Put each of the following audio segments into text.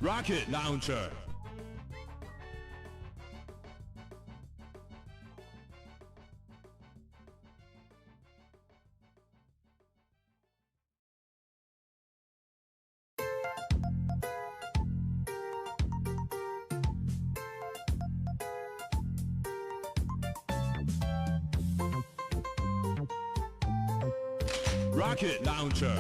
Rocket launcher. Rocket launcher.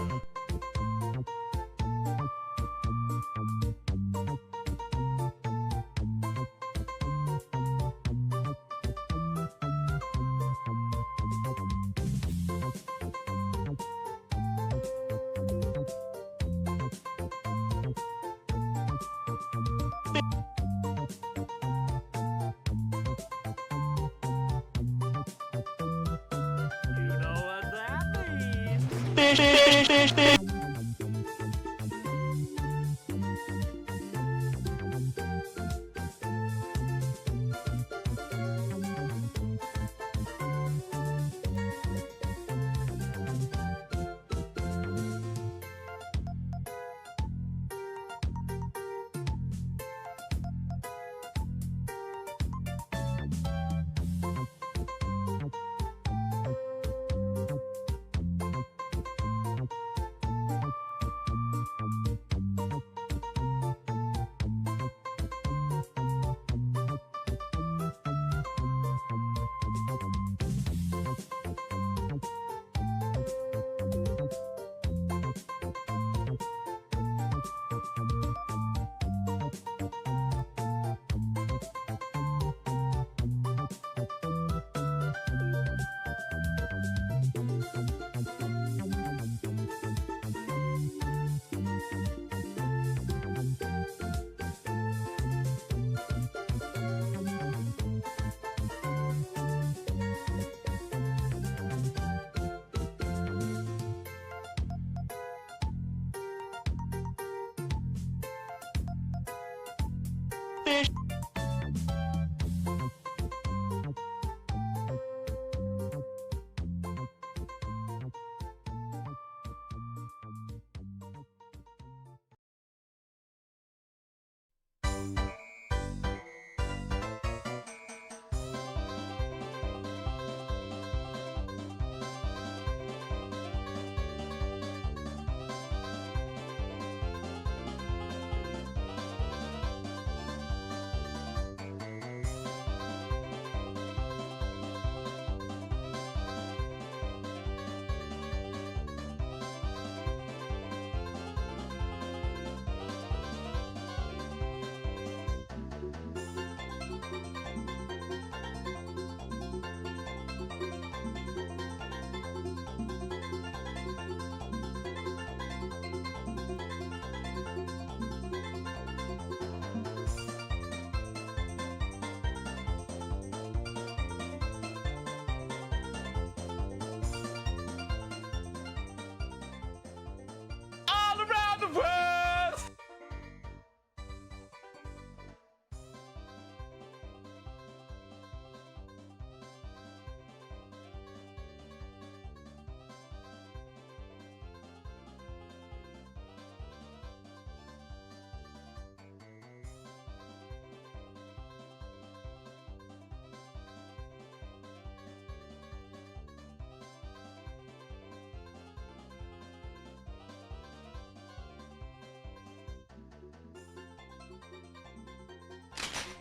All around the world.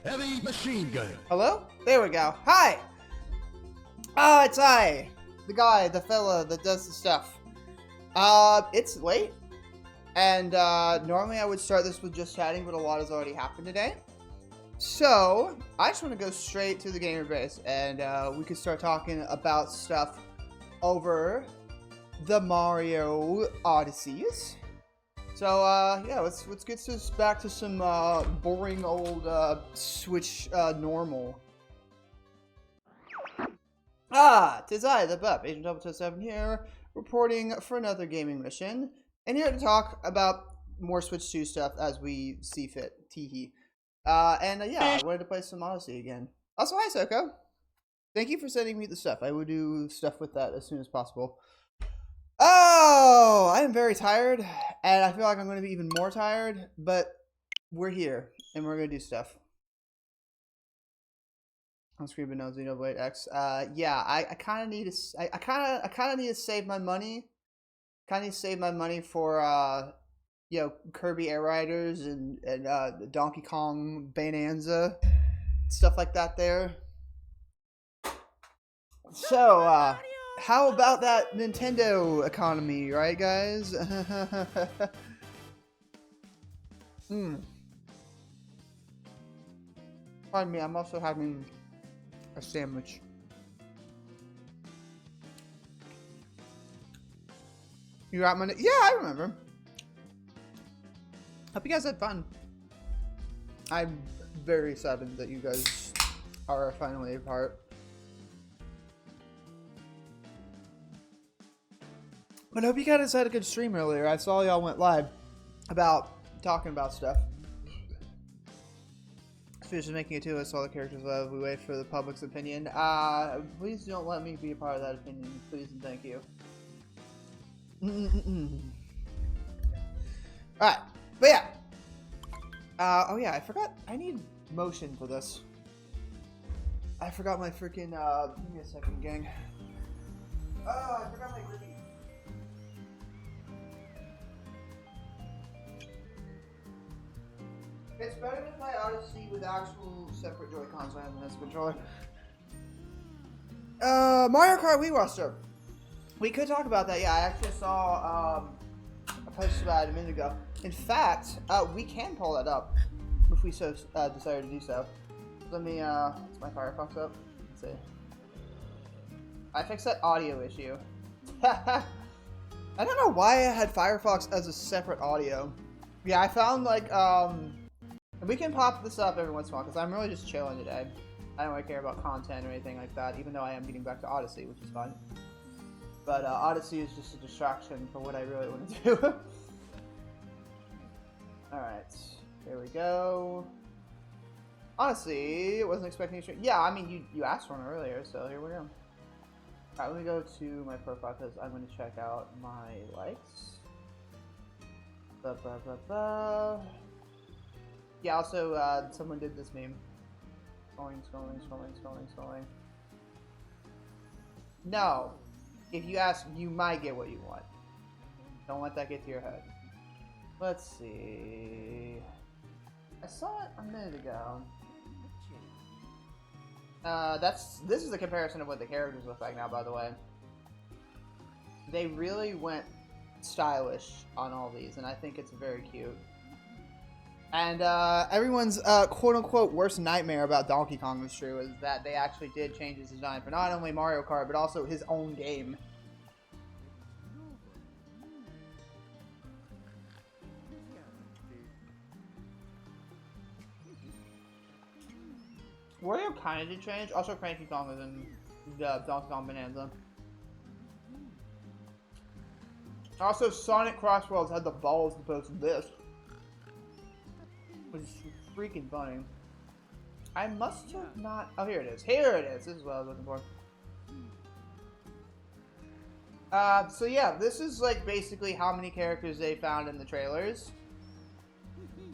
Heavy machine gun. Hello? There we go. Hi! Oh, it's I! The guy, the fella that does the stuff. It's late. And, normally I would start this with just chatting, but a lot has already happened today. So, I just want to go straight to the gamer base, and, we could start talking about stuff over the Mario Odysseys. So, yeah, let's get back to some, boring old, Switch, normal. Tis I, the Bup, Agent 007 here, reporting for another gaming mission, and here to talk about more Switch 2 stuff as we see fit, teehee. Yeah, I wanted to play some Odyssey again. Also, hi, Soko. Thank you for sending me the stuff. I will do stuff with that as soon as possible. Oh, I am very tired, and I feel like I'm going to be even more tired, but we're here and we're gonna do stuff. On screen, but no Xenoblade X. Yeah, I kind of need to. I kind of need to save my money. Kind of need to save my money for you know, Kirby Air Riders and Donkey Kong Bonanza, stuff like that. There. So, how about that Nintendo economy, right, guys? Pardon me, I'm also having a sandwich. You got my... Yeah, I remember. Hope you guys had fun. I'm very saddened that you guys are finally apart. But I hope you guys had a good stream earlier. I saw y'all went live about talking about stuff. Fish is making it too. I saw the characters live. We wait for the public's opinion. Please don't let me be a part of that opinion. Please and thank you. Alright. But yeah. Oh yeah, I forgot. I need motion for this. I forgot my freaking, give me a second, gang. Oh, I forgot my grippy. It's better to play Odyssey with actual separate Joy-Cons rather than this controller. Mario Kart Wii roster. We could talk about that. Yeah, I actually saw a post about it a minute ago. In fact, we can pull that up if we so desire to do so. Let me, is my Firefox up? Let's see. I fixed that audio issue. I don't know why I had Firefox as a separate audio. Yeah, I found like, we can pop this up every once in a while because I'm really just chilling today. I don't really care about content or anything like that, even though I am getting back to Odyssey, which is fun. But Odyssey is just a distraction for what I really want to do. Alright, here we go. Honestly, wasn't expecting to. Yeah, I mean, you asked for one earlier, so here we go. Alright, let me go to my profile because I'm going to check out my likes. Yeah, also, someone did this meme. Scrolling. No. If you ask, you might get what you want. Don't let that get to your head. Let's see. I saw it a minute ago. This is a comparison of what the characters look like now, by the way. They really went stylish on all these, and I think it's very cute. And everyone's quote-unquote worst nightmare about Donkey Kong was true, is that they actually did change his design for not only Mario Kart, but also his own game. Wario kind of did change. Also, Cranky Kong was in the Donkey Kong Bonanza. Also, Sonic Crossworlds had the balls to post this. Which is freaking funny. I must have not... Oh, here it is. Here it is. This is what I was looking for. So yeah, this is like basically how many characters they found in the trailers.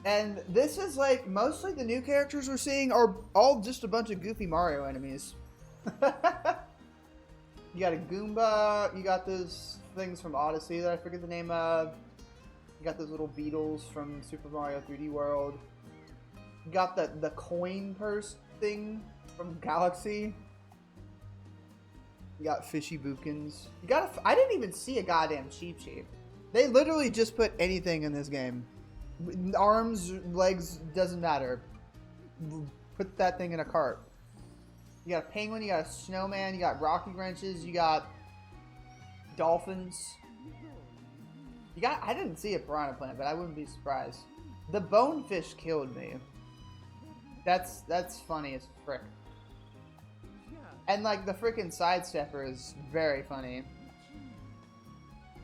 And this is like, mostly the new characters we're seeing are all just a bunch of goofy Mario enemies. You got a Goomba, you got those things from Odyssey that I forget the name of. You got those little beetles from Super Mario 3D World. You got the coin purse thing from Galaxy. You got Fishy Bookins. You got I didn't even see a goddamn Cheep Cheep. They literally just put anything in this game. Arms, legs, doesn't matter. Put that thing in a cart. You got a penguin, you got a snowman, you got rocky wrenches, you got dolphins. You got, I didn't see a piranha plant, but I wouldn't be surprised. The bonefish killed me. That's funny as frick. And like the freaking sidestepper is very funny.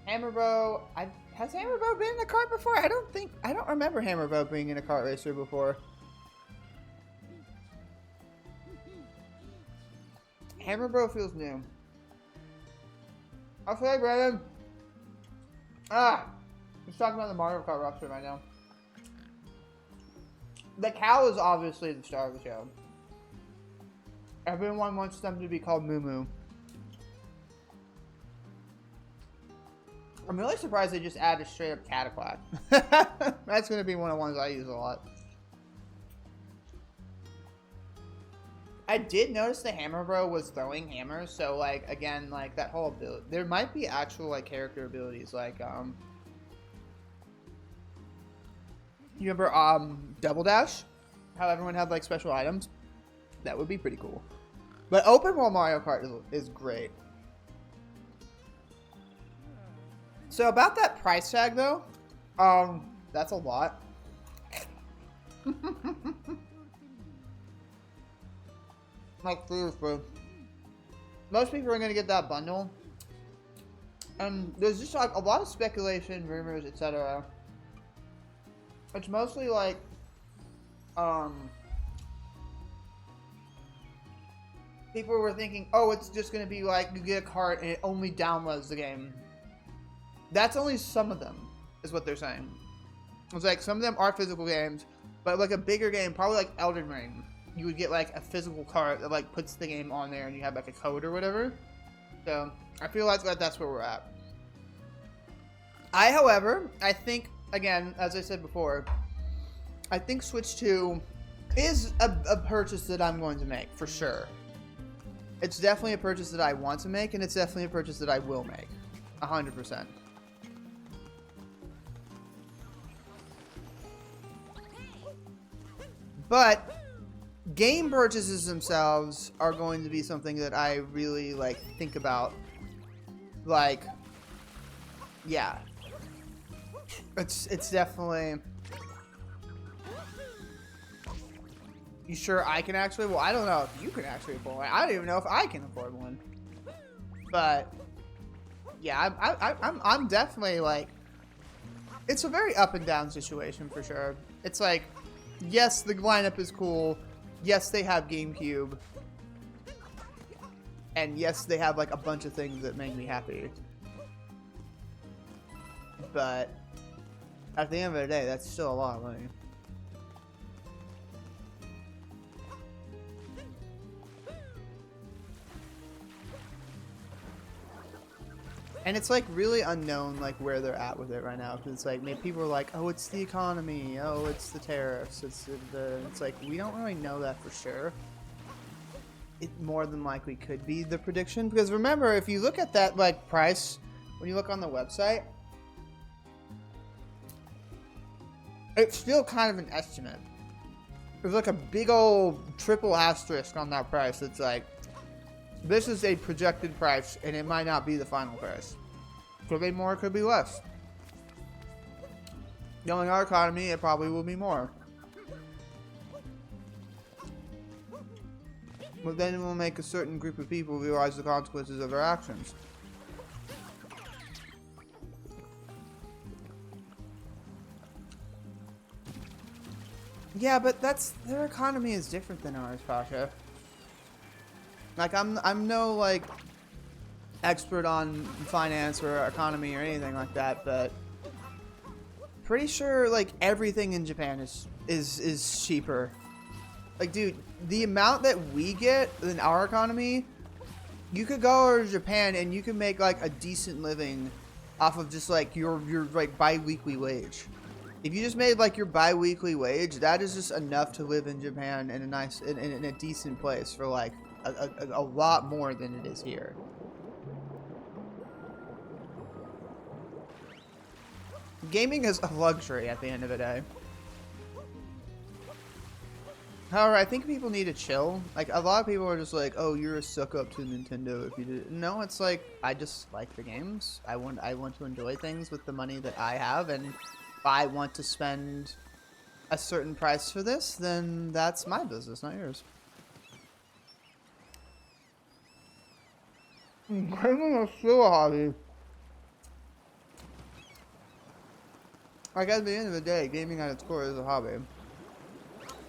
Hammerbow, has Hammerbow been in a kart before? I don't remember Hammerbow being in a kart racer before. Hammerbow feels new. Okay, Brandon. He's talking about the Mario Kart roster right now. The cow is obviously the star of the show. Everyone wants them to be called Moo Moo. I'm really surprised they just added straight up Cataquack. That's going to be one of the ones I use a lot. I did notice the Hammer Bro was throwing hammers, so like again, like that whole ability, there might be actual like character abilities, like you remember Double Dash? How everyone had like special items? That would be pretty cool. But open world Mario Kart is great. So about that price tag though, that's a lot. Like seriously, most people are gonna get that bundle, and there's just like a lot of speculation, rumors, etc. It's mostly like, people were thinking, oh, it's just gonna be like you get a cart and it only downloads the game. That's only some of them, is what they're saying. It's like some of them are physical games, but like a bigger game, probably like Elden Ring, you would get like a physical cart that like puts the game on there and you have like a code or whatever. So I feel like that's where we're at. However, I think, again, as I said before, I think Switch 2 is a purchase that I'm going to make, for sure. It's definitely a purchase that I want to make, and it's definitely a purchase that I will make. 100%. But game purchases themselves are going to be something that I really like think about. Like, yeah, it's definitely. You sure I can actually? Well, I don't know if you can actually afford one. I don't even know if I can afford one. But yeah, I'm definitely like. It's a very up and down situation for sure. It's like, yes, the lineup is cool. Yes, they have GameCube. And yes, they have like a bunch of things that make me happy. But at the end of the day, that's still a lot of money. And it's like really unknown like where they're at with it right now, because it's like maybe people are like, oh, it's the economy, oh, it's the tariffs, it's like we don't really know that for sure. It more than likely could be the prediction, because remember, if you look at that like price when you look on the website, it's still kind of an estimate. There's like a big old triple asterisk on that price. It's like, this is a projected price, and it might not be the final price. Could be more, could be less. Knowing our economy, it probably will be more. But then it will make a certain group of people realize the consequences of their actions. Yeah, but their economy is different than ours, Pasha. Like, I'm no, like, expert on finance or economy or anything like that, but pretty sure, like, everything in Japan is cheaper. Like, dude, the amount that we get in our economy, you could go over to Japan and you can make, like, a decent living off of just, like, your like, bi-weekly wage. If you just made, like, your bi-weekly wage, that is just enough to live in Japan in a nice, in a decent place for, like, a lot more than it is here. Gaming is a luxury at the end of the day. However, I think people need to chill. Like, a lot of people are just like, oh, you're a suck-up to Nintendo if you do. No, it's like, I just like the games. I want to enjoy things with the money that I have, and if I want to spend a certain price for this, then that's my business, not yours. Gaming is still a hobby. Like, at the end of the day, gaming at its core is a hobby.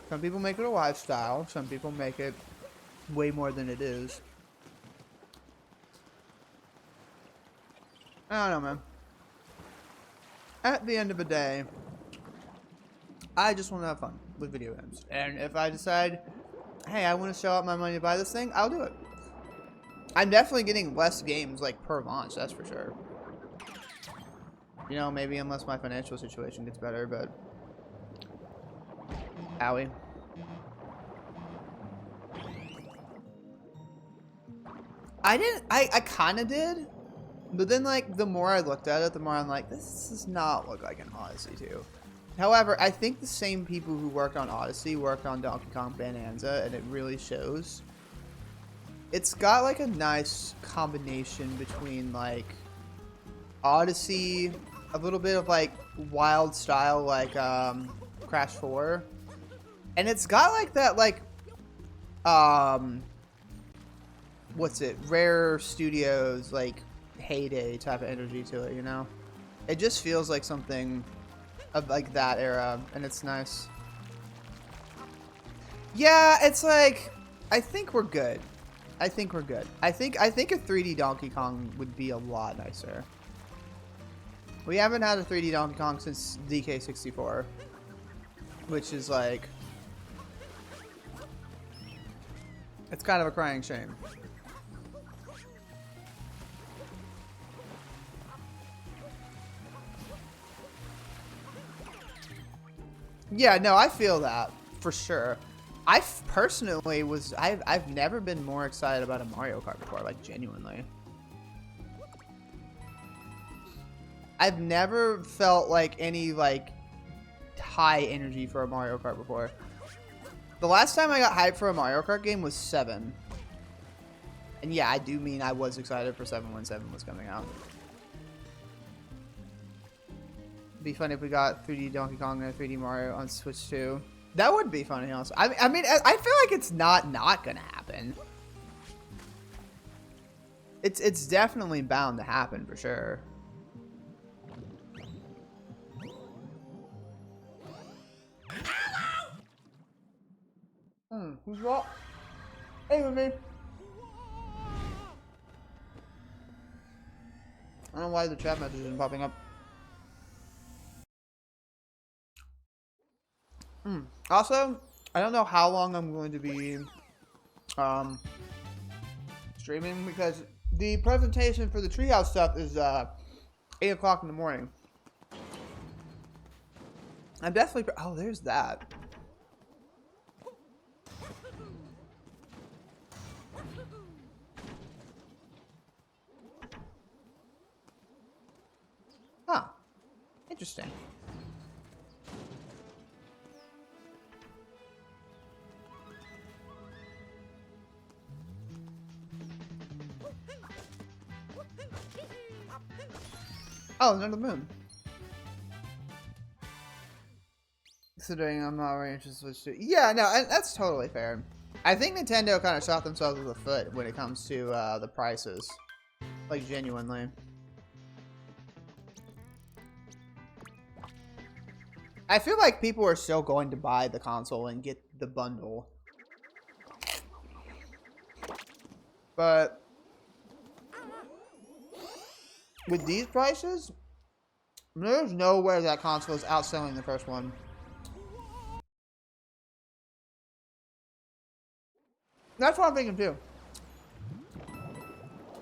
Some people make it a lifestyle. Some people make it way more than it is. I don't know, man. At the end of the day, I just want to have fun with video games. And if I decide, hey, I want to shell out my money to buy this thing, I'll do it. I'm definitely getting less games like per launch, that's for sure. You know, maybe unless my financial situation gets better, but owie. I kind of did, but then like the more I looked at it, the more I'm like, this does not look like an Odyssey 2. However, I think the same people who worked on Odyssey worked on Donkey Kong Bonanza, and it really shows. It's got like a nice combination between like Odyssey, a little bit of like wild style like Crash 4, and it's got like that like what's it, Rare Studios like heyday type of energy to it, you know? It just feels like something of like that era, and it's nice. Yeah, it's like, I think we're good. I think we're good. I think a 3D Donkey Kong would be a lot nicer. We haven't had a 3D Donkey Kong since DK64, which is like, it's kind of a crying shame. Yeah, no, I feel that for sure. I personally was, I've never been more excited about a Mario Kart before, like genuinely. I've never felt like any like high energy for a Mario Kart before. The last time I got hyped for a Mario Kart game was 7. And yeah, I do mean I was excited for 7 when 7 was coming out. It'd be funny if we got 3D Donkey Kong and 3D Mario on Switch 2. That would be funny, also. I mean, I feel like it's not gonna happen. It's definitely bound to happen for sure. Who's what? Hey, with me. I don't know why the chat message isn't popping up. Also, I don't know how long I'm going to be streaming, because the presentation for the Treehouse stuff is 8 o'clock in the morning. I'm definitely... Oh, there's that. Huh. Interesting. Oh, another moon. Considering I'm not very interested in Switch 2. Yeah, no, that's totally fair. I think Nintendo kind of shot themselves in the foot when it comes to the prices. Like, genuinely. I feel like people are still going to buy the console and get the bundle. But with these prices, there's no way that console is outselling the first one. That's what I'm thinking too.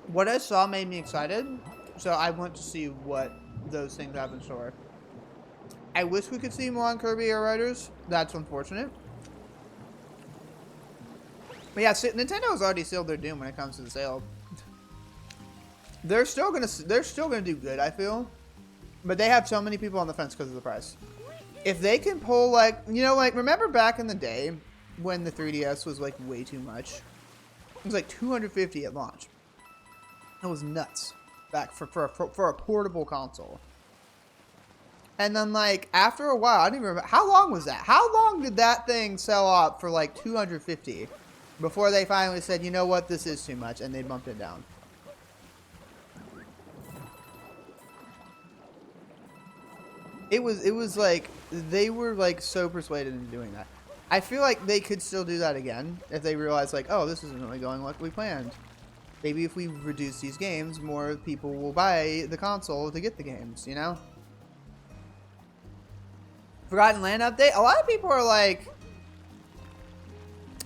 What I saw made me excited, so I went to see what those things have in store. I wish we could see more on Kirby Air Riders. That's unfortunate. But yeah, Nintendo has already sealed their doom when it comes to the sale. They're still gonna do good, I feel, but they have so many people on the fence because of the price. If they can pull, like, you know, like, remember back in the day when the 3DS was like way too much? It was like $250 at launch. That was nuts back for a portable console. And then, like, after a while, I don't even remember, how long was that? How long did that thing sell up for like $250 before they finally said, you know what, this is too much, and they bumped it down? It was like, they were like so persuaded into doing that. I feel like they could still do that again if they realize, like, oh, this isn't really going like we planned. Maybe if we reduce these games, more people will buy the console to get the games, you know? Forgotten Land update. A lot of people are like,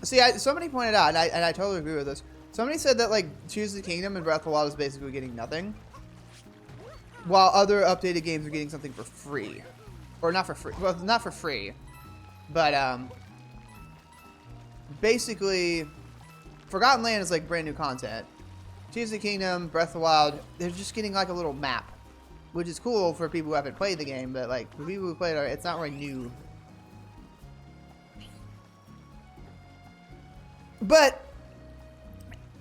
see, somebody pointed out, and I totally agree with this. Somebody said that like Tears of the Kingdom and Breath of the Wild is basically getting nothing, while other updated games are getting something for free, or not for free. Well, not for free, but basically, Forgotten Land is like brand new content. Tears of the Kingdom, Breath of the Wild, they're just getting like a little map, which is cool for people who haven't played the game, but like for people who played it, it's not really new. But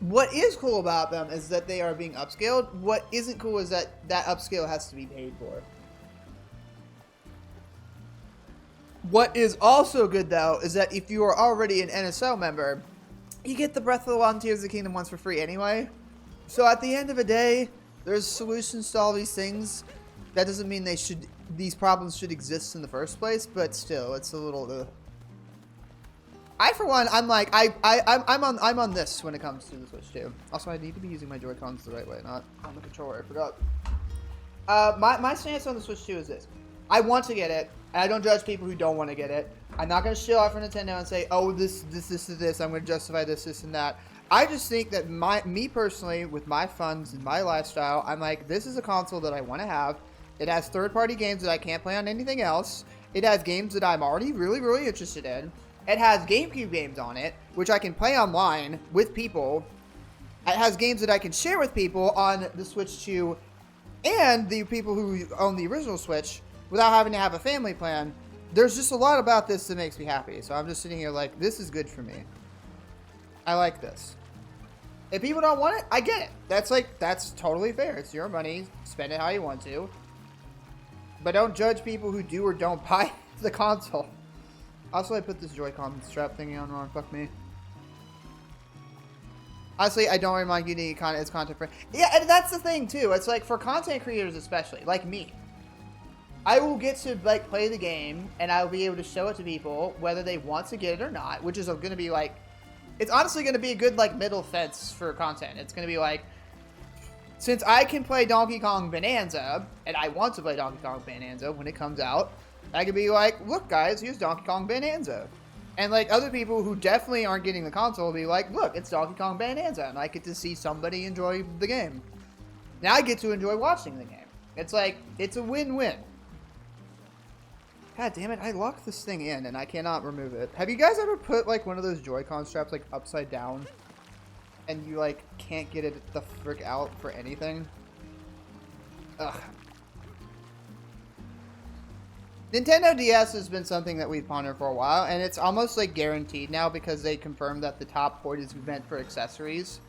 what is cool about them is that they are being upscaled. What isn't cool is that that upscale has to be paid for. What is also good, though, is that if you are already an NSO member, you get the Breath of the Wild and Tears of the Kingdom ones for free anyway. So at the end of the day, there's solutions to all these things. That doesn't mean these problems should exist in the first place, but still, it's a little. I, for one, I'm like I'm on this when it comes to the Switch too. Also, I need to be using my Joy-Cons the right way, not on the controller. I forgot. My stance on the Switch 2 is this: I want to get it, and I don't judge people who don't want to get it. I'm not going to shill out for Nintendo and say, oh, this, I'm going to justify this, and that. I just think that me personally, with my funds and my lifestyle, I'm like, this is a console that I want to have. It has third-party games that I can't play on anything else. It has games that I'm already really, really interested in. It has GameCube games on it, which I can play online with people. It has games that I can share with people on the Switch 2 and the people who own the original Switch without having to have a family plan. There's just a lot about this that makes me happy. So I'm just sitting here like, this is good for me. I like this. If people don't want it, I get it. That's totally fair. It's your money. Spend it how you want to. But don't judge people who do or don't buy the console. Also, I put this Joy-Con strap thingy on wrong. Fuck me. Honestly, I don't really mind getting it's content for. Yeah, and that's the thing too. It's like for content creators, especially like me. I will get to like play the game, and I will be able to show it to people whether they want to get it or not. Which is going to be like, it's honestly going to be a good like middle fence for content. It's going to be like, since I can play Donkey Kong Bonanza, and I want to play Donkey Kong Bonanza when it comes out. I could be like, look guys, here's Donkey Kong Bonanza. And like other people who definitely aren't getting the console will be like, look, it's Donkey Kong Bonanza. And I get to see somebody enjoy the game. Now I get to enjoy watching the game. It's like, it's a win-win. God damn it, I locked this thing in and I cannot remove it. Have you guys ever put like one of those Joy-Con straps like upside down? And you like can't get it the frick out for anything? Ugh. Nintendo DS has been something that we've pondered for a while, and it's almost like guaranteed now because they confirmed that the top port is meant for accessories.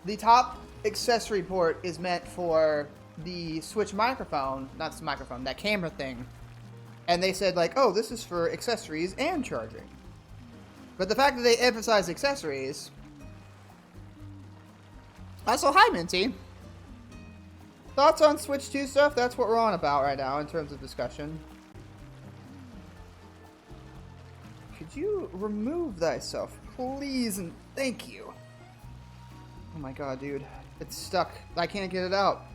The top accessory port is meant for the Switch microphone, not the microphone, that camera thing. And they said like, oh, this is for accessories and charging. But the fact that they emphasize accessories. Also, hi Minty. Thoughts on Switch 2 stuff? That's what we're on about right now in terms of discussion. Could you remove thyself, please, and thank you? Oh my god, dude. It's stuck. I can't get it out.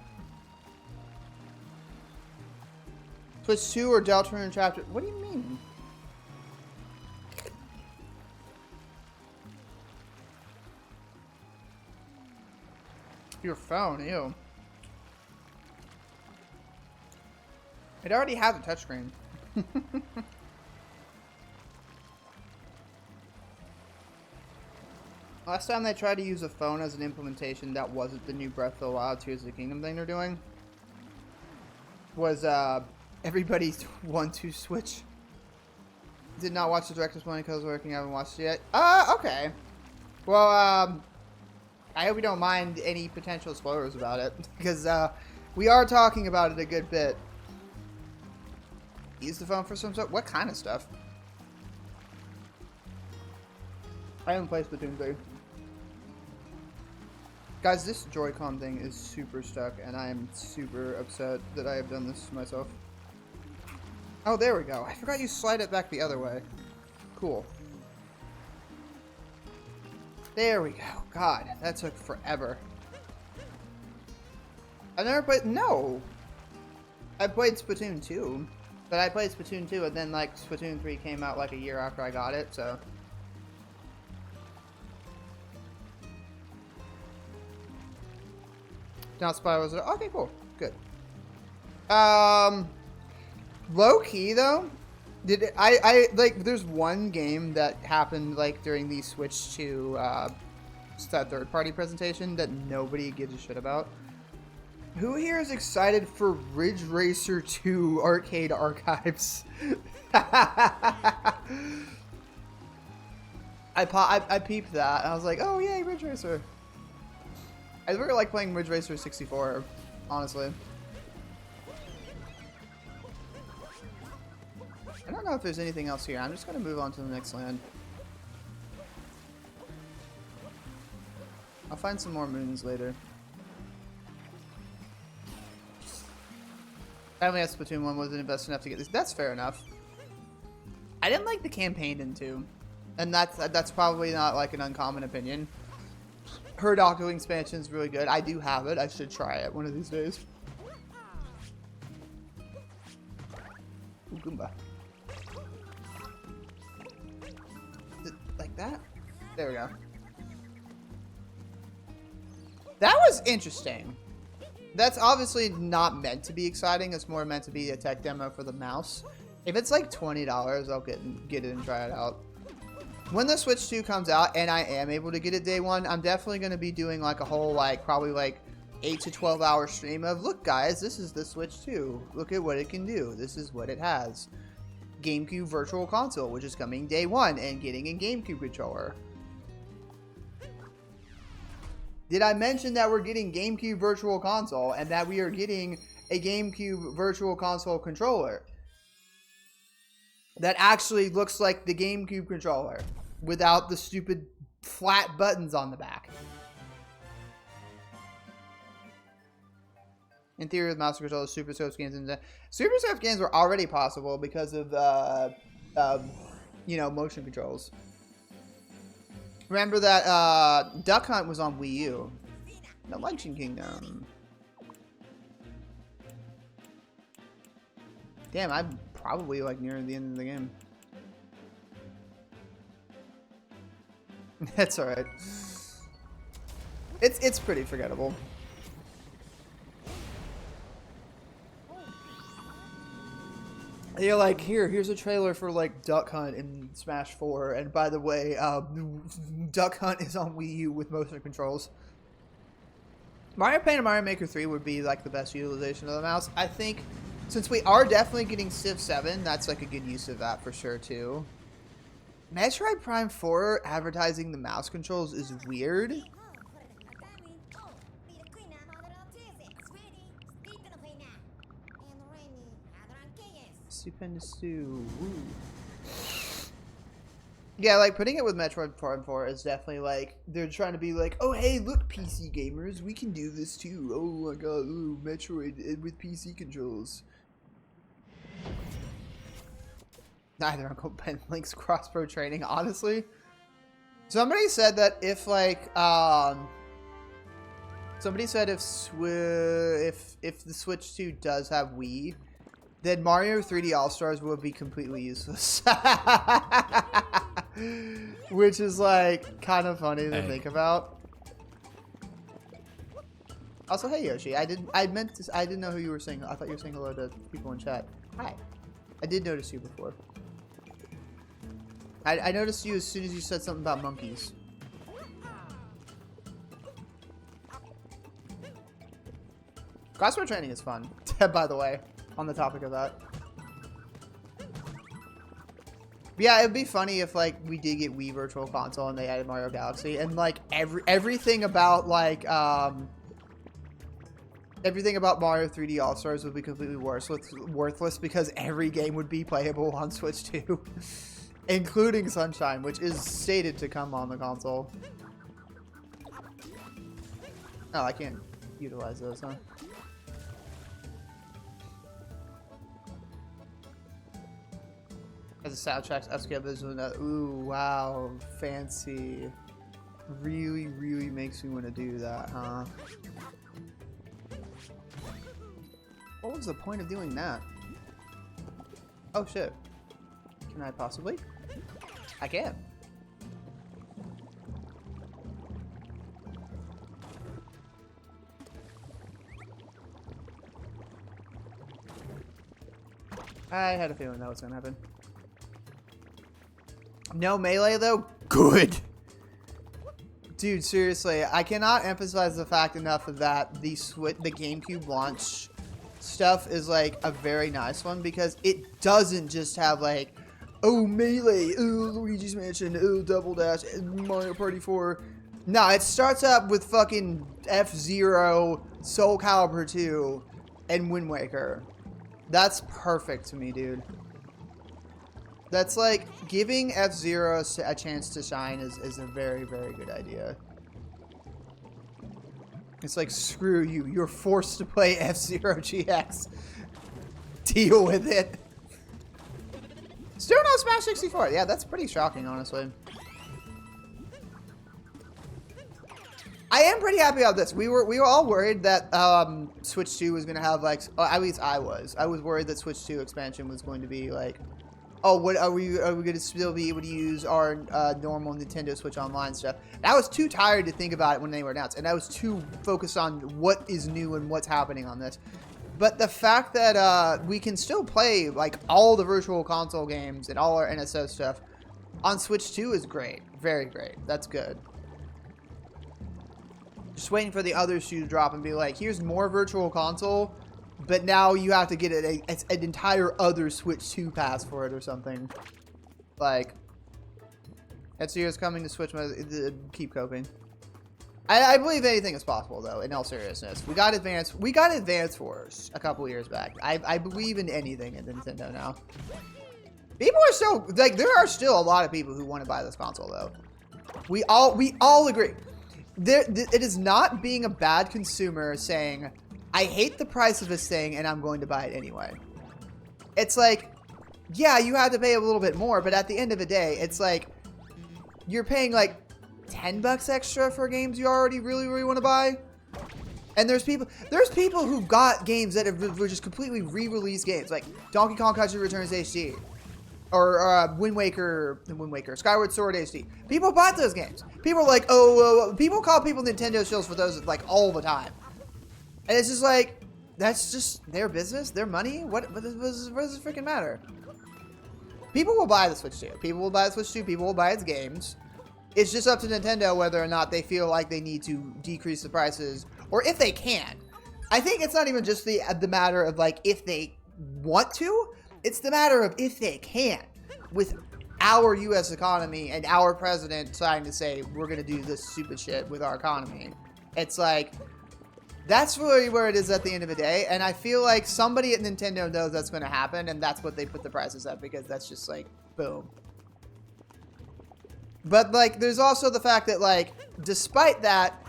Switch 2 or Deltarune Chapter... What do you mean? Your phone, ew. It already has a touchscreen. Last time they tried to use a phone as an implementation that wasn't the new Breath of the Wild Tears of the Kingdom thing they're doing was everybody's 1-2 Switch. Did not watch the director's one because I was working. I haven't watched it yet. Okay. Well, I hope you don't mind any potential spoilers about it because we are talking about it a good bit. Use the phone for some stuff? What kind of stuff? I haven't played Splatoon 3. Guys, this Joy-Con thing is super stuck, and I am super upset that I have done this to myself. Oh, there we go. I forgot you slide it back the other way. Cool. There we go. God, that took forever. I've never played... No! I've played Splatoon 2. But I played Splatoon 2, and then like Splatoon 3 came out like a year after I got it, so. Not Spy was okay, cool, good. Low key though, I like? There's one game that happened like during the Switch 2 that third party presentation that nobody gives a shit about. Who here is excited for Ridge Racer 2 Arcade Archives? I peeped that and I was like, oh yay, Ridge Racer. I really like playing Ridge Racer 64, honestly. I don't know if there's anything else here. I'm just going to move on to the next land. I'll find some more moons later. I only had Splatoon 1, wasn't invested enough to get this. That's fair enough. I didn't like the campaign in 2. And that's probably not like an uncommon opinion. Her Doctor expansion is really good. I do have it. I should try it one of these days. Ooh, Goomba. Is it like that? There we go. That was interesting. That's obviously not meant to be exciting. It's more meant to be a tech demo for the mouse. If it's like $20, I'll get it and try it out. When the Switch 2 comes out and I am able to get it day one, I'm definitely going to be doing like a whole like probably like 8 to 12 hour stream of, look guys, this is the Switch 2. Look at what it can do. This is what it has. GameCube Virtual Console, which is coming day one, and getting a GameCube controller. Did I mention that we're getting GameCube Virtual Console and that we are getting a GameCube Virtual Console controller that actually looks like the GameCube controller without the stupid flat buttons on the back? In theory, with mouse controllers, Super Surf games and Super Surf games were already possible because of you know, motion controls. Remember that Duck Hunt was on Wii U. The Luncheon Kingdom. Damn, I'm probably like near the end of the game. That's alright. It's pretty forgettable. You're like, here's a trailer for like Duck Hunt in Smash 4, and by the way, Duck Hunt is on Wii U with motion controls. Mario Paint and Mario Maker 3 would be like the best utilization of the mouse. I think since we are definitely getting Civ 7, that's like a good use of that for sure too. Metroid Prime 4 advertising the mouse controls is weird. Stupendous Stew. Woo. Yeah, like putting it with Metroid Prime 4 is definitely like they're trying to be like, oh hey, look PC gamers, we can do this too. Oh my god, ooh, Metroid with PC controls. Neither Uncle Ben Link's cross-pro training, honestly. Somebody said that if like somebody said if the Switch 2 does have Wii, then Mario 3D All-Stars will be completely useless. Which is like kind of funny to think about. Also, hey Yoshi, I didn't know who you were saying. I thought you were saying hello to people in chat. Hi. I did notice you before. I noticed you as soon as you said something about monkeys. Crossword training is fun, by the way, on the topic of that. But yeah, it'd be funny if like we did get Wii Virtual Console and they added Mario Galaxy, and like everything about like everything about Mario 3D All-Stars would be completely worthless because every game would be playable on Switch 2. Including Sunshine, which is stated to come on the console. Oh, I can't utilize those, huh? As a soundtrack's upscale visual, ooh, wow, fancy. Really, really makes me want to do that, huh? What was the point of doing that? Oh shit. Can I possibly? I can. I had a feeling that was gonna happen. No melee though? Good. Dude, seriously, I cannot emphasize the fact enough that the GameCube launch stuff is like a very nice one, because it doesn't just have like, oh melee, oh Luigi's Mansion, oh Double Dash, Mario Party 4. No, it starts up with fucking F-Zero, Soul Calibur 2, and Wind Waker. That's perfect to me, dude. That's like, giving F-Zero a chance to shine is a very, very good idea. It's like, screw you. You're forced to play F-Zero GX. Deal with it. Still no Smash 64. Yeah, that's pretty shocking, honestly. I am pretty happy about this. We were all worried that Switch 2 was going to have, like, at least I was. I was worried that Switch 2 expansion was going to be, like, oh, what are we going to still be able to use our normal Nintendo Switch Online stuff? And I was too tired to think about it when they were announced, and I was too focused on what is new and what's happening on this. But the fact that we can still play like all the Virtual Console games and all our NSO stuff on Switch 2 is great. Very great. That's good. Just waiting for the other shoe to drop and be like, here's more Virtual Console, but now you have to get an entire other Switch 2 pass for it or something. Like, F-Zero's coming to Switch mode. Keep coping. I believe anything is possible, though, in all seriousness. We got Advance Wars a couple years back. I believe in anything at Nintendo now. People are still, like, there are still a lot of people who want to buy this console, though. We all agree. It is not being a bad consumer saying, I hate the price of this thing and I'm going to buy it anyway. It's like, yeah, you have to pay a little bit more, but at the end of the day, it's like, you're paying like $10 extra for games you already really want to buy. And there's people who got games that were just completely re-released games, like Donkey Kong Country Returns HD, or Wind Waker, Skyward Sword HD. People bought those games. People are like, people call people Nintendo shills for those like all the time. And it's just like, that's just their business, their money. What does it freaking matter? People will buy the Switch 2. People will buy the Switch 2. People will buy its games. It's just up to Nintendo whether or not they feel like they need to decrease the prices, or if they can. I think it's not even just the matter of like if they want to. It's the matter of if they can. With our U.S. economy and our president deciding to say we're gonna do this stupid shit with our economy, it's like, that's really where it is at the end of the day. And I feel like somebody at Nintendo knows that's going to happen, and that's what they put the prices at, because that's just like, boom. But like, there's also the fact that like, despite that,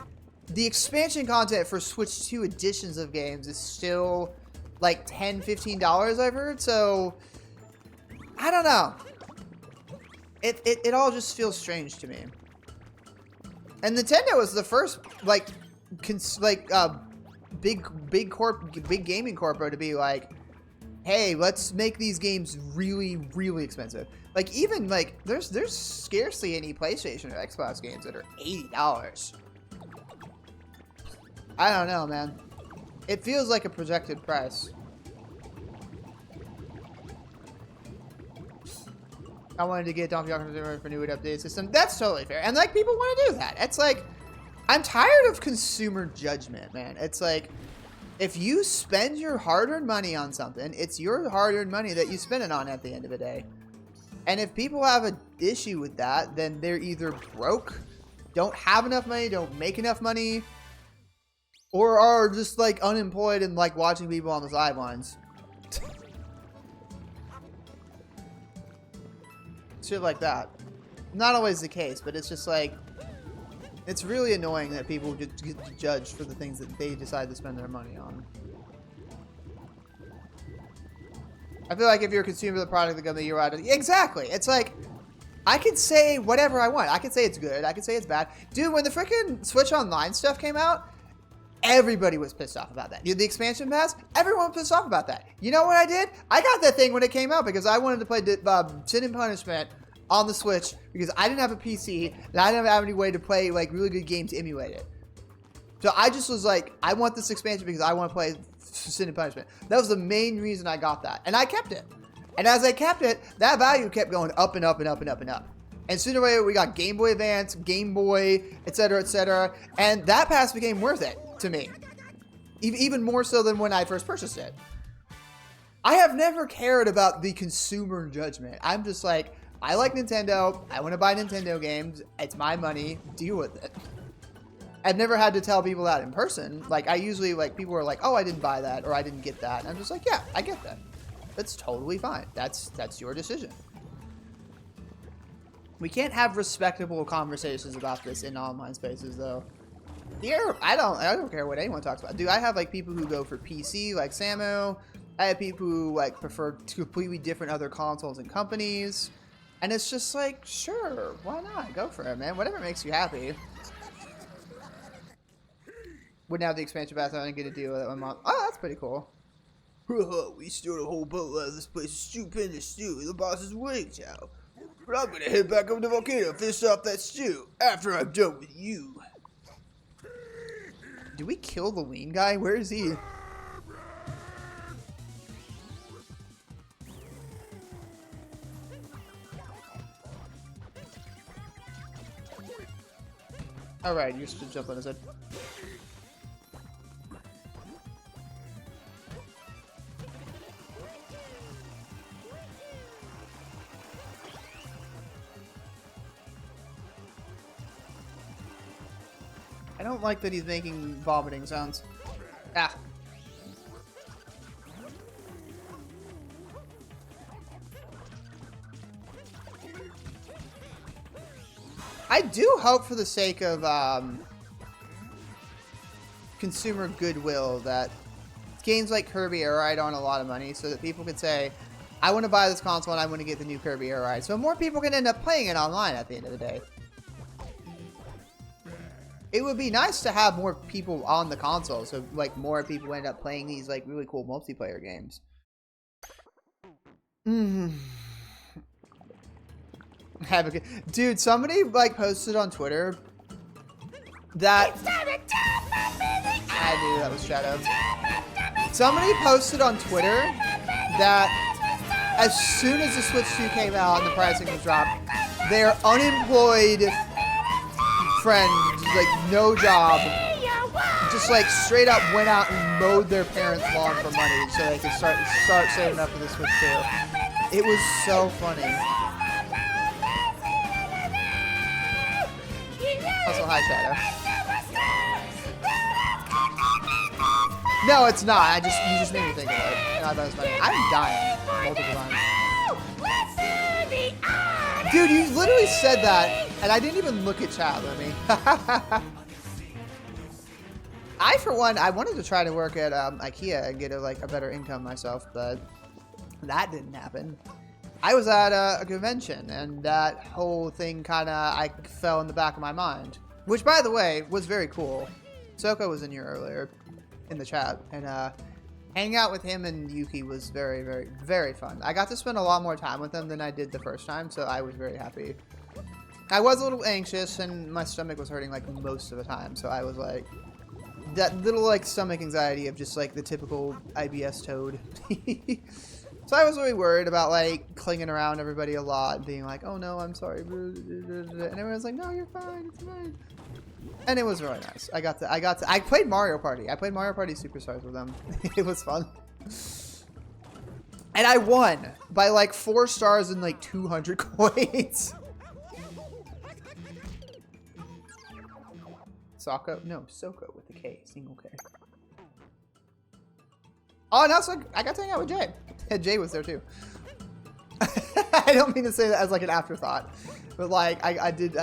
the expansion content for Switch 2 editions of games is still like $10, $15, I've heard. So, I don't know. It all just feels strange to me. And Nintendo was the first, like, big gaming corpo to be like, hey, let's make these games really expensive. Like, even like there's scarcely any PlayStation or Xbox games that are $80. I don't know, man. It feels like a projected price. I wanted to get Donkey Kong for new update system. That's totally fair. And like, people want to do that. It's like, I'm tired of consumer judgment, man. It's like, if you spend your hard-earned money on something, it's your hard-earned money that you spend it on at the end of the day. And if people have an issue with that, then they're either broke, don't have enough money, don't make enough money, or are just like unemployed and like watching people on the sidelines. Shit like that. Not always the case, but it's just like, it's really annoying that people get judged for the things that they decide to spend their money on. I feel like if you're a consumer of the product, they're gonna be right. Exactly. It's like, I can say whatever I want. I can say it's good. I can say it's bad. Dude, when the freaking Switch Online stuff came out, Everybody was pissed off about that. The expansion pass, everyone was pissed off about that. You know what I did? I got that thing when it came out because I wanted to play Sin and Punishment on the Switch because I didn't have a PC and I didn't have any way to play like really good games to emulate it. So I just was like, I want this expansion because I want to play Sin and Punishment. That was the main reason I got that. And I kept it. And as I kept it, that value kept going up and up and up and up and up. And sooner or later, we got Game Boy Advance, Game Boy, etc., etc. And that pass became worth it to me. Even more so than when I first purchased it. I have never cared about the consumer judgment. I'm just like, I like Nintendo. I want to buy Nintendo games. It's my money. Deal with it. I've never had to tell people that in person. Like, I usually, like, people are like, oh, I didn't buy that, or I didn't get that. And I'm just like, yeah, I get that. That's totally fine. That's your decision. We can't have respectable conversations about this in online spaces, though. Here, I don't care what anyone talks about. Dude, I have, like, people who go for PC, like Samu. I have people who, like, prefer completely different other consoles and companies. And it's just like, sure, why not? Go for it, man. Whatever makes you happy. Wouldn't have the expansion pass, I didn't get to deal with it one month. Oh, that's pretty cool. We stole a whole boatload of this place, stupendous stew. The boss is waiting, chow. But I'm gonna head back up the volcano, fish off that stew after I'm done with you. Did we kill the lean guy? Where is he? Alright, you should jump on his head. I don't like that he's making vomiting sounds. Ah. I do hope for the sake of consumer goodwill that games like Kirby Air Ride aren't a lot of money so that people could say, I want to buy this console and I want to get the new Kirby Air Ride. So more people can end up playing it online at the end of the day. It would be nice to have more people on the console, so like more people end up playing these like really cool multiplayer games. Have a good dude. Somebody like posted on Twitter that I knew that was Shadow. Somebody posted on Twitter that as soon as the Switch 2 came out and the pricing was dropped, their unemployed friend, like no job, just like straight up went out and mowed their parents' lawn for money so they could start saving up for the Switch 2. It was so funny. Also, hi Shadow. No, it's not. You just made me think of it. And I thought it was funny. I'm dying multiple times. Dude, you literally said that, and I didn't even look at chat, let me. I, for one, I wanted to try to work at IKEA and get a better income myself, but that didn't happen. I was at a convention, and that whole thing I fell in the back of my mind. Which, by the way, was very cool. Soko was in here earlier in the chat, and hanging out with him and Yuki was very, very, very fun. I got to spend a lot more time with them than I did the first time, so I was very happy. I was a little anxious, and my stomach was hurting, like, most of the time, so I was, like, that little, like, stomach anxiety of just, like, the typical IBS toad. So I was really worried about, like, clinging around everybody a lot and being like, oh, no, I'm sorry. And everyone was like, no, you're fine, it's fine. And it was really nice. I played Mario Party. I played Mario Party Superstars with them. It was fun. And I won by, like, 4 stars and, like, 200 coins. Soko? No, Soko with a K, single K. Oh, and also I got to hang out with Jay. Yeah, Jay was there too. I don't mean to say that as like an afterthought, but like I did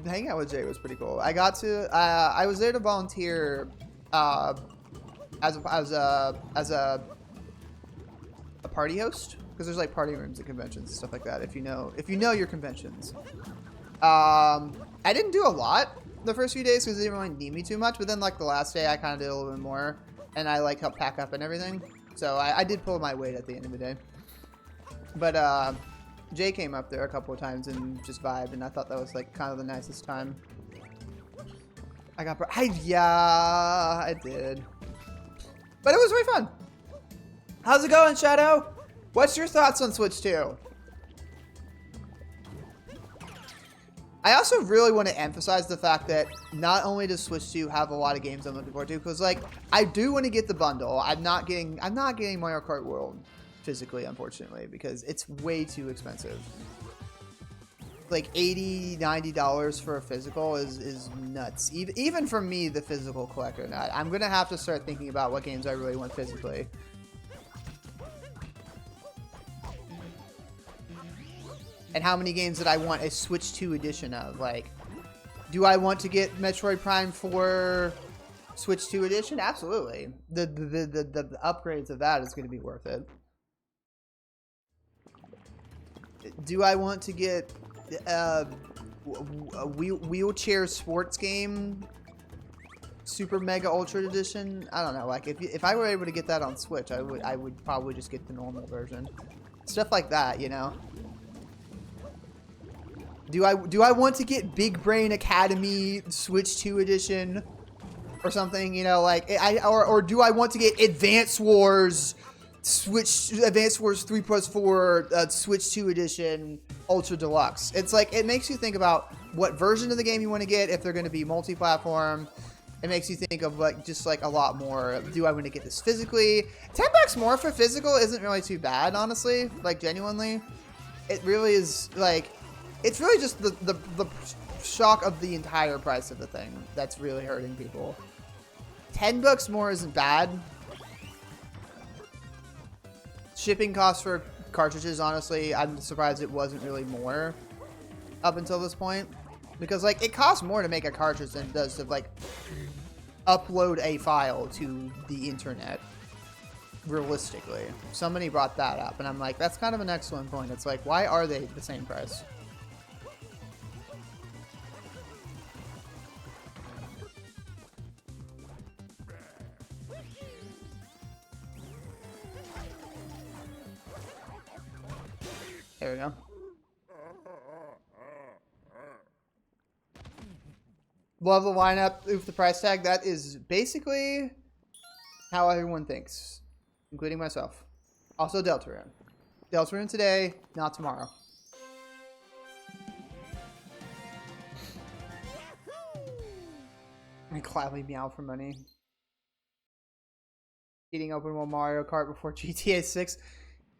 hang out with Jay. It was pretty cool. I got to I was there to volunteer as a party host, because there's like party rooms at conventions and stuff like that. If you know your conventions. I didn't do a lot. the first few days because they didn't really need me too much. But then like the last day, I kind of did a little bit more, and I like helped pack up and everything. So I did pull my weight at the end of the day. But Jay came up there a couple of times and just vibed, and I thought that was like kind of the nicest time. Yeah, I did. But it was really fun. How's it going, Shadow? What's your thoughts on Switch 2? I also really want to emphasize the fact that not only does Switch 2 have a lot of games I'm looking forward to, because like I do want to get the bundle. I'm not getting Mario Kart World physically, unfortunately, because it's way too expensive. Like $80, $90 for a physical is nuts. Even for me, the physical collector nut. I'm gonna have to start thinking about what games I really want physically. And how many games that I want a Switch 2 edition of. Like, do I want to get Metroid Prime 4 Switch 2 edition? Absolutely. The upgrades of that is going to be worth it. Do I want to get a wheelchair sports game Super Mega Ultra Edition? I don't know. Like, if I were able to get that on Switch, I would probably just get the normal version. Stuff like that, you know. Do I want to get Big Brain Academy Switch 2 edition or something, you know, like or do I want to get Advance Wars 3+4 Switch 2 edition Ultra Deluxe? It's like it makes you think about what version of the game you want to get, if they're going to be multi-platform. It makes you think of like just like a lot more. Do I want to get this physically? $10 more for physical isn't really too bad, honestly. Like genuinely, it really is like. It's really just the shock of the entire price of the thing that's really hurting people. $10 more isn't bad. Shipping costs for cartridges, honestly, I'm surprised it wasn't really more up until this point. Because, like, it costs more to make a cartridge than it does to, like, upload a file to the internet. Realistically. Somebody brought that up, and I'm like, that's kind of an excellent point. It's like, why are they the same price? There we go. Love the lineup. Oof, the price tag. That is basically how everyone thinks, including myself. Also, Deltarune. Deltarune today, not tomorrow. And gladly meow for money. Eating open world Mario Kart before GTA 6.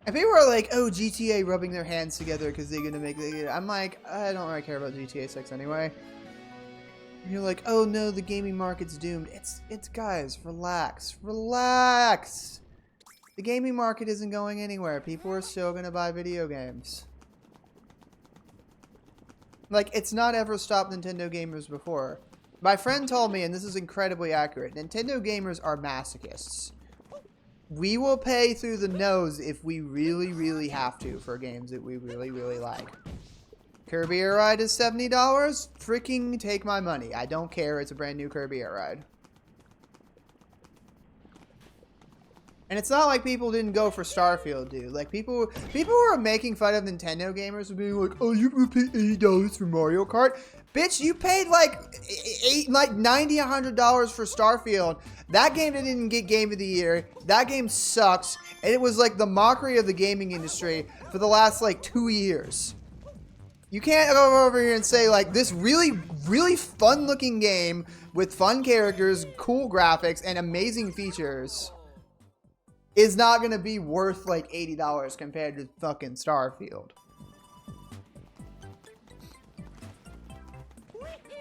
And people are like, oh, GTA rubbing their hands together because they're going to make it. I'm like, I don't really care about GTA 6 anyway. And you're like, oh no, the gaming market's doomed. It's guys, relax. Relax! The gaming market isn't going anywhere. People are still going to buy video games. Like, it's not ever stopped Nintendo gamers before. My friend told me, and this is incredibly accurate, Nintendo gamers are masochists. We will pay through the nose if we really, really have to for games that we really, really like. Kirby Air Ride is $70? Freaking take my money. I don't care. It's a brand new Kirby Air Ride. And it's not like people didn't go for Starfield, dude. Like, people were making fun of Nintendo gamers and being like, oh, you paid $80 for Mario Kart? Bitch, you paid like $90, $100 for Starfield. That game didn't get Game of the Year. That game sucks. And it was like the mockery of the gaming industry for the last like 2 years. You can't go over here and say like this really, really fun looking game with fun characters, cool graphics, and amazing features is not going to be worth like $80 compared to fucking Starfield.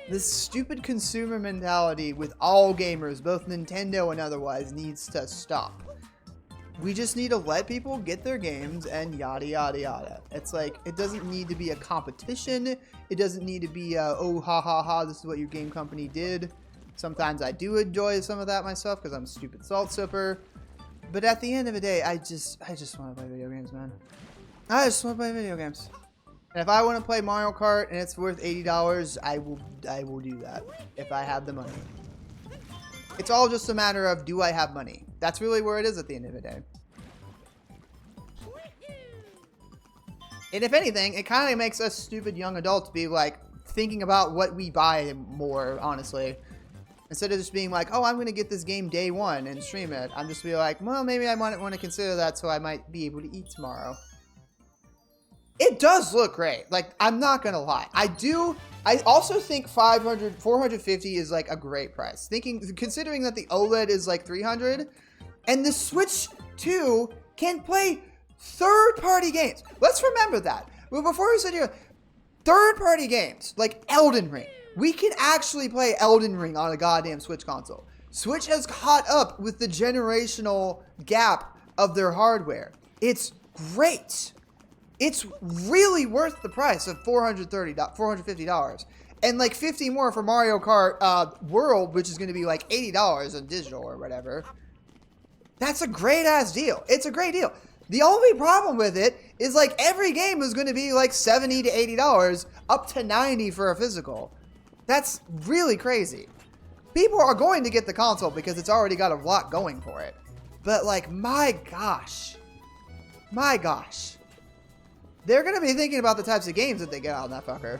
This stupid consumer mentality with all gamers, both Nintendo and otherwise, needs to stop. We just need to let people get their games and yada yada yada. It's like, it doesn't need to be a competition. It doesn't need to be a, oh ha ha ha, this is what your game company did. Sometimes I do enjoy some of that myself because I'm a stupid salt sipper. But at the end of the day, I just want to play video games, man. I just want to play video games. And if I want to play Mario Kart and it's worth $80, I will do that if I have the money. It's all just a matter of, do I have money? That's really where it is at the end of the day. And if anything, it kind of makes us stupid young adults be like thinking about what we buy more, honestly. Instead of just being like, oh, I'm going to get this game day one and stream it. I'm just be like, well, maybe I might want to consider that so I might be able to eat tomorrow. It does look great. Like, I'm not going to lie. I also think 450 is like a great price. Considering that the OLED is like 300 and the Switch 2 can play third-party games. Let's remember that. Well, before we sit here, third-party games like Elden Ring. We can actually play Elden Ring on a goddamn Switch console. Switch has caught up with the generational gap of their hardware. It's great. It's really worth the price of $450. And like 50 more for Mario Kart World, which is going to be like $80 on digital or whatever. That's a great ass deal. It's a great deal. The only problem with it is like every game is going to be like $70 to $80, up to $90 for a physical. That's really crazy. People are going to get the console because it's already got a lot going for it. But like, my gosh. My gosh. They're going to be thinking about the types of games that they get out of that fucker.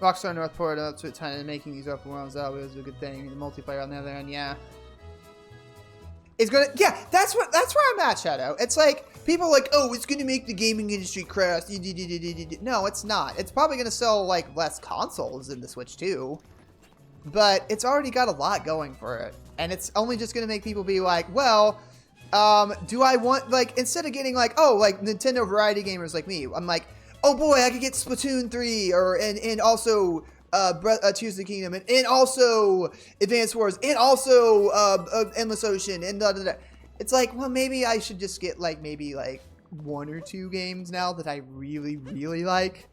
Rockstar Northport up to time and making these open worlds out was a good thing. The multiplayer on the other end, yeah. It's gonna, yeah, that's where I'm at, Shadow. It's like, people are like, oh, it's gonna make the gaming industry crash. No, it's not. It's probably gonna sell, like, less consoles in the Switch, too. But it's already got a lot going for it. And it's only just gonna make people be like, well, do I want, like, instead of getting, like, oh, like, Nintendo variety gamers like me, I'm like, oh boy, I could get Splatoon 3, or, and also, Tears of the Kingdom, and also Advance Wars, and also Endless Ocean, and da da da. It's like, well, maybe I should just get like maybe like 1 or 2 games now that I really, really like.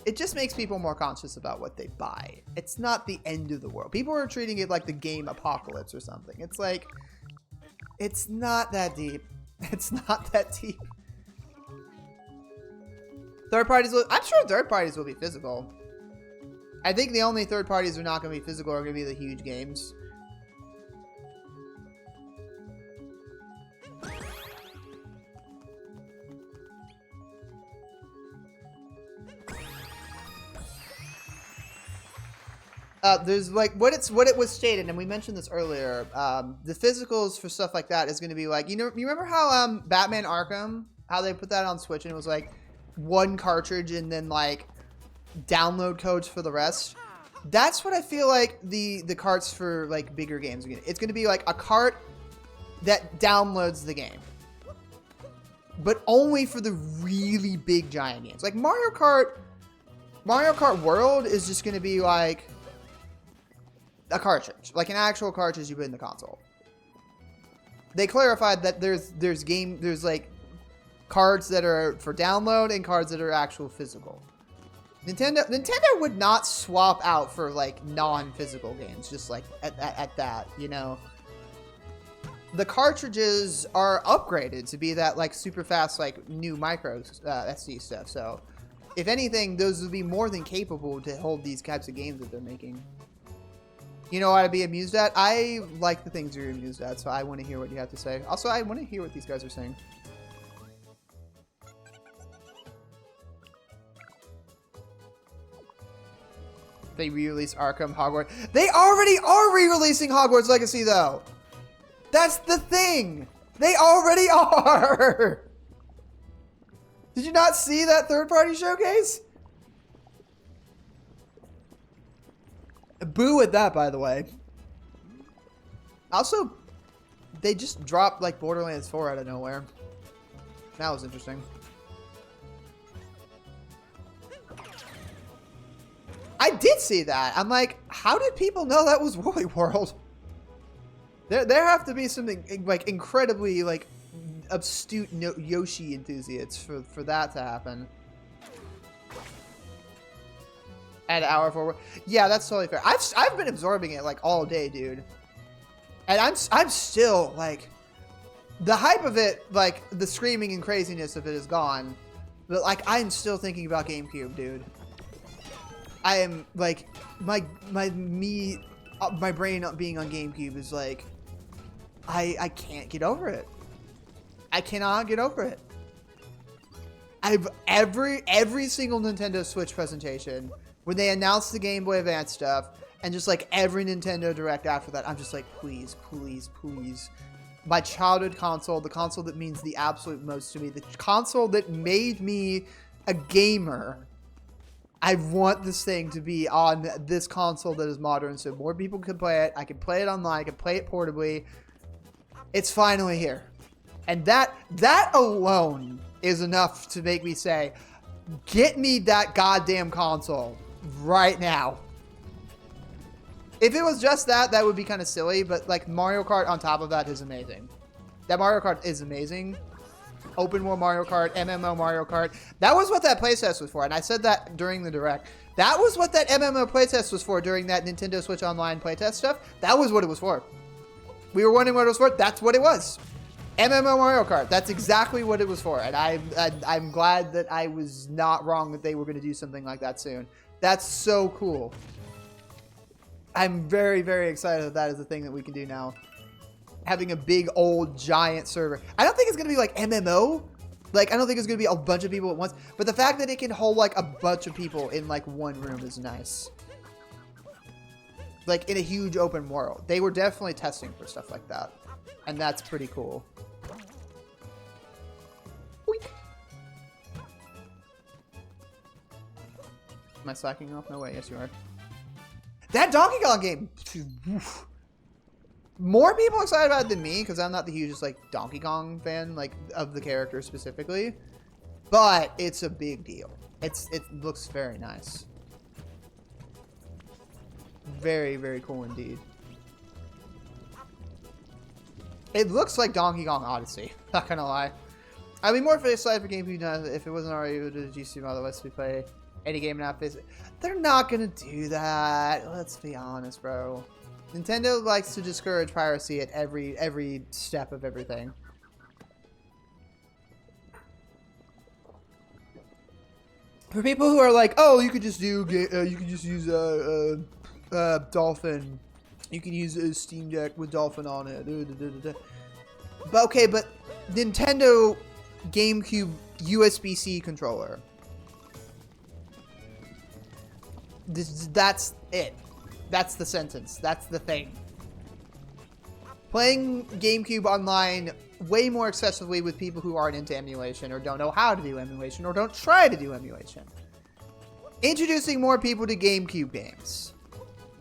It just makes people more conscious about what they buy. It's not the end of the world. People are treating it like the game apocalypse or something. It's like, it's not that deep. It's not that deep. Third parties I'm sure third parties will be physical. I think the only third parties who are not going to be physical are going to be the huge games. There's like what it was stated, and we mentioned this earlier. The physicals for stuff like that is going to be like, you remember how Batman Arkham, how they put that on Switch and it was like 1 cartridge and then like download codes for the rest. That's what I feel like the carts for like bigger games are gonna. It's gonna be like a cart that downloads the game, but only for the really big giant games. Like Mario Kart World is just gonna be like a cartridge, like an actual cartridge you put in the console. They clarified that there's like cards that are for download and cards that are actual physical. Nintendo would not swap out for like non-physical games just like at that, you know. The cartridges are upgraded to be that like super fast like new micro SD stuff. So if anything, those would be more than capable to hold these types of games that they're making. You know what I'd be amused at? I like the things you're amused at, so I want to hear what you have to say. Also, I want to hear what these guys are saying. They re-release Arkham, Hogwarts. They already are re-releasing Hogwarts Legacy, though. That's the thing. They already are. Did you not see that third-party showcase? Boo at that, by the way. Also, they just dropped like Borderlands 4 out of nowhere. That was interesting. I did see that. I'm like, how did people know that was Woolly World? There have to be something like incredibly like astute Yoshi enthusiasts for that to happen. At hour forward, yeah, that's totally fair. I've been absorbing it like all day, dude, and I'm still like, The hype of it, like the screaming and craziness of it is gone. But like I'm still thinking about GameCube, dude. I am like my brain being on GameCube is like I can't get over it. I cannot get over it. I've every single Nintendo Switch presentation when they announced the Game Boy Advance stuff and just like every Nintendo Direct after that, I'm just like, please, please, please. My childhood console, the console that means the absolute most to me, the console that made me a gamer. I want this thing to be on this console that is modern so more people can play it. I can play it online. I can play it portably. It's finally here. And that alone is enough to make me say, get me that goddamn console right now. If it was just that, that would be kind of silly, but like Mario Kart on top of that is amazing. That Mario Kart is amazing. Open world Mario Kart, MMO Mario Kart. That was what that playtest was for, and I said that during the Direct. That was what that MMO playtest was for during that Nintendo Switch Online playtest stuff. That was what it was for. We were wondering what it was for. That's what it was. MMO Mario Kart. That's exactly what it was for, and I'm glad that I was not wrong that they were going to do something like that soon. That's so cool. I'm very, very excited that that is the thing that we can do now. Having a big, old, giant server. I don't think it's going to be like MMO. Like, I don't think it's going to be a bunch of people at once. But the fact that it can hold, like, a bunch of people in, like, one room is nice. Like, in a huge open world. They were definitely testing for stuff like that. And that's pretty cool. Oink. Am I slacking off? No way. Yes, you are. That Donkey Kong game! More people excited about it than me, because I'm not the hugest, like, Donkey Kong fan, like, of the character specifically. But it's a big deal. It looks very nice. Very, very cool indeed. It looks like Donkey Kong Odyssey, not gonna lie. I'd be more excited for GameCube now if it wasn't already with the GC model lets me play any game in app face. They're not gonna do that. Let's be honest, bro. Nintendo likes to discourage piracy at every step of everything. For people who are like, oh, you could just do, you could just use Dolphin. You can use a Steam Deck with Dolphin on it. But okay, but Nintendo GameCube USB-C controller. That's it. That's the sentence. That's the thing. Playing GameCube online way more excessively with people who aren't into emulation or don't know how to do emulation or don't try to do emulation. Introducing more people to GameCube games.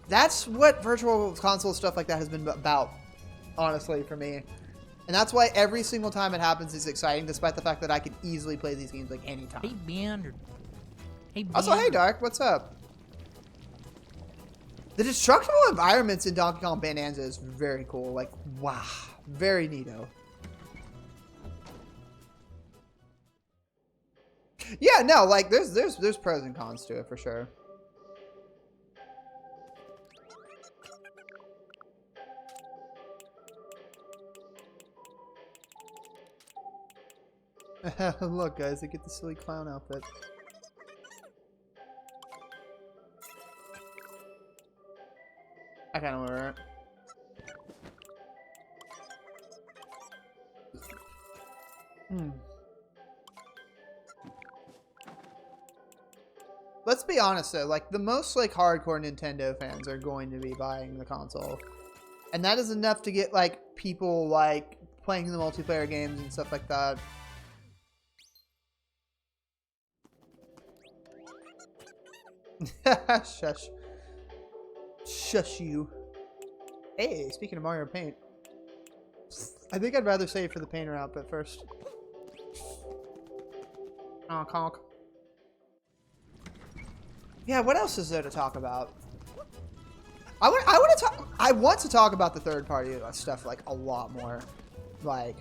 That's what virtual console stuff like that has been about, honestly, for me. And that's why every single time it happens is exciting, despite the fact that I can easily play these games like anytime. Hey, Ben. Hey, Ben. Also, hey, Dark, what's up? The destructible environments in Donkey Kong Bonanza is very cool. Like, wow. Very neato. Yeah, no, like, there's pros and cons to it, for sure. Look, guys, I get the silly clown outfit. I kind of wear it. Let's be honest though, like the most like hardcore Nintendo fans are going to be buying the console. And that is enough to get like people like playing the multiplayer games and stuff like that. Shush. Shush you. Hey, speaking of Mario Paint. I think I'd rather save for the painter outfit first. Oh, conk. Yeah, what else is there to talk about? I want to talk about the third party stuff like a lot more. Like,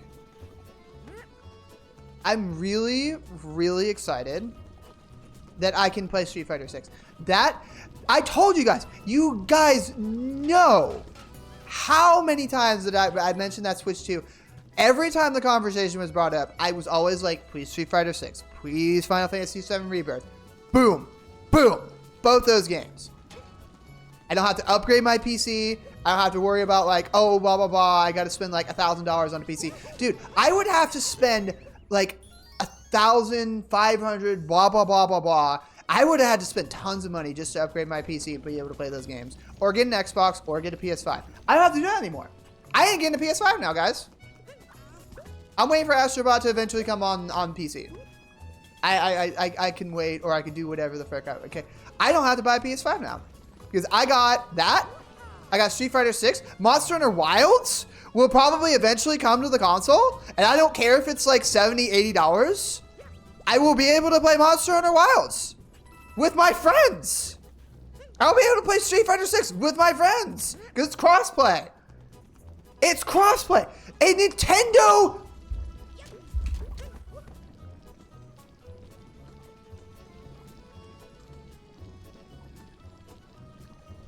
I'm really, really excited that I can play Street Fighter 6. That, I told you guys know how many times that I mentioned that Switch 2. Every time the conversation was brought up, I was always like, please Street Fighter 6, please Final Fantasy 7 Rebirth. Boom, boom, both those games. I don't have to upgrade my PC. I don't have to worry about like, oh, blah, blah, blah. I got to spend like $1,000 on a PC. Dude, I would have to spend like 1,500, blah, blah, blah, blah, blah. I would have had to spend tons of money just to upgrade my PC and be able to play those games. Or get an Xbox or get a PS5. I don't have to do that anymore. I ain't getting a PS5 now, guys. I'm waiting for Astrobot to eventually come on PC. I can wait, or I can do whatever the frick okay. I don't have to buy a PS5 now. Because I got that. I got Street Fighter 6. Monster Hunter Wilds will probably eventually come to the console. And I don't care if it's like $70, $80. I will be able to play Monster Hunter Wilds with my friends. I'll be able to play Street Fighter 6 with my friends. Because it's crossplay. It's crossplay. A Nintendo...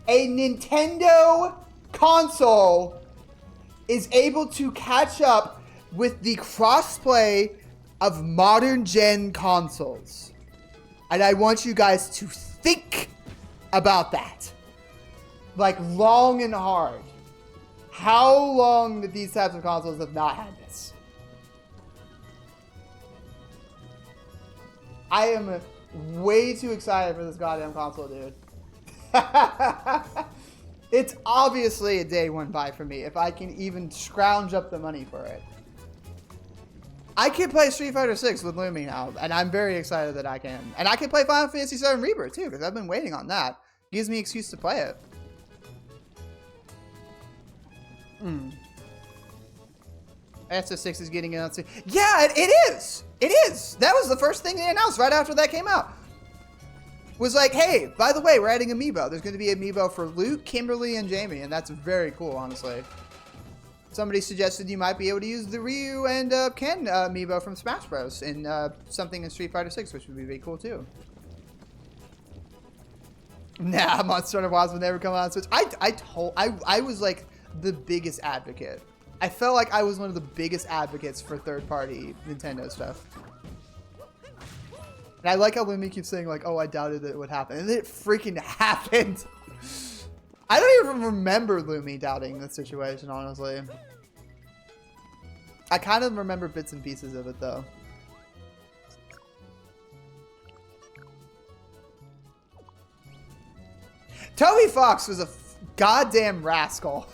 A Nintendo console is able to catch up with the crossplay of modern gen consoles. And I want you guys to think about that. Like long and hard. How long that these types of consoles have not had this? I am way too excited for this goddamn console, dude. It's obviously a day one buy for me if I can even scrounge up the money for it. I can play Street Fighter 6 with Lumi now, and I'm very excited that I can. And I can play Final Fantasy 7 Rebirth too, because I've been waiting on that. Gives me an excuse to play it. SS6 is getting announced. Yeah, it is. It is. That was the first thing they announced right after that came out. Was like, hey, by the way, we're adding amiibo. There's going to be amiibo for Luke, Kimberly, and Jamie, and that's very cool, honestly. Somebody suggested you might be able to use the Ryu and Ken amiibo from Smash Bros. In something in Street Fighter 6, which would be very cool, too. Nah, Monster Hunter Wilds would never come out on Switch. I was like the biggest advocate. I felt like I was one of the biggest advocates for third-party Nintendo stuff. And I like how Lumi keeps saying, like, oh, I doubted that it would happen. And then it freaking happened. I don't even remember Lumi doubting the situation, honestly. I kind of remember bits and pieces of it, though. Toby Fox was a goddamn rascal.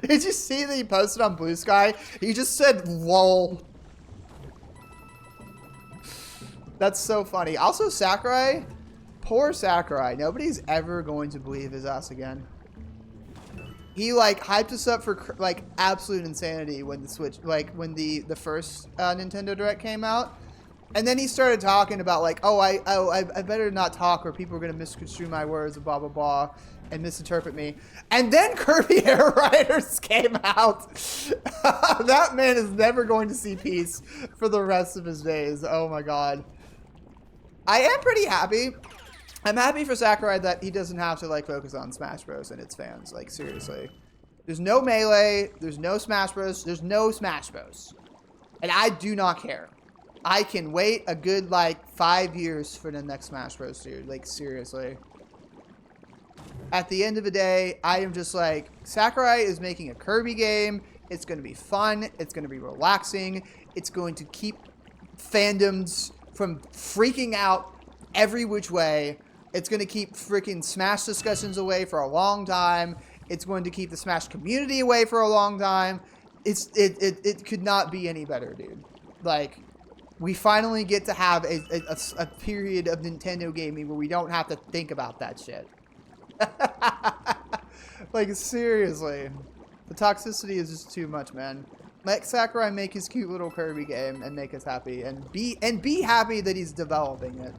Did you see that he posted on Blue Sky? He just said, lol. That's so funny. Also, Sakurai, poor Sakurai. Nobody's ever going to believe his ass again. He like hyped us up for like absolute insanity when the Switch, like when the first Nintendo Direct came out, and then he started talking about like, oh, I better not talk or people are gonna misconstrue my words and blah blah blah and misinterpret me. And then Kirby Air Riders came out. That man is never going to see peace for the rest of his days. Oh my god. I am pretty happy. I'm happy for Sakurai that he doesn't have to like focus on Smash Bros. And its fans. Like seriously, there's no Melee, there's no Smash Bros, there's no Smash Bros, and I do not care. I can wait a good like 5 years for the next Smash Bros, dude. Like seriously. At the end of the day, I am just like, Sakurai is making a Kirby game. It's going to be fun. It's going to be relaxing. It's going to keep fandoms from freaking out every which way. It's going to keep freaking Smash discussions away for a long time. It's going to keep the Smash community away for a long time. It could not be any better, dude. Like, we finally get to have a period of Nintendo gaming where we don't have to think about that shit. Like, seriously. The toxicity is just too much, man. Let Sakurai make his cute little Kirby game and make us happy. And be happy that he's developing it.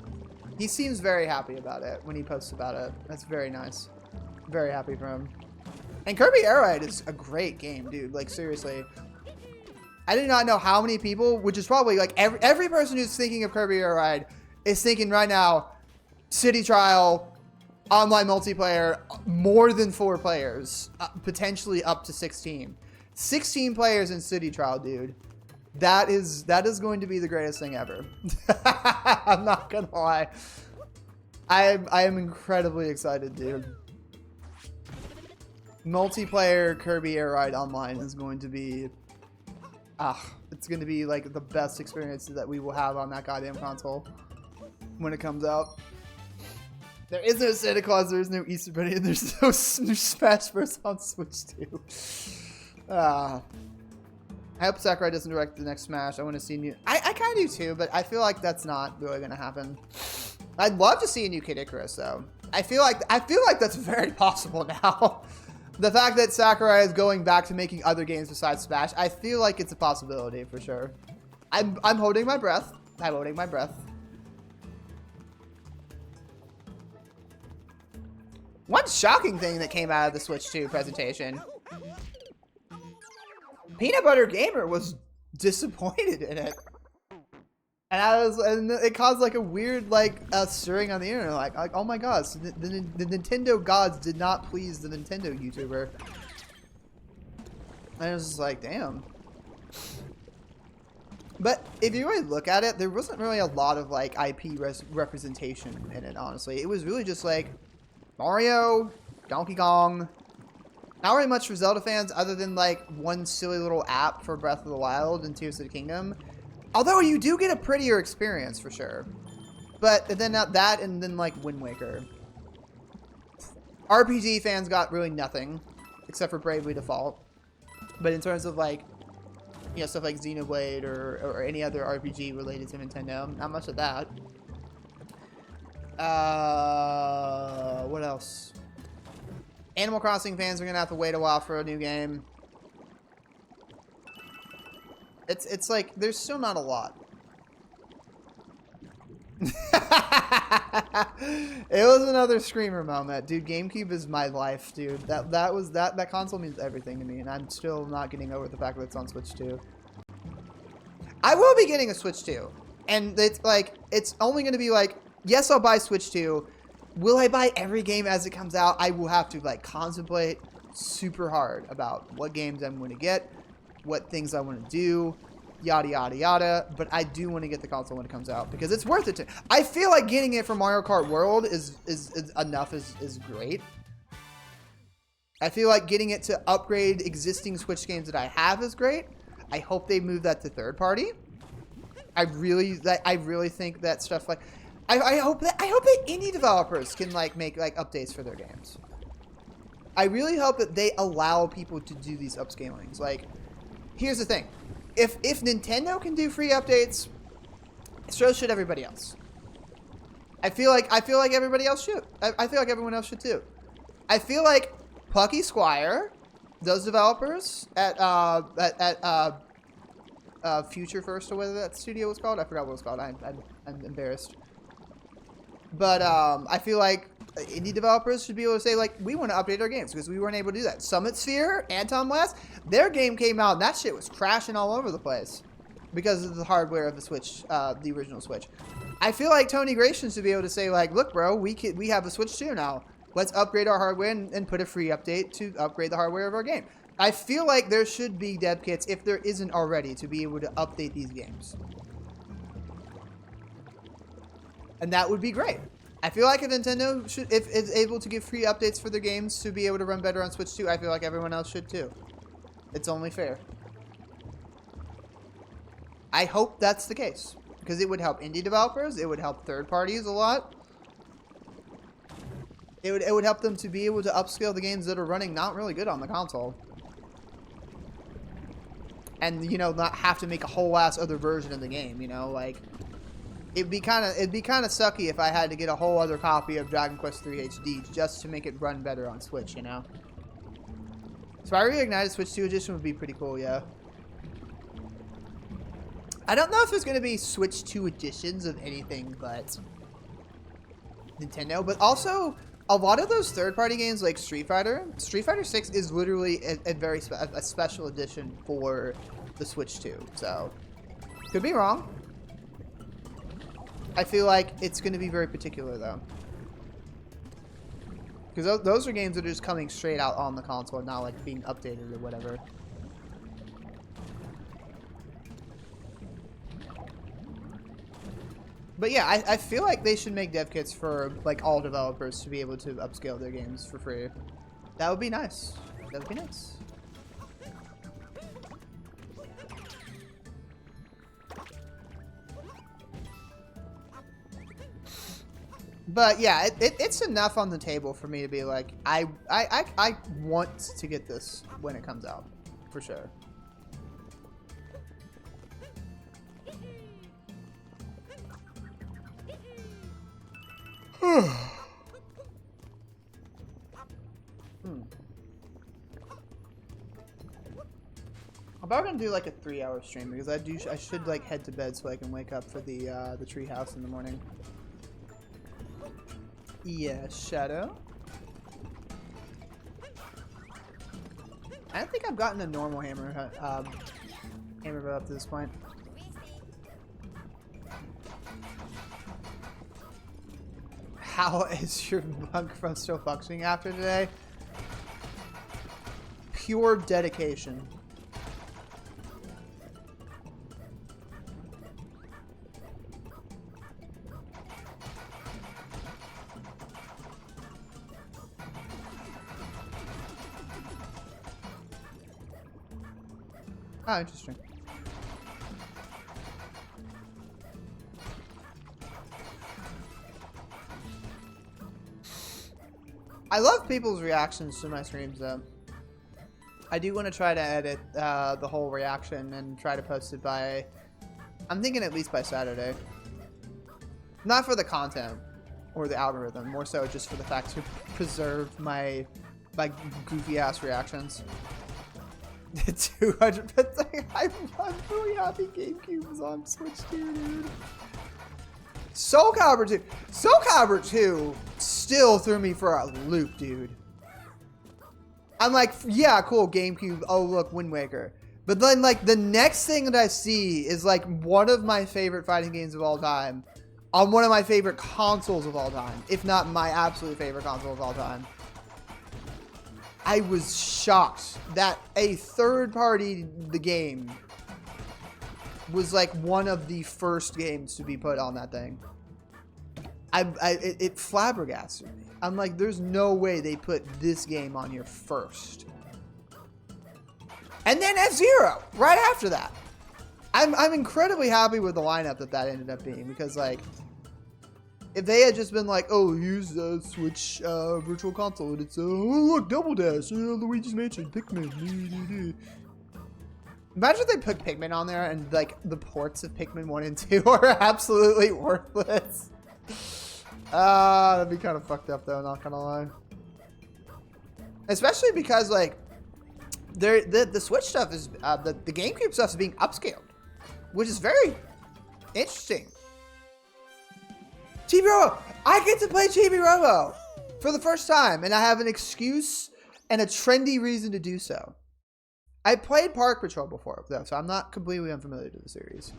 He seems very happy about it when he posts about it. That's very nice. Very happy for him. And Kirby Air Ride is a great game, dude. Like, seriously. I did not know how many people, which is probably like every person who's thinking of Kirby Air Ride is thinking right now, city trial, online multiplayer, more than 4 players, potentially up to 16. 16 players in City Trial, dude. That is going to be the greatest thing ever. I'm not gonna lie. I am incredibly excited, dude. Multiplayer Kirby Air Ride Online is going to be... it's going to be like the best experience that we will have on that goddamn console when it comes out. There is no Santa Claus, there is no Easter Bunny, and there's no Smash Bros. On Switch 2. I hope Sakurai doesn't direct the next Smash. I want to see new... I kind of do too, but I feel like that's not really going to happen. I'd love to see a new Kid Icarus, though. I feel like that's very possible now. The fact that Sakurai is going back to making other games besides Smash, I feel like it's a possibility for sure. I'm holding my breath. I'm holding my breath. One shocking thing that came out of the Switch 2 presentation. Peanut Butter Gamer was disappointed in it. And it caused like a weird stirring on the internet, like oh my gosh, the Nintendo gods did not please the Nintendo YouTuber. And I was just like, damn. But if you really look at it, there wasn't really a lot of like IP representation in it, honestly. It was really just like Mario, Donkey Kong. Not really much for Zelda fans other than like one silly little app for Breath of the Wild and Tears of the Kingdom. Although you do get a prettier experience for sure. But then that and then like Wind Waker. RPG fans got really nothing except for Bravely Default. But in terms of like, you know, stuff like Xenoblade or any other RPG related to Nintendo, not much of that. What else? Animal Crossing fans are gonna have to wait a while for a new game. It's like there's still not a lot. It was another screamer moment, dude. GameCube is my life, dude. That console means everything to me, and I'm still not getting over the fact that it's on Switch 2. I will be getting a Switch 2, and it's like it's only going to be like, yes, I'll buy Switch 2. Will I buy every game as it comes out? I will have to like contemplate super hard about what games I'm going to get, what things I want to do, yada yada yada. But I do want to get the console when it comes out because it's worth it to. I feel like getting it for Mario Kart World is enough is great. I feel like getting it to upgrade existing Switch games that I have is great. I hope they move that to third party. I really think that stuff like I hope that indie developers can like make like updates for their games. I really hope that they allow people to do these upscalings. Like, here's the thing: if Nintendo can do free updates, so should everybody else. I feel like everybody else should. I feel like everyone else should too. I feel like Plucky Squire, those developers at Future First or whatever that studio was called. I forgot what it was called. I'm embarrassed. But I feel like indie developers should be able to say, like, we want to update our games because we weren't able to do that. Summit Sphere, Anton Blast, their game came out and that shit was crashing all over the place because of the hardware of the Switch, the original Switch. I feel like Tony Gratian should be able to say, like, look, bro, we have a Switch 2 now. Let's upgrade our hardware and put a free update to upgrade the hardware of our game. I feel like there should be dev kits, if there isn't already, to be able to update these games. And that would be great. I feel like if Nintendo is able to give free updates for their games to be able to run better on Switch 2, I feel like everyone else should too. It's only fair. I hope that's the case. Because it would help indie developers, it would help third parties a lot. It would help them to be able to upscale the games that are running not really good on the console. And, you know, not have to make a whole ass other version of the game, you know, like it'd be kind of sucky if I had to get a whole other copy of Dragon Quest III HD just to make it run better on Switch, you know. Spyro Reignited Switch 2 edition would be pretty cool, yeah. I don't know if there's going to be Switch 2 editions of anything but Nintendo, but also a lot of those third-party games like Street Fighter 6 is literally a special edition for the Switch 2. So, could be wrong. I feel like it's going to be very particular though, because those are games that are just coming straight out on the console, not like being updated or whatever. But yeah, I feel like they should make dev kits for like all developers to be able to upscale their games for free. That would be nice. That would be nice. But yeah, it's enough on the table for me to be like, I want to get this when it comes out, for sure. I'm about gonna do like a 3-hour stream because I should like head to bed so I can wake up for the treehouse in the morning. Yeah, Shadow. I don't think I've gotten a normal hammer bow up to this point. How is your microphone still functioning after today? Pure dedication. Oh, interesting. I love people's reactions to my streams, though. I do want to try to edit the whole reaction and try to post it by... I'm thinking at least by Saturday. Not for the content or the algorithm, more so just for the fact to preserve my goofy-ass reactions. 200, I'm really happy GameCube is on Switch too, dude. Soul Calibur 2. Soul Calibur 2 still threw me for a loop, dude. I'm like, yeah, cool, GameCube. Oh, look, Wind Waker. But then, like, the next thing that I see is, like, one of my favorite fighting games of all time on one of my favorite consoles of all time, if not my absolute favorite console of all time. I was shocked that a third party, the game, was like one of the first games to be put on that thing. It flabbergasted me. I'm like, there's no way they put this game on here first. And then F-Zero right after that. I'm incredibly happy with the lineup that ended up being, because like, if they had just been like, oh, here's a Switch Virtual Console, and it's oh, look, Double Dash, Luigi's Mansion, Pikmin. Imagine if they put Pikmin on there and like the ports of Pikmin 1 and 2 are absolutely worthless. That'd be kind of fucked up though, not gonna lie. Especially because like the Switch stuff is the GameCube stuff is being upscaled, which is very interesting. Chibi Robo! I get to play Chibi Robo for the first time, and I have an excuse and a trendy reason to do so. I played Park Patrol before, though, so I'm not completely unfamiliar to the series.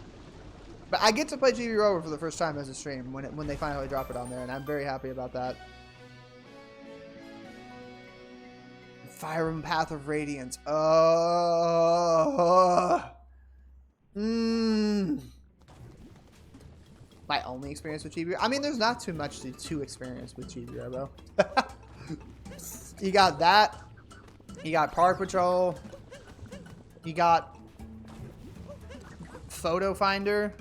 But I get to play Chibi Robo for the first time as a stream when they finally drop it on there, and I'm very happy about that. Fire Emblem Path of Radiance. My only experience with Chibi. I mean, there's not too much to experience with Chibi Robo. You got that. You got Park Patrol. You got Photo Finder.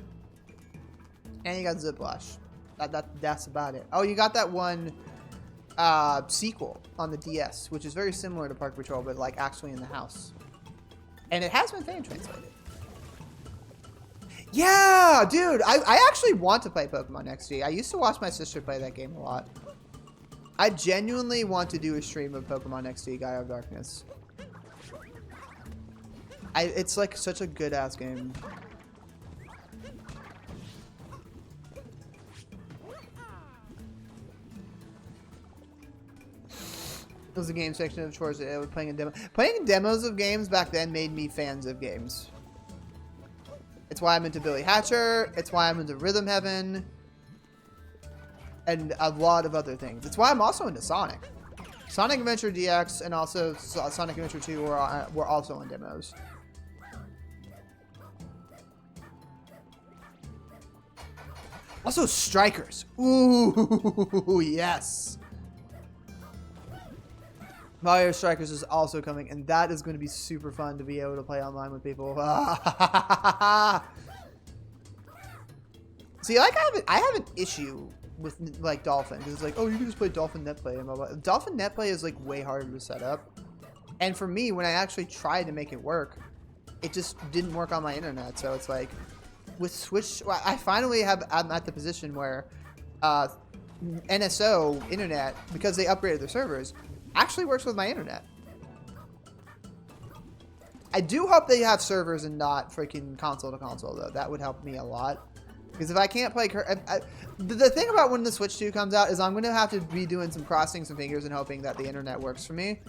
And you got Ziplash. That's about it. Oh, you got that one sequel on the DS, which is very similar to Park Patrol, but like actually in the house. And it has been fan translated. Yeah, dude, I actually want to play Pokemon XD. I used to watch my sister play that game a lot. I genuinely want to do a stream of Pokemon XD Gaia of Darkness. It's like such a good ass game. It was a game section of chores. I was playing a demo. Playing demos of games back then made me fans of games. It's why I'm into Billy Hatcher. It's why I'm into Rhythm Heaven. And a lot of other things. It's why I'm also into Sonic. Sonic Adventure DX and also Sonic Adventure 2 were also on demos. Also, strikers. Ooh, yes. Mario Strikers is also coming, and that is going to be super fun to be able to play online with people. See, like I have an issue with like Dolphin because it's like, oh, you can just play Dolphin Netplay and blah, blah. Dolphin Netplay is like way harder to set up, and for me, when I actually tried to make it work, it just didn't work on my internet. So it's like with Switch, I finally I'm at the position where NSO internet, because they upgraded their servers, actually works with my internet. I do hope they have servers and not freaking console to console though. That would help me a lot. Because if I can't play... the thing about when the Switch 2 comes out is I'm going to have to be doing some crossing some fingers and hoping that the internet works for me.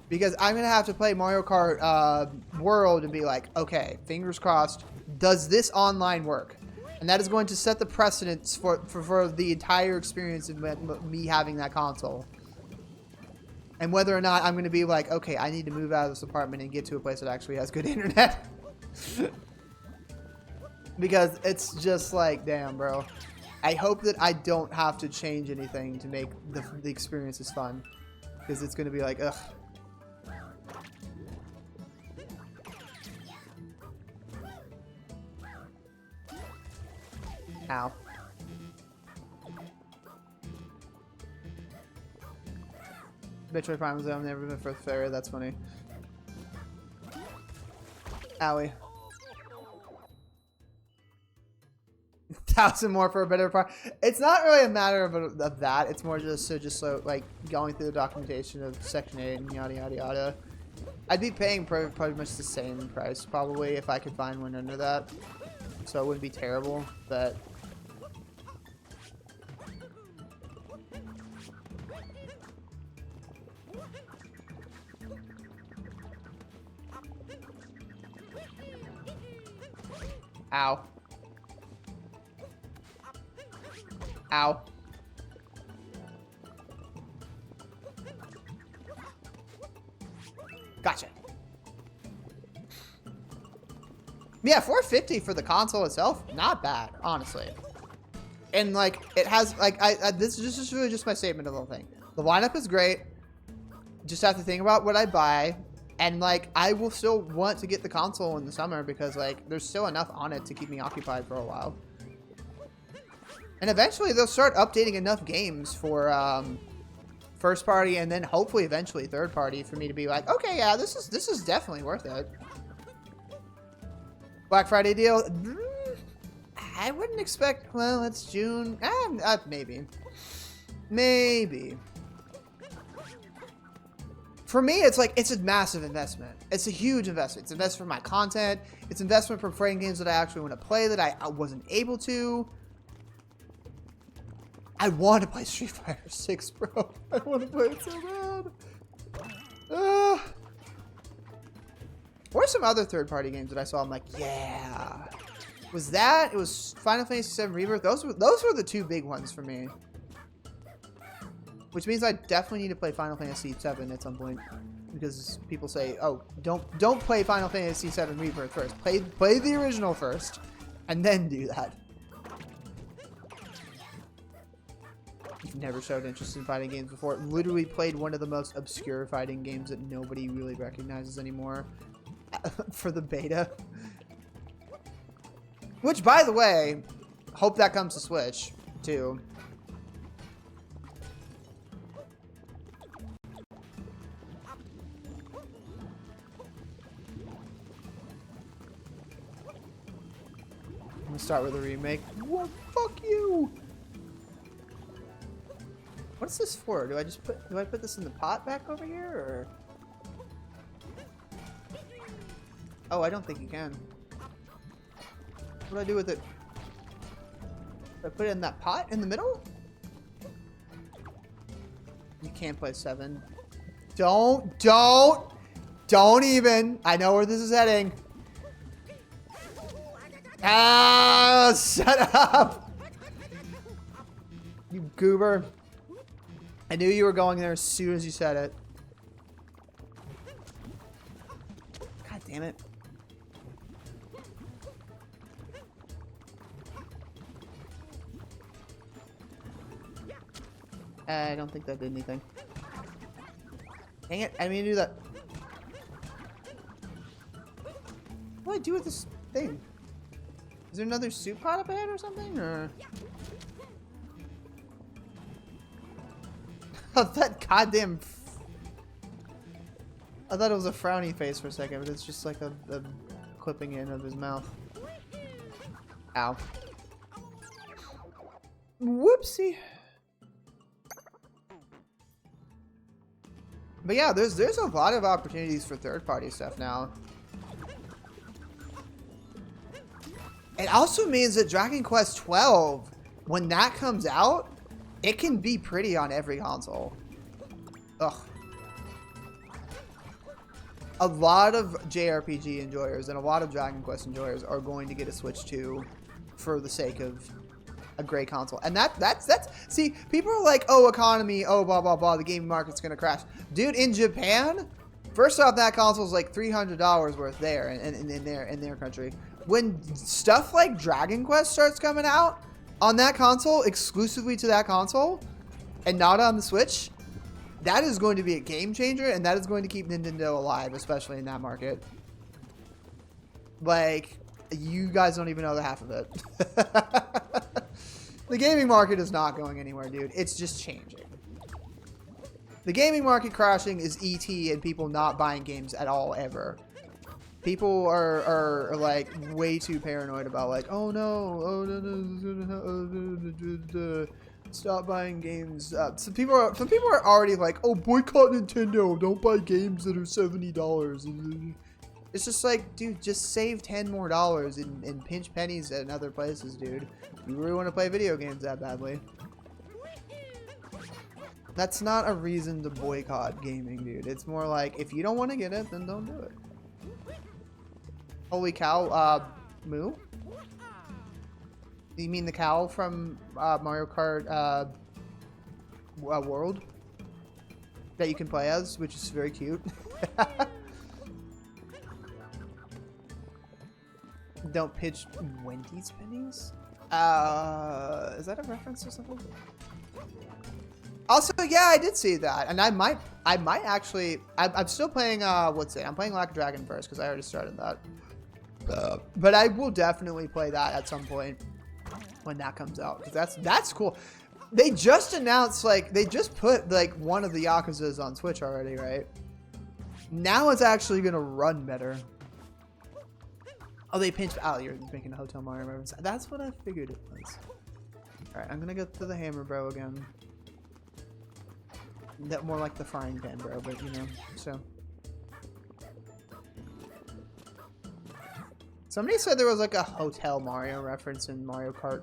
Because I'm going to have to play Mario Kart World and be like, okay, fingers crossed, does this online work? And that is going to set the precedence for the entire experience of me having that console. And whether or not I'm going to be like, okay, I need to move out of this apartment and get to a place that actually has good internet. Because it's just like, damn, bro. I hope that I don't have to change anything to make the experience as fun. Because it's going to be like, ugh. Ow. Metroid Prime Zone, never been for Fairy, that's funny. Owie. 1,000 more for a better part. It's not really a matter of that. It's more just so like going through the documentation of Section 8 and yada yada yada. I'd be paying pretty much the same price probably if I could find one under that. So it wouldn't be terrible, but ow. Ow. Gotcha. Yeah, $450 for the console itself, not bad, honestly. And like, it has like, this is really just my statement of the whole thing. The lineup is great. Just have to think about what I buy, and like, I will still want to get the console in the summer because like, there's still enough on it to keep me occupied for a while. And eventually they'll start updating enough games for first party and then hopefully eventually third party for me to be like, okay, yeah, this is definitely worth it. Black Friday deal? I wouldn't expect, well, it's June. Maybe. Maybe. For me, it's like, it's a massive investment. It's a huge investment. It's investment for my content. It's investment for playing games that I actually want to play that I wasn't able to. I want to play Street Fighter 6, bro. I want to play it so bad. Or some other third-party games that I saw. I'm like, yeah. Was that? It was Final Fantasy VII Rebirth. Those were the two big ones for me. Which means I definitely need to play Final Fantasy VII at some point, because people say, "Oh, don't play Final Fantasy VII Rebirth first. Play the original first, and then do that." You've never showed interest in fighting games before. Literally played one of the most obscure fighting games that nobody really recognizes anymore for the beta. Which, by the way, hope that comes to Switch, too. I'm gonna start with a remake. What? Fuck you! What's this for? Do I put this in the pot back over here, or? Oh, I don't think you can. What do I do with it? Do I put it in that pot in the middle? You can't play 7. Don't even. I know where this is heading. Ah, shut up. You goober. I knew you were going there as soon as you said it. God damn it. I don't think that did anything. Dang it, I didn't mean to do that. What do I do with this thing? Is there another soup pot up ahead or something? Or... oh, that goddamn... I thought it was a frowny face for a second, but it's just like a clipping in of his mouth. Ow. Whoopsie. But yeah, there's a lot of opportunities for third-party stuff now. It also means that Dragon Quest 12, when that comes out, it can be pretty on every console. Ugh. A lot of JRPG enjoyers and a lot of Dragon Quest enjoyers are going to get a Switch 2 for the sake of a great console. And that's see, people are like, oh, economy, oh, blah blah blah, the gaming market's gonna crash. Dude, in Japan, first off, that console's like $300 worth there in their country. When stuff like Dragon Quest starts coming out on that console, exclusively to that console, and not on the Switch, that is going to be a game changer, and that is going to keep Nintendo alive, especially in that market. Like, you guys don't even know the half of it. The gaming market is not going anywhere, dude. It's just changing. The gaming market crashing is ET and people not buying games at all, ever. People are like way too paranoid about like, oh no, stop buying games. Some people are already like, oh, boycott Nintendo. Don't buy games that are $70. It's just like, dude, just save $10 more and pinch pennies at other places, dude. You really want to play video games that badly? That's not a reason to boycott gaming, dude. It's more like, if you don't want to get it, then don't do it. Holy cow, Moo? You mean the cow from Mario Kart World? That you can play as, which is very cute. Don't pitch Wendy's pennies? Is that a reference to something? Also, yeah, I did see that, and I might actually. I'm still playing. What's it? I'm playing Like a Dragon first because I already started that. But I will definitely play that at some point when that comes out, because that's cool. They just announced, like, they just put like one of the Yakuzas on Switch already, right? Now it's actually gonna run better. Oh, they pinched out. You're making a Hotel Mario reference. That's what I figured it was. All right, I'm gonna go to the hammer, bro, again. That more like the frying pan, bro, but you know, so. Somebody said there was like a Hotel Mario reference in Mario Kart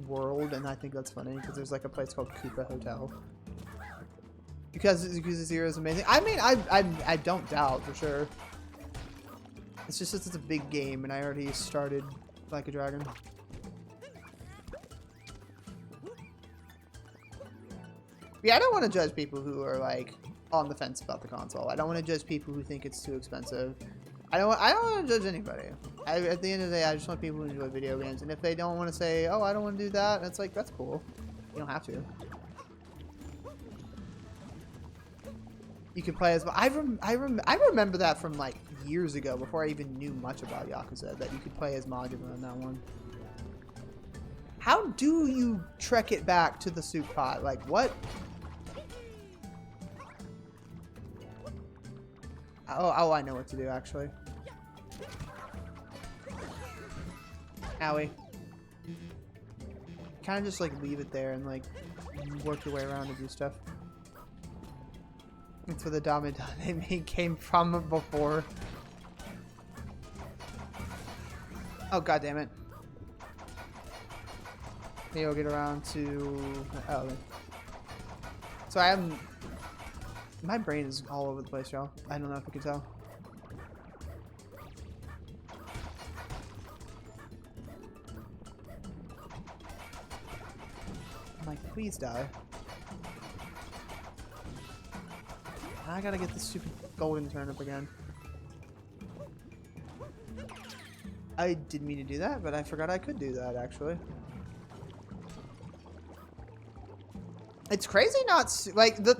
World, and I think that's funny because there's like a place called Koopa Hotel. Because Zero is amazing. I mean, I don't doubt for sure. It's just that it's a big game, and I already started Like a Dragon. Yeah, I don't want to judge people who are like on the fence about the console. I don't want to judge people who think it's too expensive. I don't want to judge anybody. At the end of the day, I just want people who enjoy video games. And if they don't want to say, oh, I don't want to do that, it's like, that's cool. You don't have to. You can play as... I remember that from like years ago, before I even knew much about Yakuza, that you could play as Majima in that one. How do you trek it back to the soup pot? Like, what? Oh, I know what to do, actually. Owie. Kind of just, like, leave it there and, like, work your way around and do stuff. That's where the Damedane came from before. Oh, god damn it. Maybe I'll get around to... Oh. So I am... My brain is all over the place, y'all. I don't know if you can tell. I'm like, please die. I gotta get this stupid golden turnip again. I didn't mean to do that, but I forgot I could do that, actually. It's crazy like the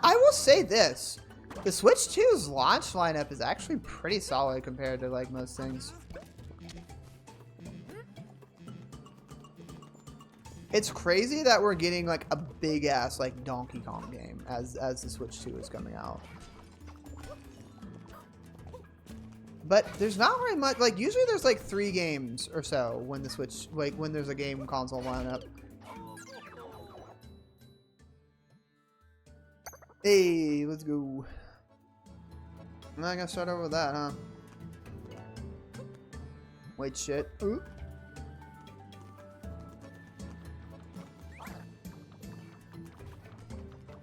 I will say this. The Switch 2's launch lineup is actually pretty solid compared to like most things. It's crazy that we're getting like a big ass like Donkey Kong game as the Switch 2 is coming out. But there's not very much, like usually there's like 3 games or so when the Switch, like when there's a game console lineup. Hey, let's go. I'm not gonna start over with that, huh? Wait, shit. Ooh.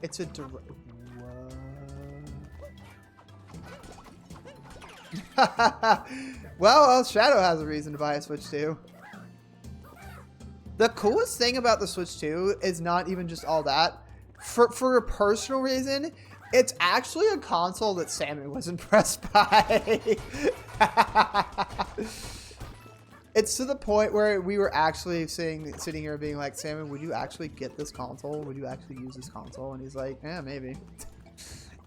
It's a direct. Well, Shadow has a reason to buy a Switch 2. The coolest thing about the Switch 2 is not even just all that. For a personal reason, it's actually a console that Sammy was impressed by. It's to the point where we were actually sitting here being like, Sammy, would you actually get this console? Would you actually use this console? And he's like, yeah, maybe.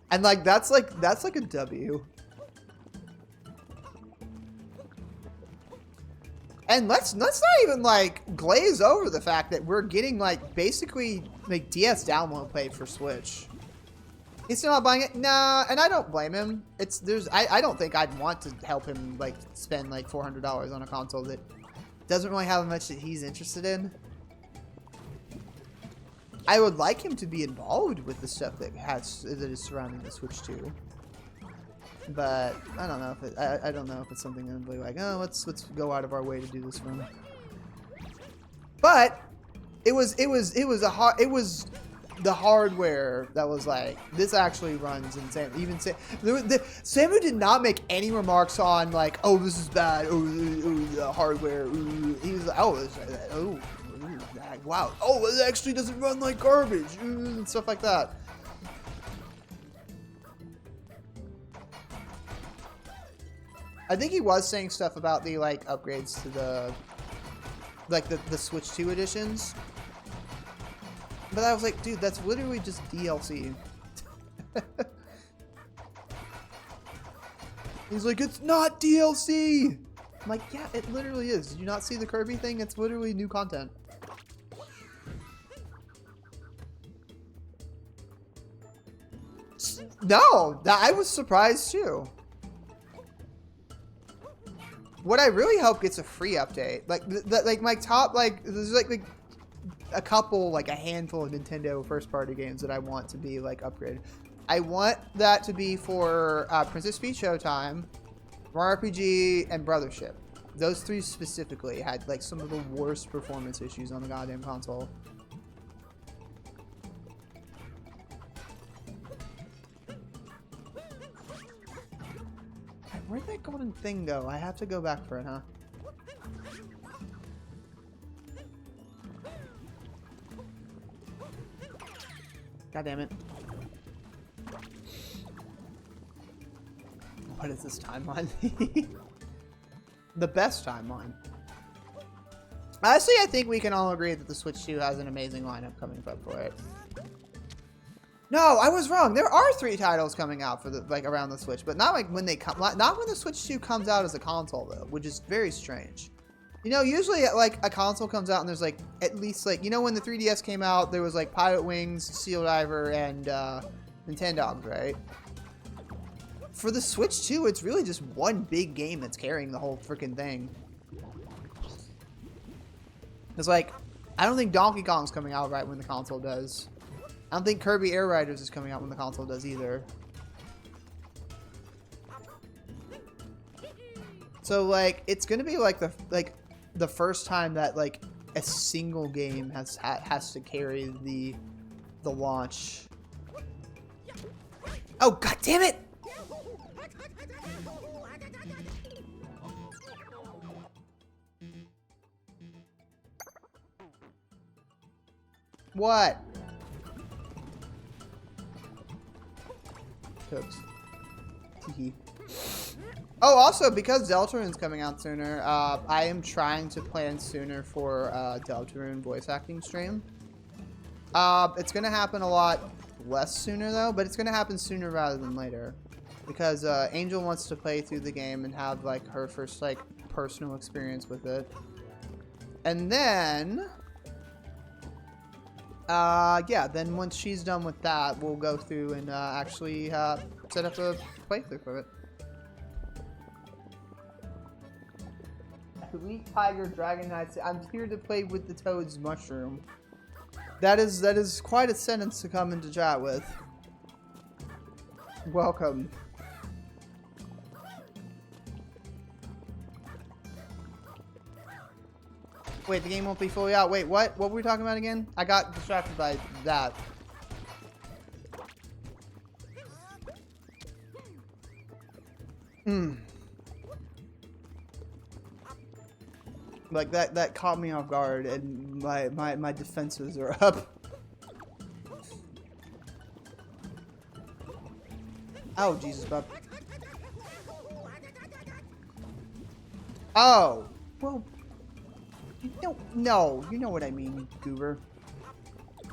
And like that's like a W. And let's not even like glaze over the fact that we're getting like basically like DS download play for Switch. He's still not buying it? Nah, and I don't blame him. I don't think I'd want to help him like spend like $400 on a console that doesn't really have much that he's interested in. I would like him to be involved with the stuff that is surrounding the Switch 2. But I don't know if I don't know if it's something that would be like, oh, let's go out of our way to do this for him. But it was the hardware that was like, this actually runs insane. Even Samu did not make any remarks on like, oh, this is bad. Oh, the hardware. He was like, oh, wow. Oh, it actually doesn't run like garbage and stuff like that. I think he was saying stuff about the like upgrades to the Switch 2 editions. But I was like, dude, that's literally just DLC. He's like, it's not DLC! I'm like, yeah, it literally is. Did you not see the Kirby thing? It's literally new content. No, I was surprised too. What I really hope gets a free update. Like my top, like, there's like a couple, like a handful of Nintendo first-party games that I want to be like upgraded. I want that to be for Princess Peach Showtime, Mario RPG, and Brothership. Those 3 specifically had like some of the worst performance issues on the goddamn console. Where'd that golden thing go? I have to go back for it, huh? God damn it. What is this timeline? The best timeline. Honestly, I think we can all agree that the Switch 2 has an amazing lineup coming up for it. No, I was wrong. There are 3 titles coming out for the around the Switch, but not like when they come. Not when the Switch 2 comes out as a console though, which is very strange. You know, usually like a console comes out and there's like at least like, you know, when the 3DS came out, there was like Pilot Wings, Steel Diver, and Nintendogs, right? For the Switch 2, it's really just one big game that's carrying the whole freaking thing. It's like, I don't think Donkey Kong's coming out right when the console does. I don't think Kirby Air Riders is coming out when the console does either. So like, it's gonna be like the first time that like a single game has to carry the launch. Oh, god damn it! What? Oops. Oh, also, because Deltarune's coming out sooner, I am trying to plan sooner for Deltarune voice acting stream. It's gonna happen a lot less sooner though, but it's gonna happen sooner rather than later. Because Angel wants to play through the game and have like her first like personal experience with it. And then yeah, then once she's done with that, we'll go through and actually set up a playthrough for it. Elite Tiger Dragon Knights. I'm here to play with the Toad's mushroom. That is quite a sentence to come into chat with. Welcome. Wait, the game won't be fully out. Wait, what? What were we talking about again? I got distracted by that. Like that caught me off guard, and my defenses are up. Oh Jesus, bub. Oh, well. No, you know what I mean, goober.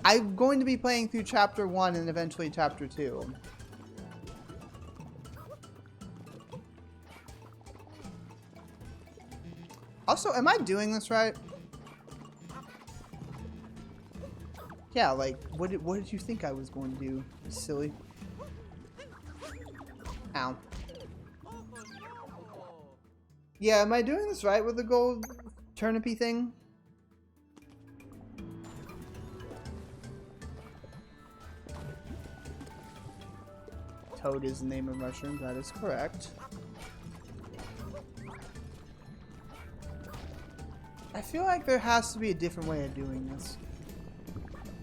I'm going to be playing through chapter 1 and eventually chapter 2. Also, am I doing this right? Yeah, like, what did you think I was going to do, silly? Ow. Yeah, am I doing this right with the gold turnipy thing? Toad is the name of mushroom, that is correct. I feel like there has to be a different way of doing this.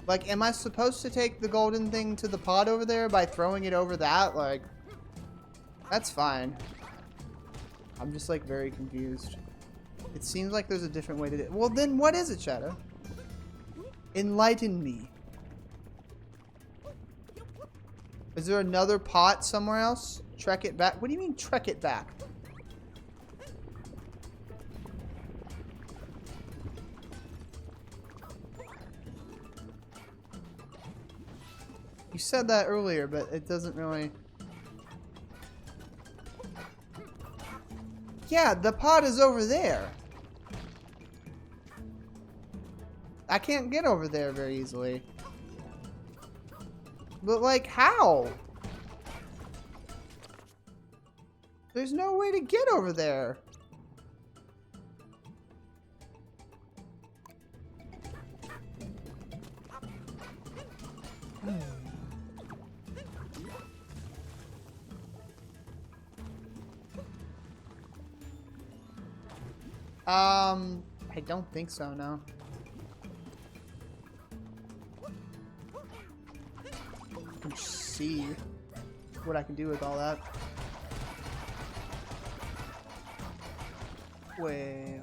Like, am I supposed to take the golden thing to the pot over there by throwing it over that? Like, that's fine. I'm just, like, very confused. It seems like there's a different way to do it. Well, then what is it, Shadow? Enlighten me. Is there another pot somewhere else? Trek it back? What do you mean, trek it back? You said that earlier, but it doesn't really... Yeah, the pot is over there. I can't get over there very easily. But, like, how? There's no way to get over there. I don't think so, no. I can see what I can do with all that. Wait,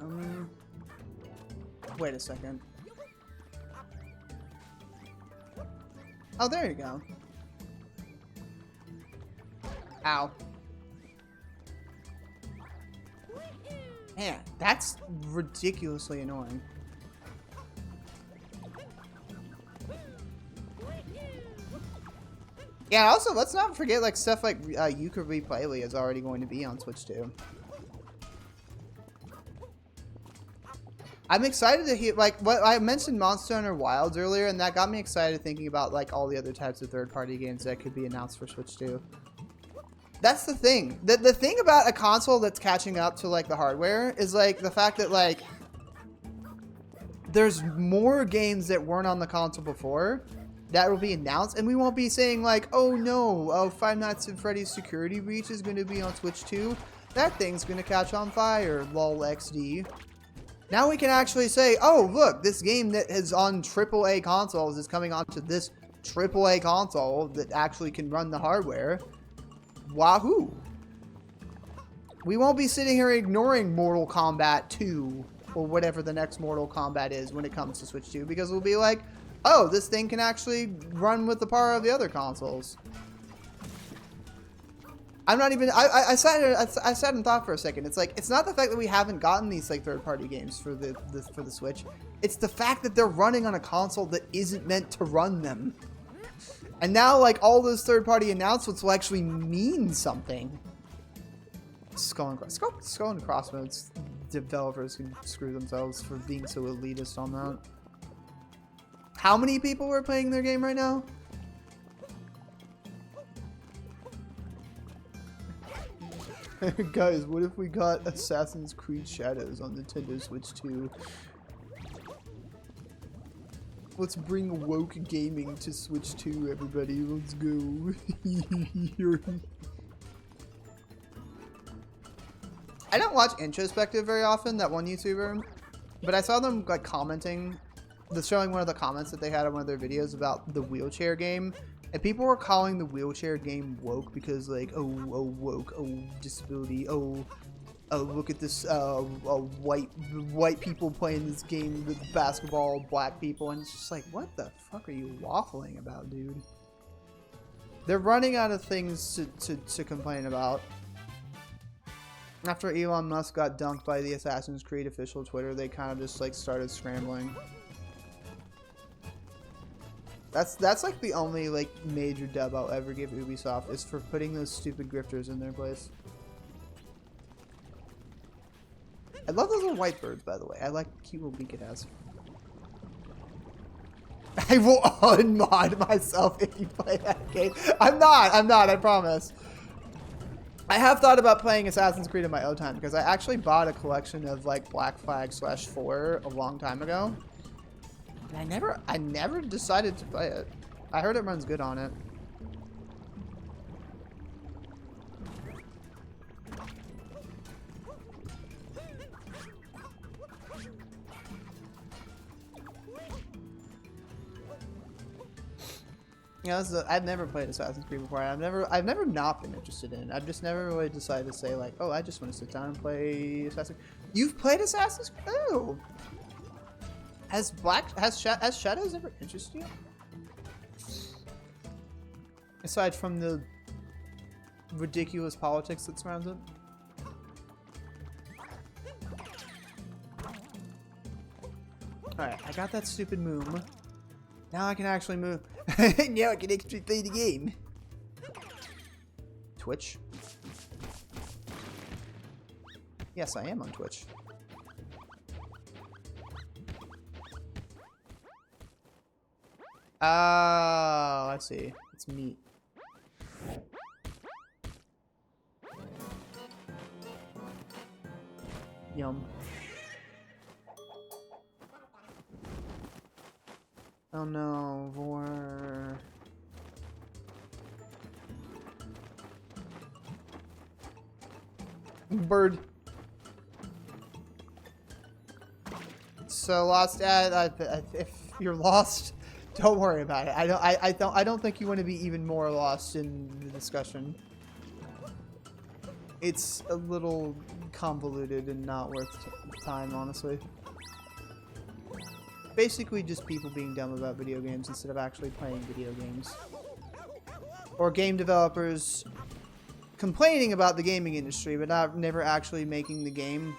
wait a second. Oh, there you go. Ow. Man, that's ridiculously annoying. Yeah, also, let's not forget, like, stuff like You Could Replayly is already going to be on Switch too. I'm excited to hear, like, what I mentioned Monster Hunter Wilds earlier, and that got me excited thinking about, like, all the other types of third-party games that could be announced for Switch too. That's the thing. The thing about a console that's catching up to, like, the hardware is, like, the fact that, like, there's more games that weren't on the console before that will be announced, and we won't be saying, like, oh no, Five Nights at Freddy's Security Breach is going to be on Switch too. That thing's going to catch on fire, lol XD. Now we can actually say, oh, look, this game that is on AAA consoles is coming onto this AAA console that actually can run the hardware. Wahoo! We won't be sitting here ignoring Mortal Kombat 2 or whatever the next Mortal Kombat is when it comes to Switch 2, because we'll be like, oh, this thing can actually run with the power of the other consoles. I'm not even. I sat here. I sat and thought for a second. It's like it's not the fact that we haven't gotten these like third-party games for the Switch. It's the fact that they're running on a console that isn't meant to run them. And now like all those third-party announcements will actually mean something. Skull and Crossbones developers can screw themselves for being so elitist on that. How many people were playing their game right now? Guys, what if we got Assassin's Creed Shadows on Nintendo Switch 2? Let's bring woke gaming to Switch 2, everybody. Let's go. I don't watch Introspective very often, that one YouTuber, but I saw them like commenting, showing one of the comments that they had on one of their videos about the wheelchair game. And people were calling the wheelchair game woke because, like, oh, woke, oh, disability, oh, look at this, white people playing this game with basketball, black people, and it's just like, what the fuck are you waffling about, dude? They're running out of things to complain about. After Elon Musk got dunked by the Assassin's Creed official Twitter, they kind of just, like, started scrambling. That's like the only like major dub I'll ever give Ubisoft is for putting those stupid grifters in their place. I love those little white birds, by the way. I like the cute little beak it has. I will unmod myself if you play that game. I'm not, I promise. I have thought about playing Assassin's Creed in my own time because I actually bought a collection of like Black Flag /4 a long time ago. And I never decided to play it. I heard it runs good on it. Yeah, I've never played Assassin's Creed before. I've never not been interested in it. I've just never really decided to say like, oh, I just want to sit down and play Assassin's. You've played Assassin's Creed? Oh. Has Shadows ever interested you? Aside from the ridiculous politics that surrounds it? Alright, I got that stupid moon. Now I can actually move. Now I can actually play the game. Twitch? Yes, I am on Twitch. Oh, I see. It's meat. Yum. Oh no, Vor. Bird. So lost. If you're lost. Don't worry about it. I don't think you want to be even more lost in the discussion. It's a little convoluted and not worth time, honestly. Basically just people being dumb about video games instead of actually playing video games. Or game developers complaining about the gaming industry but never actually making the game.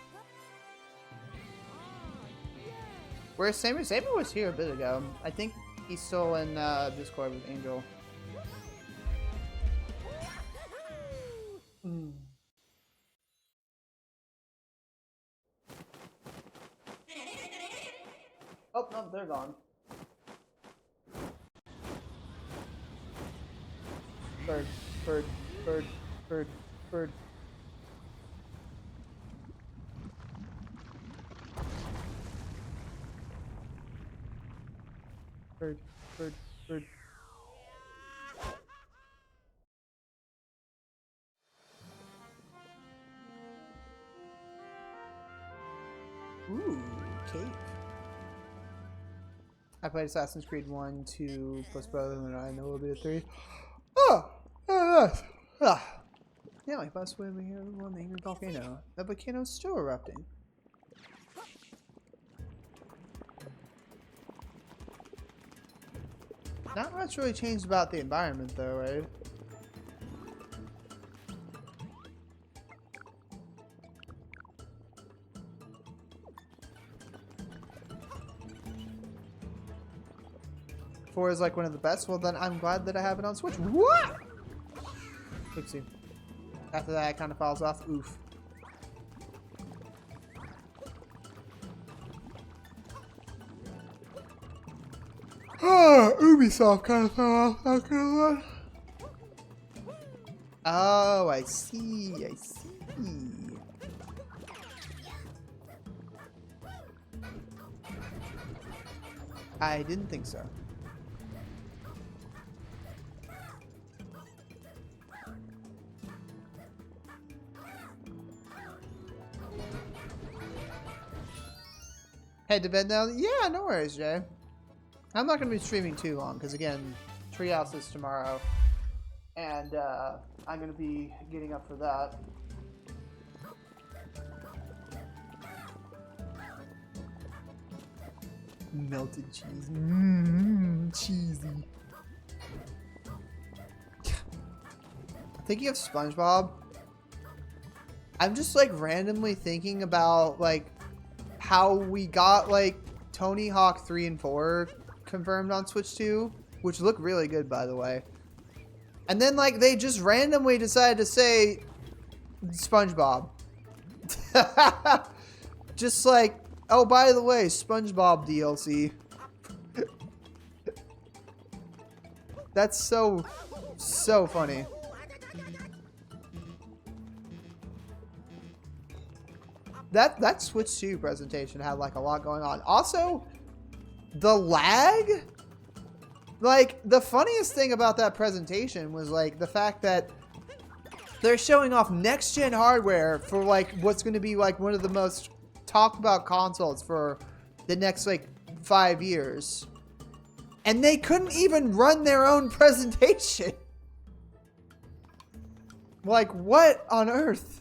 Where's Saber? Saber was here a bit ago. I think he's still in Discord with Angel. Oh, no, they're gone. Bird, bird, bird, bird, bird. Bird, bird, bird. Ooh, cave. I played Assassin's Creed 1, 2, plus Brotherhood, and I know a little bit of 3. Yeah, like bus swimming here on the angry volcano. The volcano's still erupting. Not much really changed about the environment, though, right? 4 is like one of the best. Well, then I'm glad that I have it on Switch. What? Oopsie. After that, it kind of falls off. Oof. Ubisoft kind of fell off. Not gonna lie. Oh, I see. I see. I didn't think so. Head to bed now? Yeah, no worries, Jay. I'm not going to be streaming too long because, again, Treehouse is tomorrow. And I'm going to be getting up for that. Melted cheese. Cheesy. Thinking of SpongeBob, I'm just like randomly thinking about like how we got like Tony Hawk 3 and 4 confirmed on Switch 2, which look really good, by the way. And then like they just randomly decided to say SpongeBob. Just like, oh, by the way, SpongeBob DLC. That's so funny. That Switch 2 presentation had like a lot going on. Also, the lag. Like, the funniest thing about that presentation was like the fact that they're showing off next-gen hardware for like what's going to be like one of the most talked about consoles for the next like 5 years. And they couldn't even run their own presentation. Like, what on earth?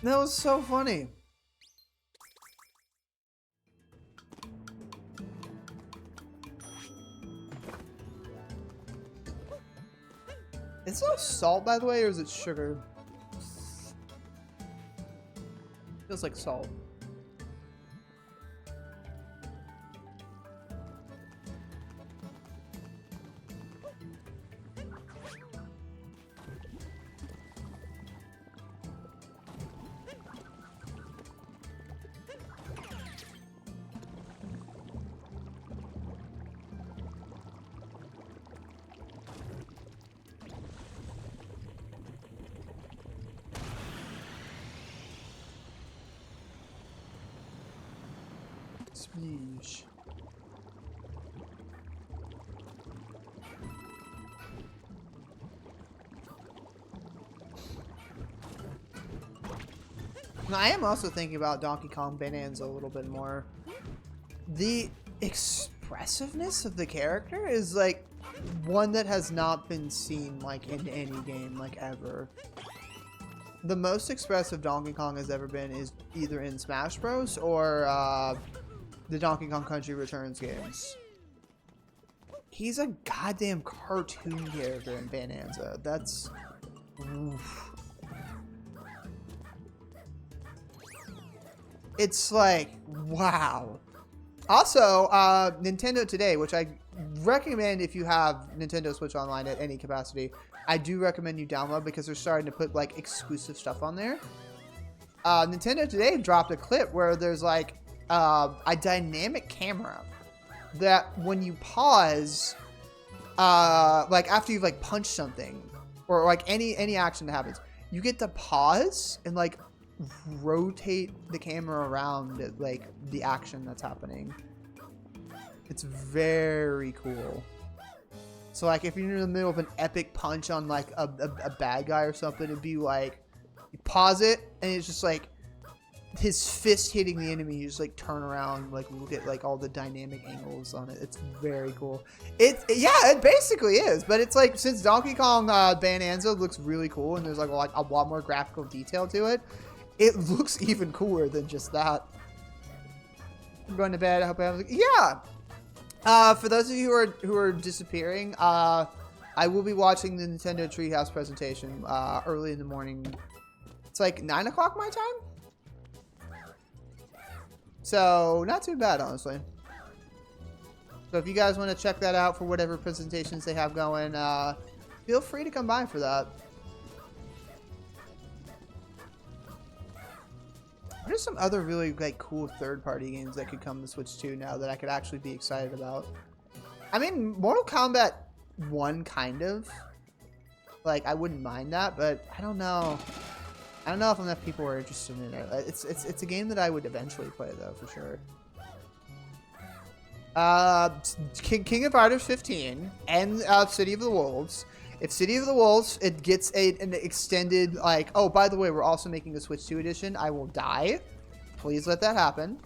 That was so funny. Is it salt, by the way, or is it sugar? Feels like salt. Sploosh. Now, I am also thinking about Donkey Kong Bonanza a little bit more. The expressiveness of the character is like one that has not been seen like in any game like ever. The most expressive Donkey Kong has ever been is either in Smash Bros. Or the Donkey Kong Country Returns games. He's a goddamn cartoon character in Bonanza. That's... Oof. It's like, wow. Also, Nintendo Today, which I recommend if you have Nintendo Switch Online at any capacity, I do recommend you download because they're starting to put like exclusive stuff on there. Nintendo Today dropped a clip where there's like a dynamic camera that when you pause, like after you've like punched something or like any action that happens, you get to pause and like rotate the camera around at, like the action that's happening. It's very cool. So like if you're in the middle of an epic punch on like a bad guy or something, it'd be like you pause it and it's just like his fist hitting the enemy. You just like turn around, like look at like all the dynamic angles on it. It's very cool. Yeah, it basically is. But it's like since Donkey Kong Bonanza looks really cool and there's like a lot more graphical detail to it, it looks even cooler than just that. I'm going to bed. I hope I have. Yeah. For those of you who are disappearing, I will be watching the Nintendo Treehouse presentation early in the morning. It's like 9 o'clock my time. So, not too bad, honestly. So if you guys want to check that out for whatever presentations they have going, feel free to come by for that. What are some other really like cool third-party games that could come to Switch 2 now that I could actually be excited about? I mean, Mortal Kombat 1 kind of. Like, I wouldn't mind that, but I don't know. I don't know if enough people are interested in it. It's a game that I would eventually play though, for sure. King of Fighters 15 and City of the Wolves. If City of the Wolves, it gets an extended, like, oh, by the way, we're also making a Switch 2 edition, I will die. Please let that happen.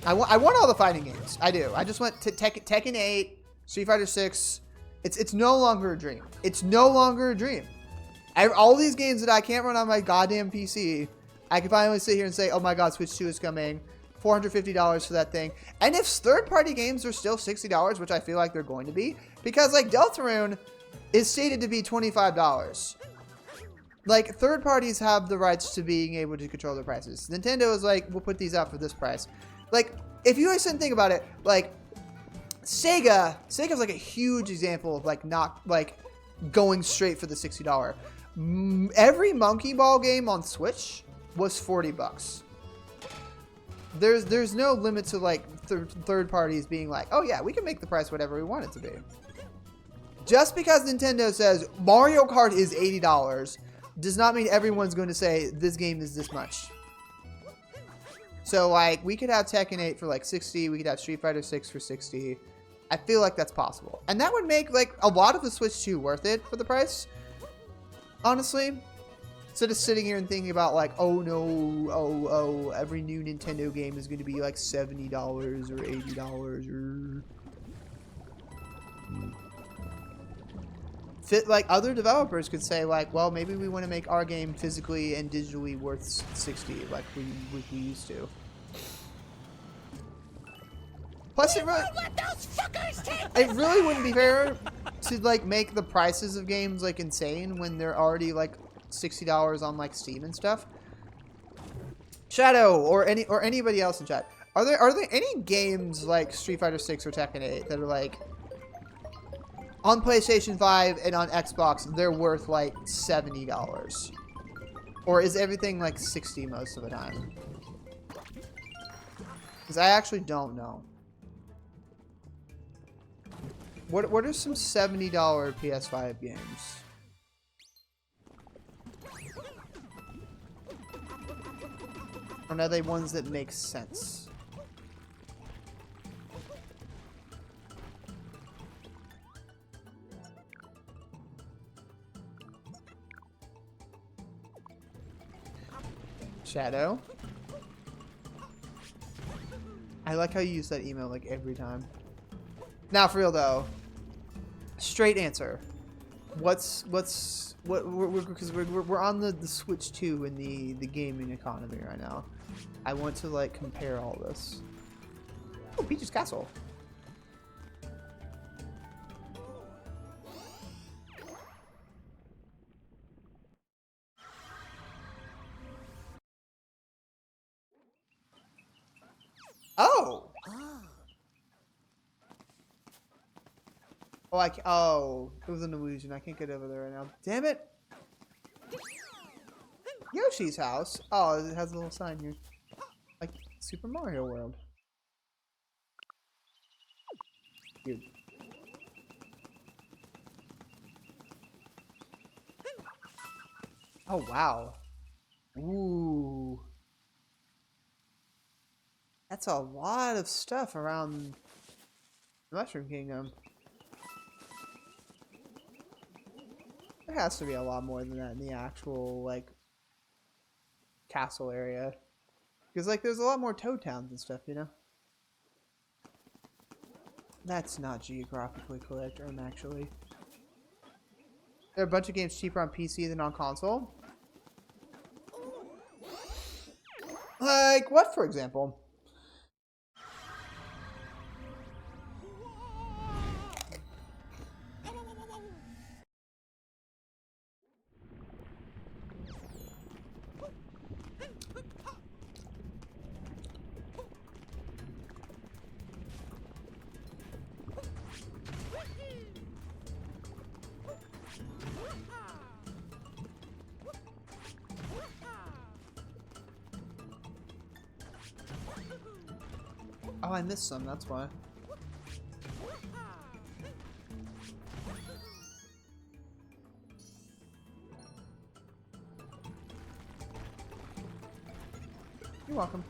I want all the fighting games. I do. I just want Tekken 8, Street Fighter 6. It's no longer a dream. It's no longer a dream. All these games that I can't run on my goddamn PC, I can finally sit here and say, oh my god, Switch 2 is coming. $450 for that thing. And if third-party games are still $60, which I feel like they're going to be, because like Deltarune is stated to be $25. Like, third parties have the rights to being able to control their prices. Nintendo is like, we'll put these out for this price. Like, if you guys didn't think about it, like, Sega's like a huge example of like not like going straight for the $60. Every Monkey Ball game on Switch was $40. There's no limit to like third parties being like, oh yeah, we can make the price whatever we want it to be. Just because Nintendo says Mario Kart is $80 does not mean everyone's going to say this game is this much. So like we could have Tekken 8 for like 60, we could have Street Fighter 6 for 60. I feel like that's possible. And that would make like a lot of the Switch 2 worth it for the price. Honestly. Instead of sitting here and thinking about like, oh no, every new Nintendo game is going to be like $70 or $80 or... Like other developers could say like, well, maybe we want to make our game physically and digitally worth 60 like we used to. Plus it really wouldn't be fair to like make the prices of games like insane when they're already like $60 on like Steam and stuff. Shadow or anybody else in chat. Are there any games like Street Fighter 6 or Tekken 8 that are like on PlayStation 5 and on Xbox they're worth like $70? Or is everything like 60 most of the time? Because I actually don't know. What are some $70 PS5 games? Or are they ones that make sense? Shadow? I like how you use that email like every time. Now for real though. Straight answer. Because we're on the Switch 2 in the gaming economy right now. I want to like compare all this. Oh, Peach's Castle. Oh. Oh, it was an illusion. I can't get over there right now. Damn it. Yoshi's house. Oh, it has a little sign here. Like Super Mario World. Dude. Oh, wow. Ooh. That's a lot of stuff around the Mushroom Kingdom. There has to be a lot more than that in the actual, like, castle area. Because, like, there's a lot more Toad Towns and stuff, you know? That's not geographically correct, actually. There are a bunch of games cheaper on PC than on console. Like, what, for example? Oh, I missed some, that's why. You're welcome.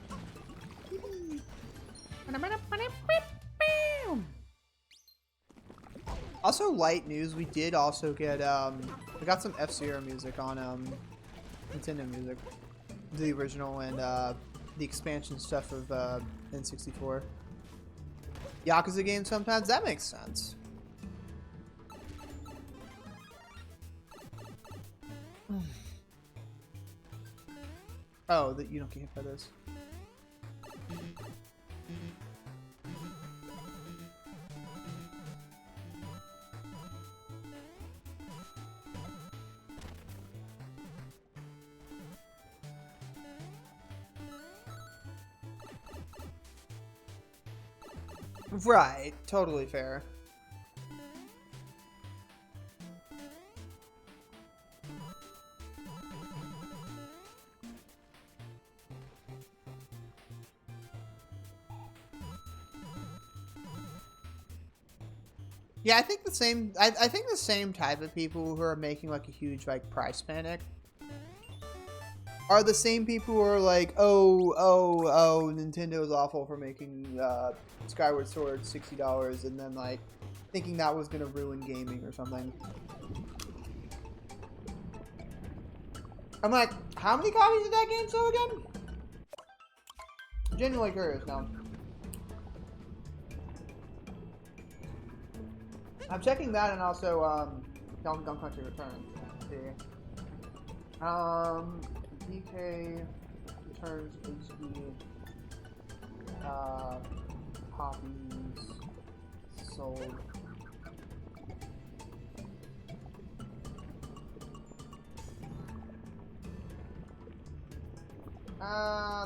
Also, light news, we did also get, we got some F-Zero music on, Nintendo Music. The original and, the expansion stuff of, N64. Yakuza games sometimes, that makes sense. Oh, that you don't get hit by this. Right, totally fair. Yeah, I think the same. I think the same type of people who are making like a huge like price panic are the same people who are like, oh, Nintendo's awful for making Skyward Sword $60, and then like thinking that was gonna ruin gaming or something. I'm like, how many copies did that game sell again? I'm genuinely curious now. I'm checking that and also Donkey Kong Country Returns. Let's see. DK Returns HD copies sold.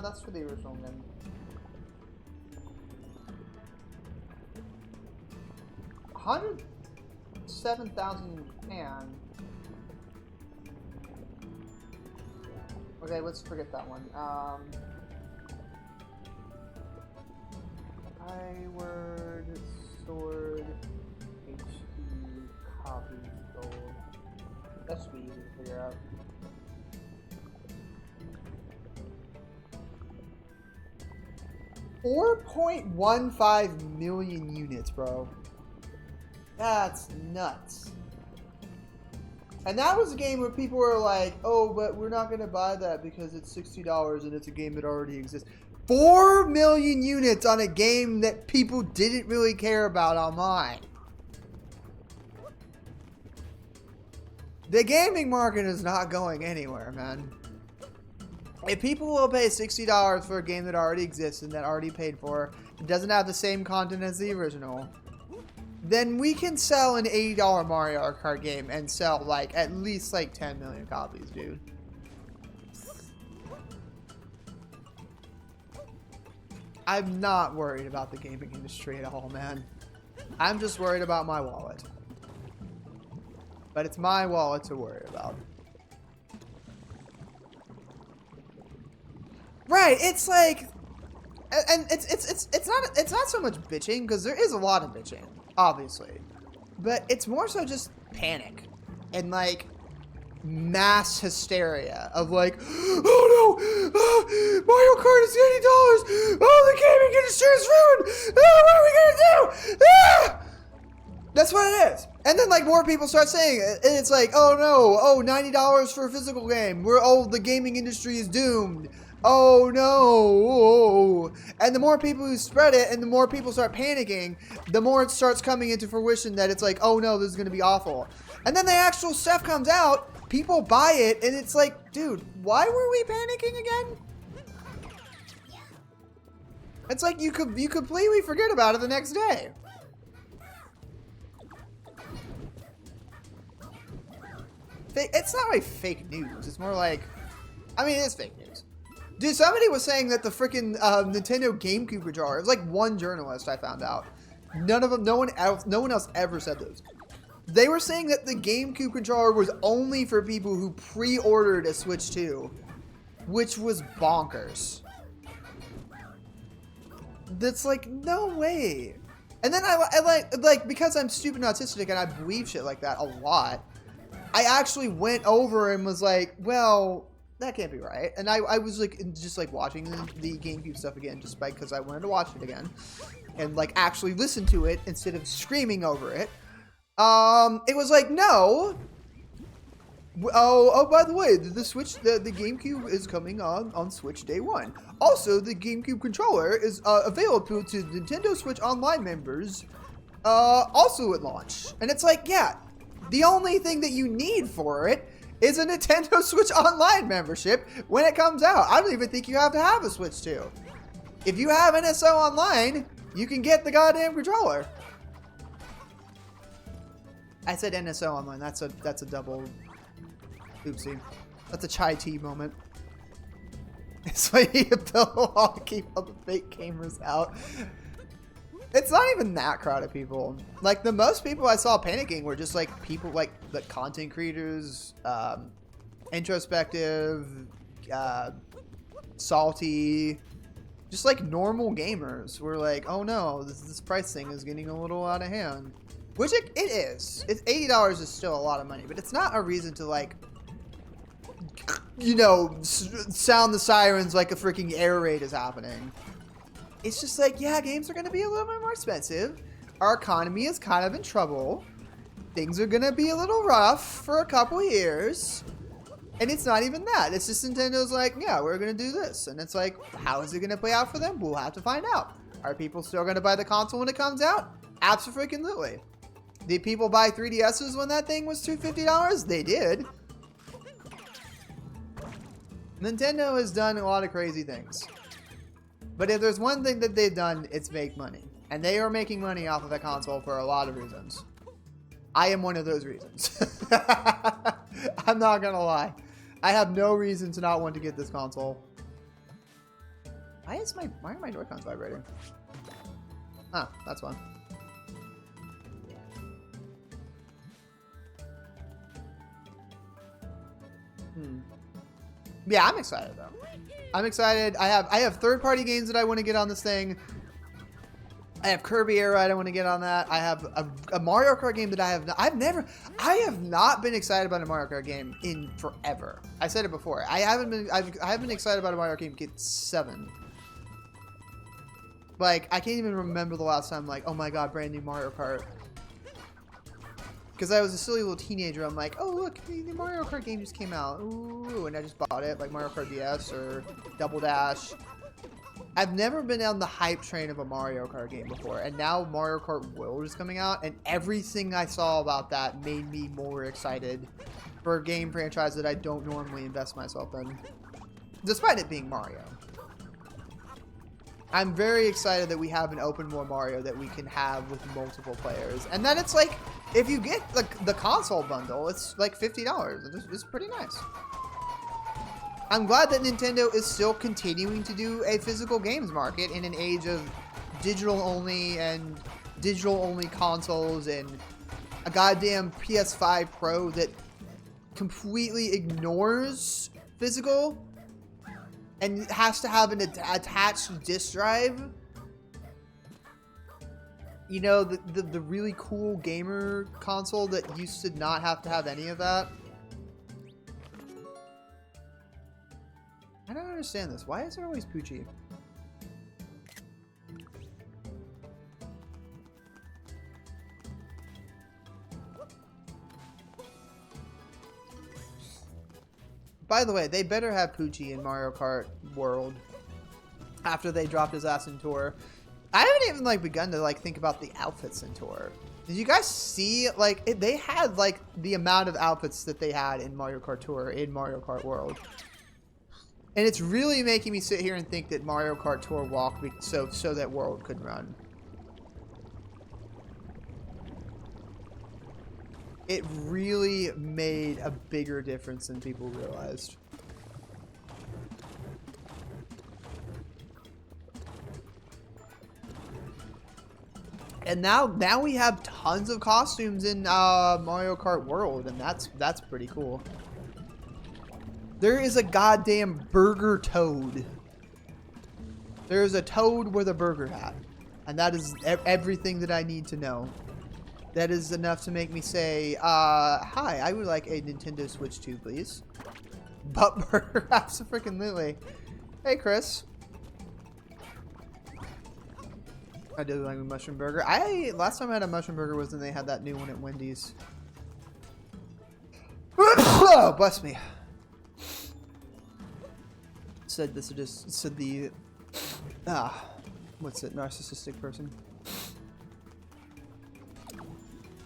That's for the original game. $107,000 in Japan. Okay, let's forget that one. Skyward Sword HD copy sold. That should be easy to figure out. $4.15 million units, bro. That's nuts. And that was a game where people were like, oh, but we're not going to buy that because it's $60 and it's a game that already exists. 4 million units on a game that people didn't really care about online. The gaming market is not going anywhere, man. If people will pay $60 for a game that already exists and that already paid for, it doesn't have the same content as the original, then we can sell an $80 Mario Kart game and sell like at least like 10 million copies, dude. I'm not worried about the gaming industry at all, man. I'm just worried about my wallet. But it's my wallet to worry about. Right, it's like, and it's not so much bitching, because there is a lot of bitching, obviously, but it's more so just panic and like mass hysteria of like, oh no, Mario Kart is $80, oh, the gaming industry is ruined, oh, what are we gonna do? Ah! That's what it is. And then like more people start saying it, and it's like, oh no, oh, $90 for a physical game, the gaming industry is doomed. Oh no! And the more people who spread it and the more people start panicking, the more it starts coming into fruition that it's like, oh no, this is going to be awful. And then the actual stuff comes out, people buy it, and it's like, dude, why were we panicking again? It's like you completely forget about it the next day. It's not like fake news. It's more like, I mean, it is fake news. Dude, somebody was saying that the freaking Nintendo GameCube controller, it was like one journalist I found out. No one else ever said this. They were saying that the GameCube controller was only for people who pre-ordered a Switch 2, which was bonkers. that's like, no way. And then I like, because I'm stupid and autistic and I believe shit like that a lot, I actually went over and was like, well, that can't be right. And I was like, just like watching the GameCube stuff again, just because I wanted to watch it again. And like actually listen to it instead of screaming over it. It was like, no. Oh, by the way, the Switch, the GameCube is coming on Switch day 1. Also, the GameCube controller is available to Nintendo Switch Online members, also at launch. And it's like, yeah, the only thing that you need for it is a Nintendo Switch Online membership when it comes out. I don't even think you have to have a Switch 2. If you have NSO Online, you can get the goddamn controller. I said NSO Online. That's a double. Oopsie. That's a chai tea moment. It's like you build a wall to keep all the fake gamers out. It's not even that crowd of people. Like, the most people I saw panicking were just like people like the content creators, introspective, salty, just like normal gamers were like, oh no, this price thing is getting a little out of hand. Which it is. It's $80 is still a lot of money, but it's not a reason to like, you know, sound the sirens like a freaking air raid is happening. It's just like, yeah, games are going to be a little bit more expensive. Our economy is kind of in trouble. Things are going to be a little rough for a couple years. And it's not even that. It's just Nintendo's like, yeah, we're going to do this. And it's like, how is it going to play out for them? We'll have to find out. Are people still going to buy the console when it comes out? Absolutely. Did people buy 3DSs when that thing was $250? They did. Nintendo has done a lot of crazy things. But if there's one thing that they've done, it's make money. And they are making money off of that console for a lot of reasons. I am one of those reasons. I'm not gonna lie. I have no reason to not want to get this console. Why are my Joy-Cons vibrating? Ah, that's one. Yeah, I'm excited though. I'm excited. I have third-party games that I want to get on this thing. I have Kirby Air Ride I want to get on that. I have a Mario Kart game that I have not been excited about a Mario Kart game in forever. I said it before. I haven't been excited about a Mario Kart game 7. Like, I can't even remember the last time, like, oh my god, brand new Mario Kart. Because I was a silly little teenager, I'm like, oh look, the Mario Kart game just came out. Ooh, and I just bought it, like Mario Kart DS or Double Dash. I've never been on the hype train of a Mario Kart game before, and now Mario Kart World is coming out, and everything I saw about that made me more excited for a game franchise that I don't normally invest myself in, despite it being Mario. I'm very excited that we have an open world Mario that we can have with multiple players, and then it's like, if you get the console bundle, it's like $50. It's pretty nice. I'm glad that Nintendo is still continuing to do a physical games market in an age of digital only and digital only consoles and a goddamn PS5 Pro that completely ignores physical and has to have an attached disc drive. You know, the really cool gamer console that used to not have to have any of that. I don't understand this. Why is there always Poochie? By the way, they better have Poochie in Mario Kart World after they dropped his ass in Tour. I haven't even like begun to like think about the outfits in Tour. Did you guys see like they had like the amount of outfits that they had in Mario Kart Tour in Mario Kart World? And it's really making me sit here and think that Mario Kart Tour walked so that World could run. It really made a bigger difference than people realized. And now we have tons of costumes in Mario Kart World, and that's pretty cool. There is a goddamn Burger Toad. There's a toad with a burger hat. And that is everything that I need to know. That is enough to make me say, hi, I would like a Nintendo Switch 2, please. Butt burger, absolutely. Hey, Chris. I do like a mushroom burger. Last time I had a mushroom burger was when they had that new one at Wendy's. Oh, bless me. Said this just said the what's it, narcissistic person.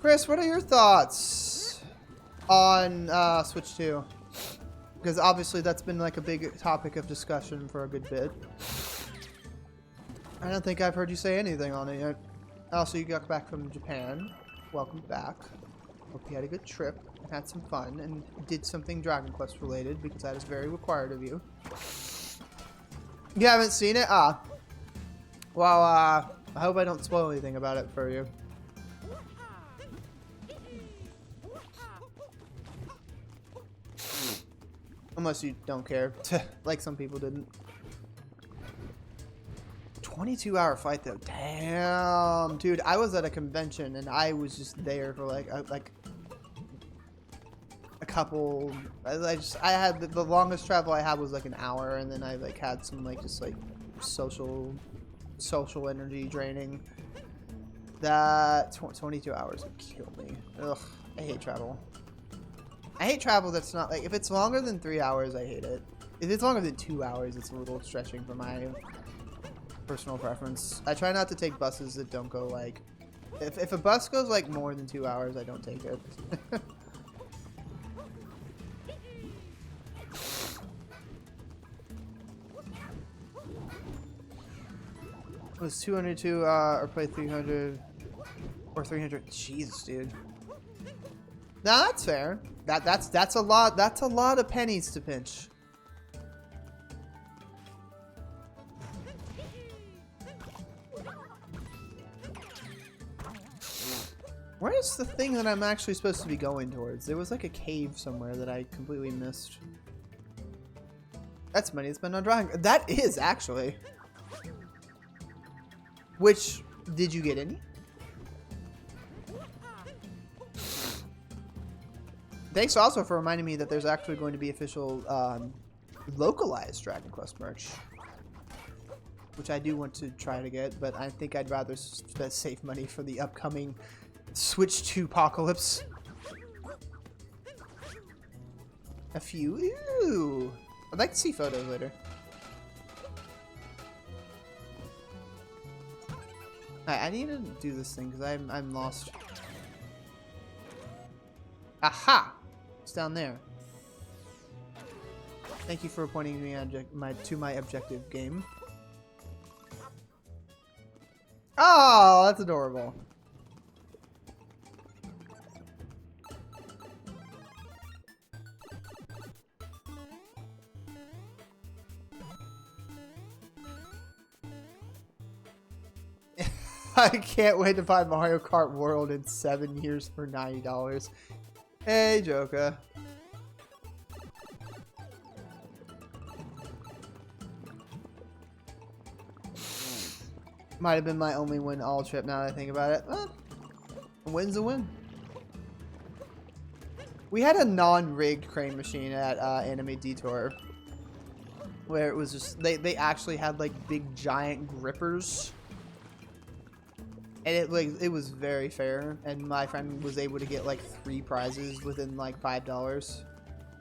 Chris, what are your thoughts on Switch 2? Because obviously that's been like a big topic of discussion for a good bit. I don't think I've heard you say anything on it yet. Also, you got back from Japan. Welcome back. Hope you had a good trip, had some fun, and did something Dragon Quest related, because that is very required of you. You haven't seen it? Ah. Well, I hope I don't spoil anything about it for you. Unless you don't care. Like some people didn't. 22-hour fight though. Damn, dude. I was at a convention and I was just there for like a couple. I had the longest travel I had was like an hour, and then I like had some like just like social energy draining. That 22 hours would kill me. Ugh, I hate travel. I hate travel that's not like, if it's longer than 3 hours, I hate it. If it's longer than 2 hours, it's a little stretching for my personal preference. I try not to take buses that don't go like, if a bus goes like more than 2 hours, I don't take it. It was 202 or play 300 or 300. Jesus, dude. No, that's fair. That's a lot. That's a lot of pennies to pinch. Where is the thing that I'm actually supposed to be going towards? There was like a cave somewhere that I completely missed. That's money spent on drawing. That is actually. Which, did you get any? Thanks also for reminding me that there's actually going to be official localized Dragon Quest merch. Which I do want to try to get, but I think I'd rather save money for the upcoming Switch 2 apocalypse. A few? Ooh! I'd like to see photos later. I need to do this thing because I'm lost. Aha! It's down there. Thank you for pointing me to my objective game. Oh, that's adorable. I can't wait to buy Mario Kart World in 7 years for $90. Hey, Joker. Might have been my only win all trip now that I think about it. Well, a win's a win. We had a non-rigged crane machine at Anime Detour. Where it was just, they actually had like big giant grippers. And it was very fair, and my friend was able to get like 3 prizes within like $5.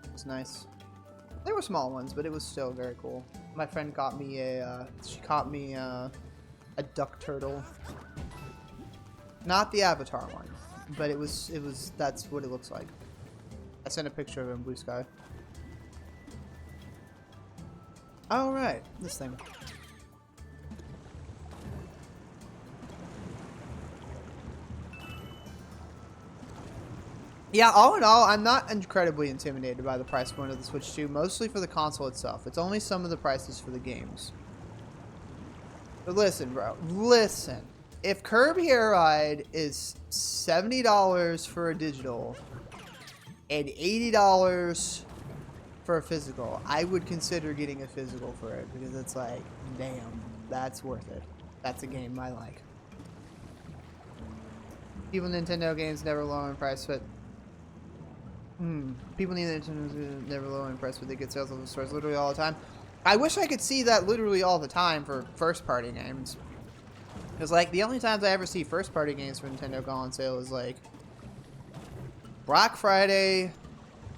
It's nice. They were small ones, but it was still very cool. My friend got me a duck turtle. Not the Avatar one, but it was that's what it looks like. I sent a picture of it in Blue Sky. All right, this thing. Yeah, all in all, I'm not incredibly intimidated by the price point of the Switch 2, mostly for the console itself. It's only some of the prices for the games. But listen, bro. Listen. If Kirby Air Ride is $70 for a digital and $80 for a physical, I would consider getting a physical for it because it's like, damn. that's worth it. That's a game I like. People Nintendo games never lower in price, but people need Nintendo never lower in price, but they get sales of the stores literally all the time. I wish I could see that literally all the time for first-party games. Because, like, the only times I ever see first-party games for Nintendo go on sale is, like, Black Friday,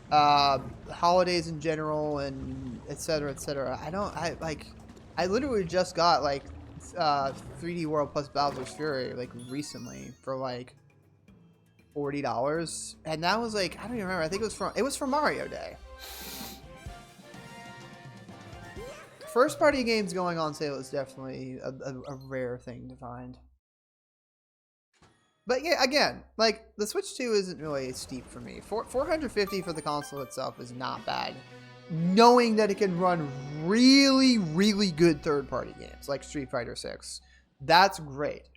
holidays in general, and etc., etc. I literally just got, like, 3D World plus Bowser's Fury, like, recently for, like, $40. And that was, like, I don't even remember. I think it was from Mario Day. First party games going on sale is definitely a rare thing to find. But yeah, again, like the Switch 2 isn't really steep for me. $450 for the console itself is not bad. Knowing that it can run really, really good third party games like Street Fighter 6. That's great.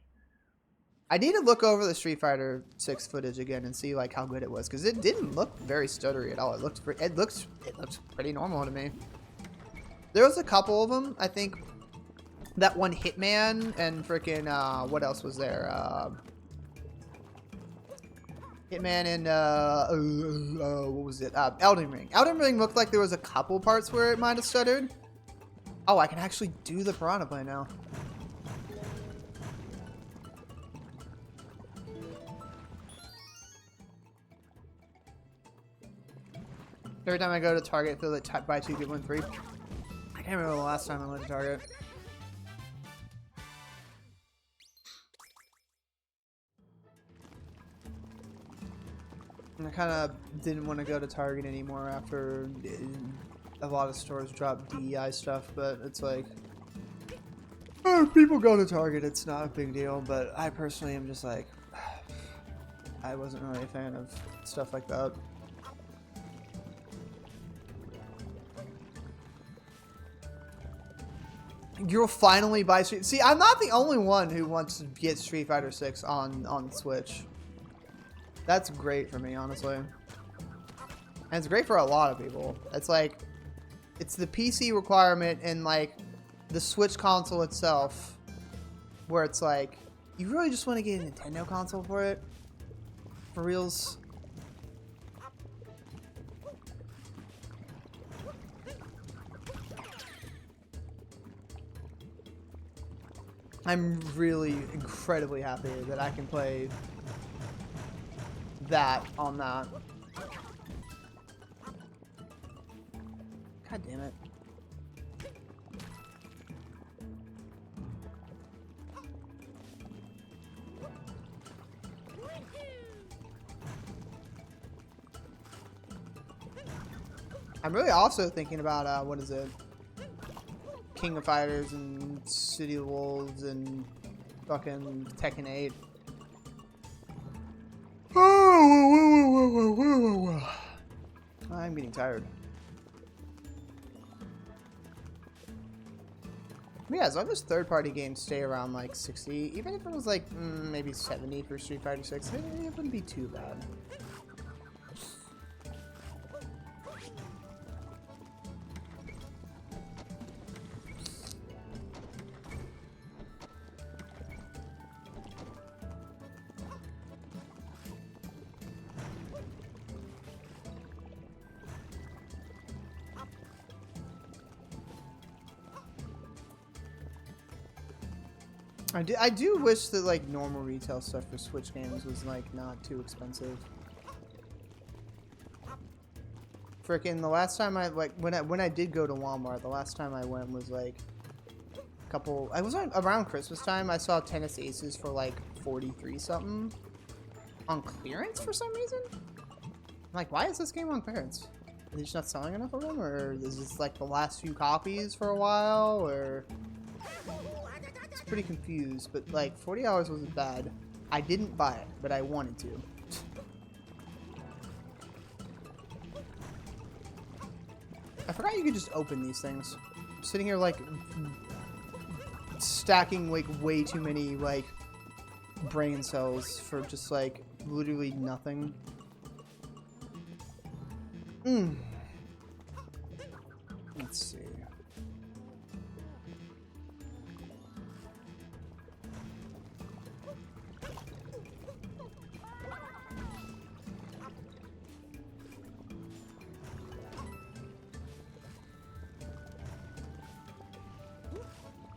I need to look over the Street Fighter 6 footage again and see like how good it was, because it didn't look very stuttery at all. It looked pretty normal to me. There was a couple of them, I think. That one Hitman and freaking what else was there? Hitman and what was it? Elden Ring. Elden Ring looked like there was a couple parts where it might have stuttered. Oh, I can actually do the Piranha Plant now. Every time I go to Target, I feel like buy 2 get 1 free. I can't remember the last time I went to Target. And I kind of didn't want to go to Target anymore after a lot of stores dropped DEI stuff, but it's like, people go to Target, it's not a big deal, but I personally am just like, I wasn't really a fan of stuff like that. You'll finally buy Street. See, I'm not the only one who wants to get Street Fighter 6 on Switch. That's great for me, honestly. And it's great for a lot of people. It's like, it's the PC requirement and like the Switch console itself, where it's like, you really just want to get a Nintendo console for it? For reals? I'm really incredibly happy that I can play that on that. God damn it. I'm really also thinking about, what is it? King of Fighters and City of Wolves and fucking Tekken 8. I'm getting tired. But yeah, as long as third-party games stay around like 60, even if it was like maybe 70 for Street Fighter 6, it wouldn't be too bad. I do wish that like normal retail stuff for Switch games was like not too expensive. Frickin' the last time I like when I did go to Walmart, the last time I went was like a couple. I was around Christmas time. I saw Tennis Aces for like 43 something on clearance for some reason. I'm like, why is this game on clearance? Are they just not selling enough of them, or is this like the last few copies for a while, or? It's pretty confused, but like $40 wasn't bad. I didn't buy it, but I wanted to. I forgot you could just open these things. I'm sitting here like stacking like way too many like brain cells for just like literally nothing. Let's see.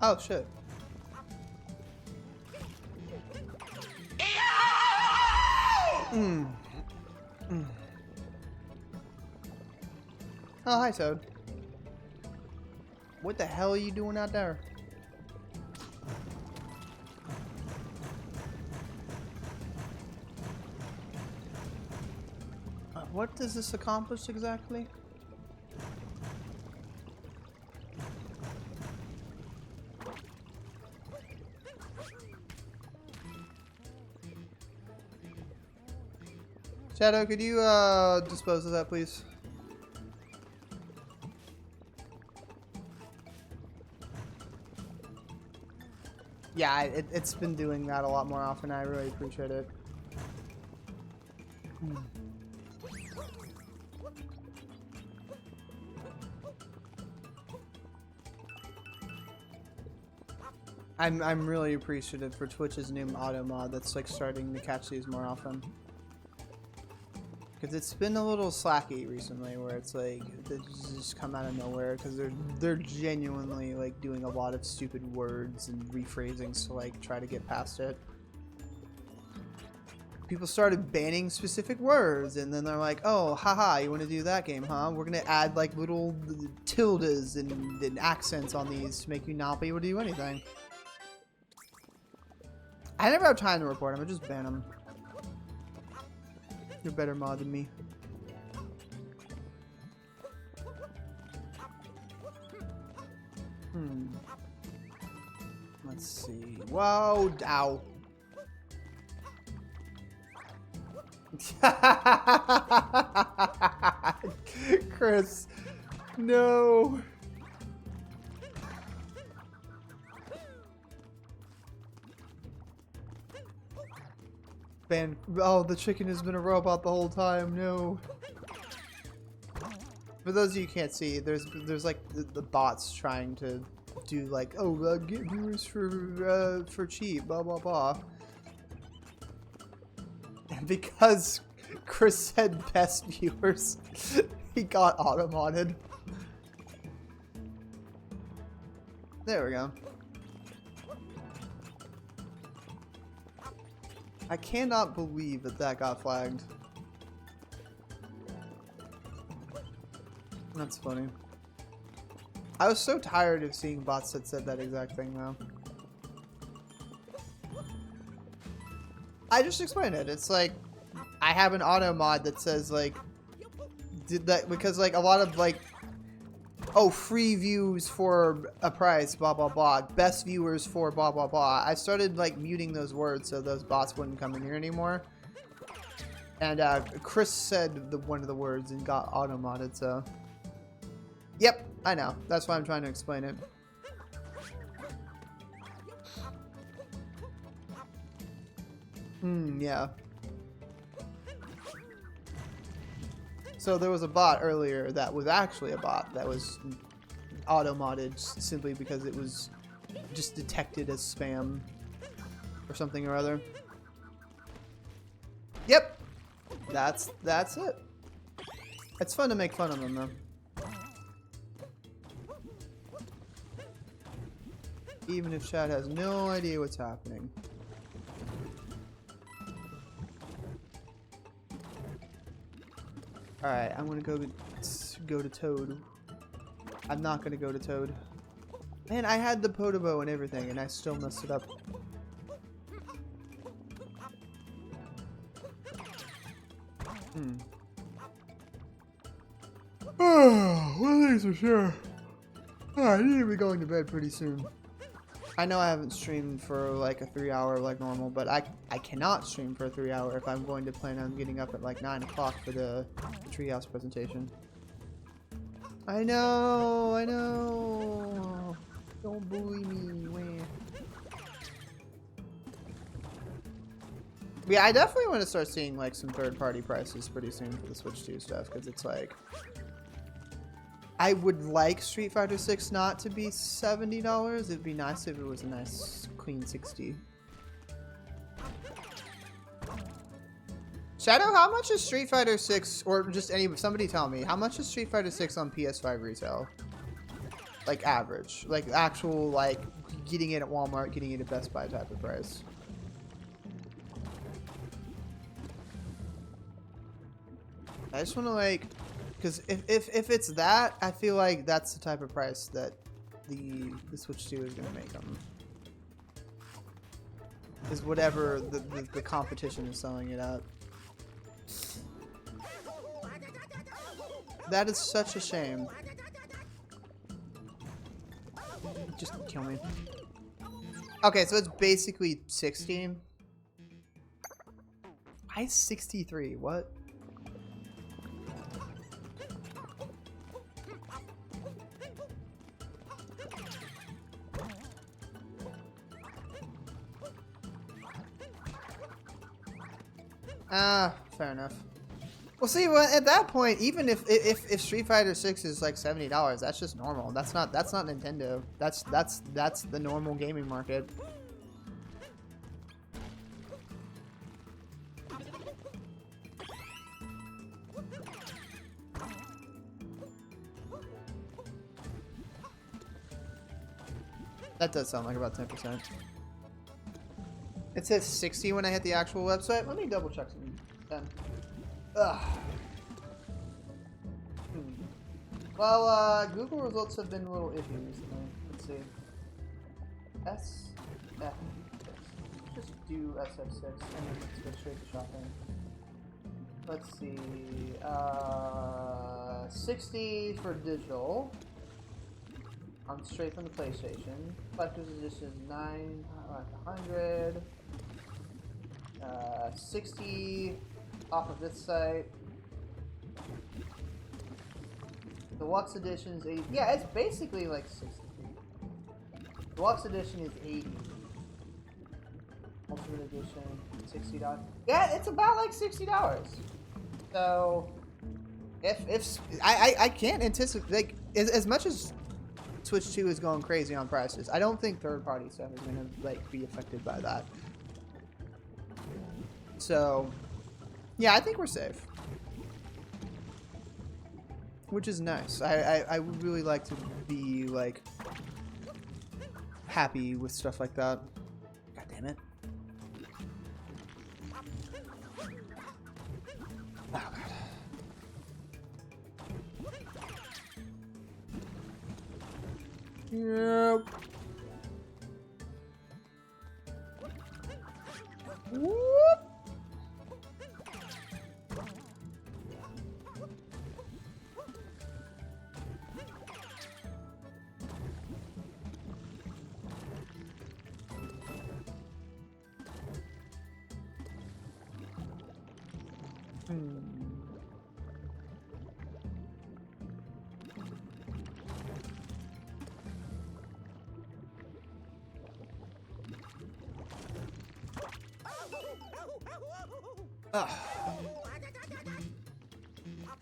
Oh shit. Oh, hi, Toad. What the hell are you doing out there? What does this accomplish exactly? Shadow, could you dispose of that, please? Yeah, it's been doing that a lot more often. I really appreciate it. I'm really appreciative for Twitch's new auto mod that's like starting to catch these more often. Because it's been a little slacky recently, where it's like they just come out of nowhere because they're genuinely like doing a lot of stupid words and rephrasings to like try to get past it. People started banning specific words, and then they're like, "Oh, haha, you want to do that game, huh? We're gonna add like little tildes and accents on these to make you not be able to do anything." I never have time to report them. I just ban them. You're a better mod than me. Let's see. Whoa, ow. Chris, no. Man, oh, the chicken has been a robot the whole time. No. For those of you who can't see, there's like the bots trying to do like, oh, get viewers for cheap, blah blah blah. And because Chris said best viewers, he got auto-modded. There we go. I cannot believe that got flagged. That's funny. I was so tired of seeing bots that said that exact thing though. I just explained it. It's like I have an auto mod that says like did that because like a lot of like oh, free views for a price, blah blah blah, best viewers for blah blah blah. I started like muting those words so those bots wouldn't come in here anymore. And Chris said one of the words and got auto modded, so yep, I know. That's why I'm trying to explain it. Yeah. So there was a bot earlier that was actually a bot that was auto-modded simply because it was just detected as spam or something or other. Yep, that's it. It's fun to make fun of them though. Even if chat has no idea what's happening. Alright, I'm gonna go to Toad. I'm not gonna go to Toad. Man, I had the Podobo and everything, and I still messed it up. Oh, one thing's for sure. I need to be going to bed pretty soon. I know I haven't streamed for like a 3-hour like normal, but I cannot stream for a 3-hour if I'm going to plan on getting up at like 9 o'clock for the treehouse presentation. I know. Don't bully me, man. Yeah, I definitely want to start seeing like some third-party prices pretty soon for the Switch 2 stuff, because it's like I would like Street Fighter 6 not to be $70. It'd be nice if it was a nice clean 60. Shadow, how much is Street Fighter 6, or just somebody tell me, how much is Street Fighter 6 on PS5 retail? Like average, like actual like getting it at Walmart, getting it at Best Buy type of price. I just want to like, because if it's that, I feel like that's the type of price that the Switch 2 is going to make them. Is whatever the competition is selling it at. That is such a shame. Just kill me. Okay, so it's basically 60. Why 63? What? Fair enough. Well, see, well, at that point, even if Street Fighter 6 is like $70, that's just normal. That's not Nintendo. That's the normal gaming market. That does sound like about 10%. It says 60 when I hit the actual website. Let me double check something then. Ugh. Well, Google results have been a little iffy recently. Let's see. SF6. Just do SF6 and then let's go straight to shopping. Let's see. 60 for digital. Straight from the PlayStation. Collector's edition 100. 60 off of this site. Deluxe edition is 80. Yeah, it's basically like 60. Deluxe edition is 80. Ultimate edition, $60. Yeah, it's about like $60. So, if I can't anticipate, like, as much as Switch 2 is going crazy on prices, I don't think third-party stuff is gonna like be affected by that. So, yeah, I think we're safe, which is nice. I would really like to be like happy with stuff like that. God damn it. Oh, God. Yep. Whoop.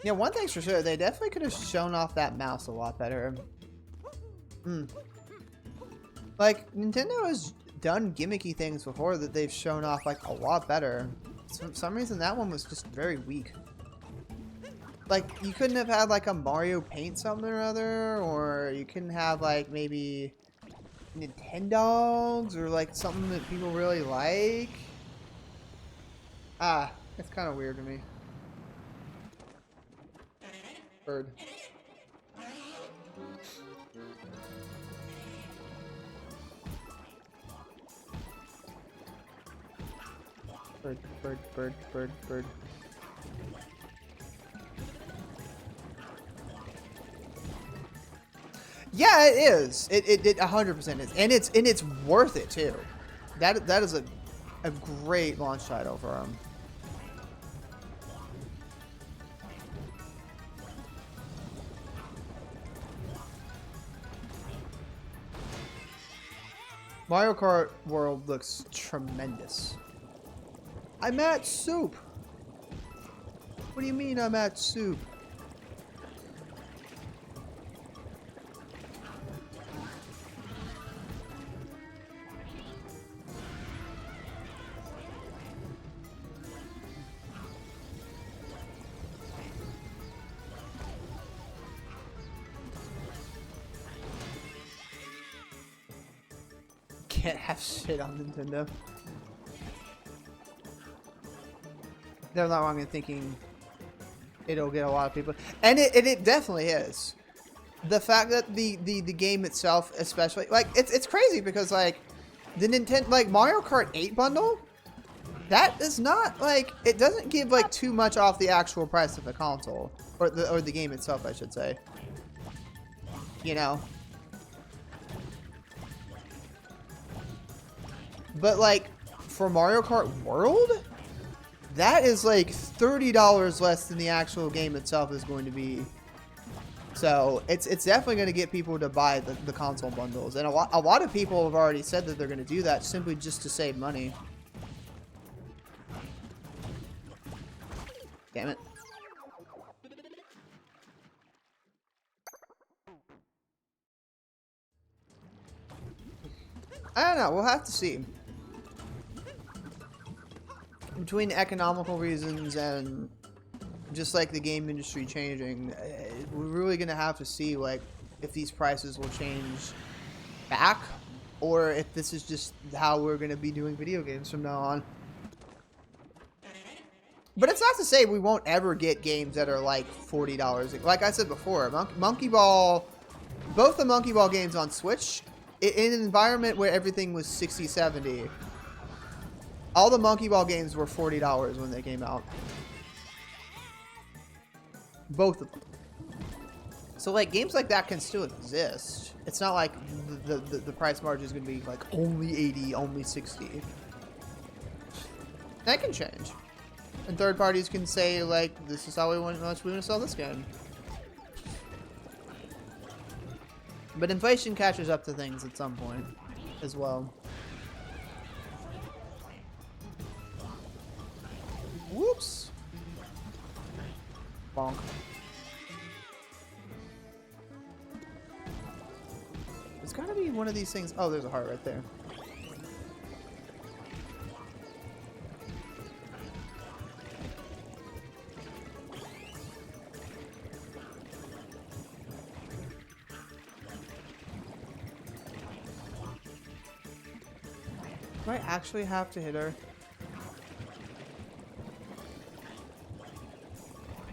Yeah, one thing's for sure, they definitely could have shown off that mouse a lot better. Like, Nintendo has done gimmicky things before that they've shown off like a lot better. For some reason, that one was just very weak. Like, you couldn't have had like a Mario Paint something or other, or you couldn't have like maybe Nintendogs or like something that people really like. It's kind of weird to me. Bird. Bird, bird, bird, bird, bird. Yeah, it is. It 100% is, and it's worth it too. That is a great launch title for them. Mario Kart World looks tremendous. I'm at soup. What do you mean I'm at soup? can't have shit on Nintendo. They're not wrong in thinking it'll get a lot of people, and it definitely is. The fact that the game itself, especially, like, it's crazy because, like, the Nintendo, like, Mario Kart 8 bundle, that is not, like, it doesn't give, like, too much off the actual price of the console, or the game itself, I should say. You know? But, like, for Mario Kart World, that is, like, $30 less than the actual game itself is going to be. So it's definitely going to get people to buy the console bundles, and a lot of people have already said that they're going to do that simply just to save money. Damn it! I don't know. We'll have to see. Between economical reasons and just like the game industry changing, we're really gonna have to see, like, if these prices will change back, or if this is just how we're gonna be doing video games from now on. But it's not to say we won't ever get games that are like $40. Like I said before, Monkey Ball, both the Monkey Ball games on Switch, in an environment where everything was $60, $70, all the Monkey Ball games were $40 when they came out. Both of them. So, like, games like that can still exist. It's not like the price margin is going to be, like, only 80, only 60. That can change. And third parties can say, like, this is how we want to sell this game. But inflation catches up to things at some point as well. Whoops. Bonk. It's gotta be one of these things. Oh, there's a heart right there. Do I actually have to hit her?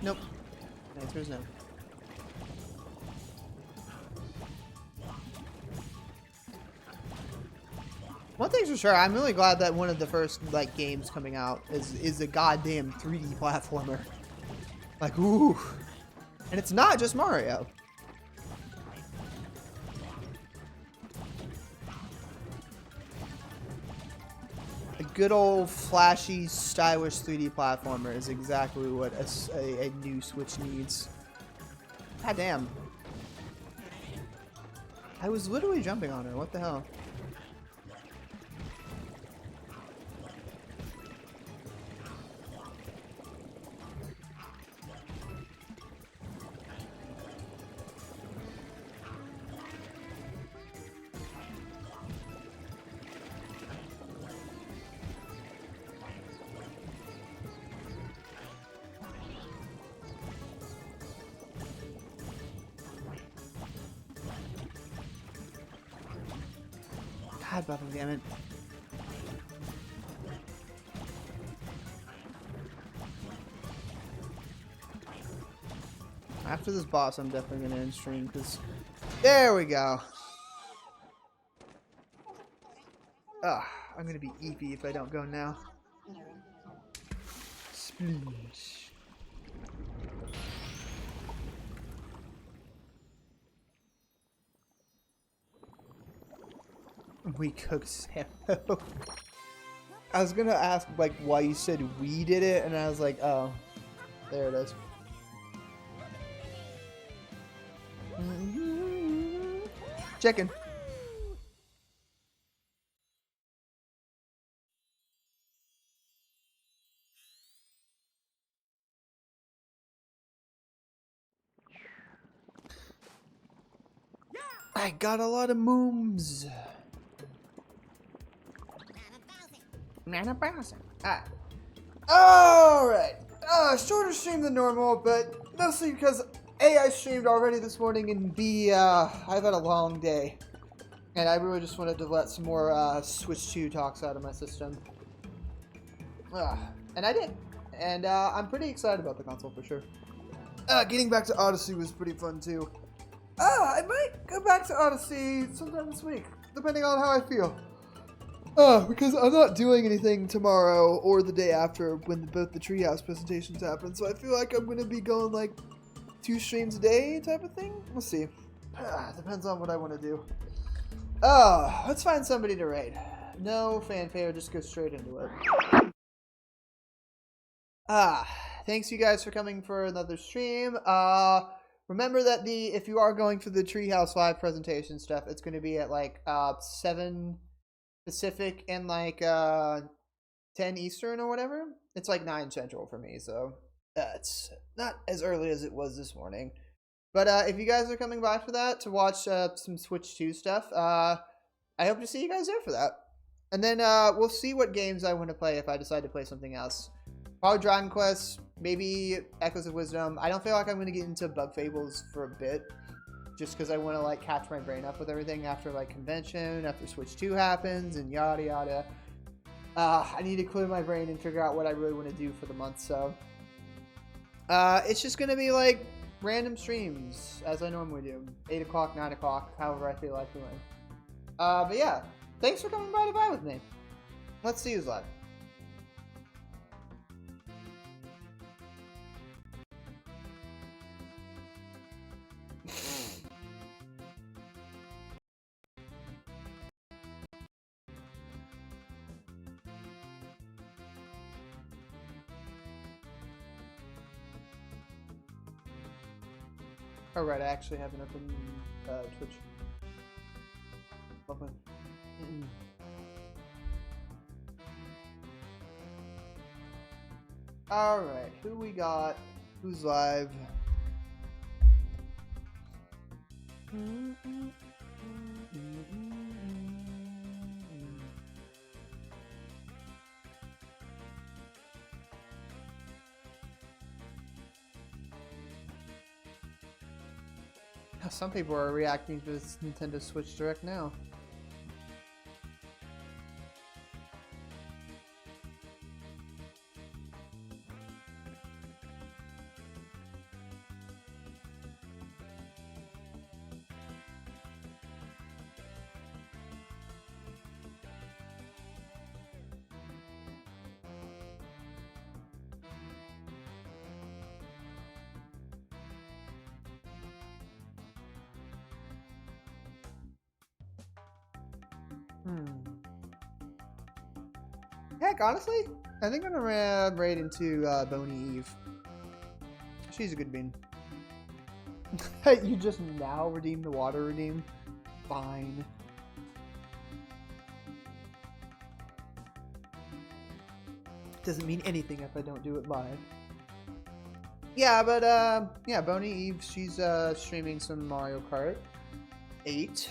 Nope. The answer is no. One thing's for sure, I'm really glad that one of the first, like, games coming out is a goddamn 3D platformer. Like, ooh. And it's not just Mario. A good old flashy, stylish 3D platformer is exactly what a new Switch needs. God damn. I was literally jumping on her. What the hell? God, Bubba, damn it. After this boss, I'm definitely going to end stream, because... There we go. Ugh, I'm going to be eepy if I don't go now. Sploosh. We cooked Sammo. I was gonna ask, like, why you said we did it, and I was like, oh, there it is. Chicken. I got a lot of mooms. Ah. Alright. Shorter stream than normal, but mostly because A, I streamed already this morning, and B, I've had a long day. And I really just wanted to let some more Switch 2 talks out of my system. And I did. And I'm pretty excited about the console for sure. Getting back to Odyssey was pretty fun too. I might go back to Odyssey sometime this week, depending on how I feel. Because I'm not doing anything tomorrow or the day after when both the Treehouse presentations happen, so I feel like I'm going to be going like 2 streams a day type of thing. We'll see. Depends on what I want to do. Let's find somebody to raid. No fanfare, just go straight into it. Thanks you guys for coming for another stream. Remember that if you are going for the Treehouse Live presentation stuff, it's going to be at like 7 Pacific and like 10 Eastern or whatever. It's like 9 Central for me, so it's not as early as it was this morning. But if you guys are coming by for that to watch some Switch 2 stuff, I hope to see you guys there for that. And then we'll see what games I want to play if I decide to play something else. Probably Dragon Quest, maybe Echoes of Wisdom. I don't feel like I'm going to get into Bug Fables for a bit, just because I want to like catch my brain up with everything after like convention, after Switch 2 happens, and yada yada. I need to clear my brain and figure out what I really want to do for the month, so it's just going to be like random streams, as I normally do. 8 o'clock, 9 o'clock, however I feel like doing. But yeah, thanks for coming by to buy with me. Let's see who's live. Oh right, I actually have an open Twitch. Open. Alright, who we got? Who's live? Some people are reacting to this Nintendo Switch Direct now. Heck, honestly, I think I'm gonna raid into Boney Eve. She's a good bean. You just now redeemed the water redeem? Fine. Doesn't mean anything if I don't do it live. Yeah, but yeah, Boney Eve, she's streaming some Mario Kart 8.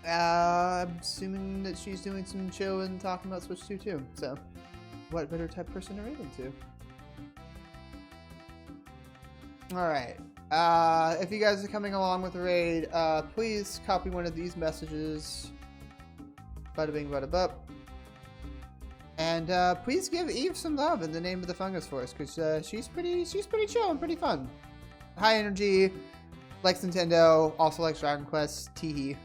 I'm assuming that she's doing some chill and talking about Switch 2 too. So, what better type of person to raid into? Alright. If you guys are coming along with the raid, please copy one of these messages. Bada bing, bada bup. And please give Eve some love in the name of the Fungus Force, because she's pretty chill and pretty fun. High energy, likes Nintendo, also likes Dragon Quest, teehee.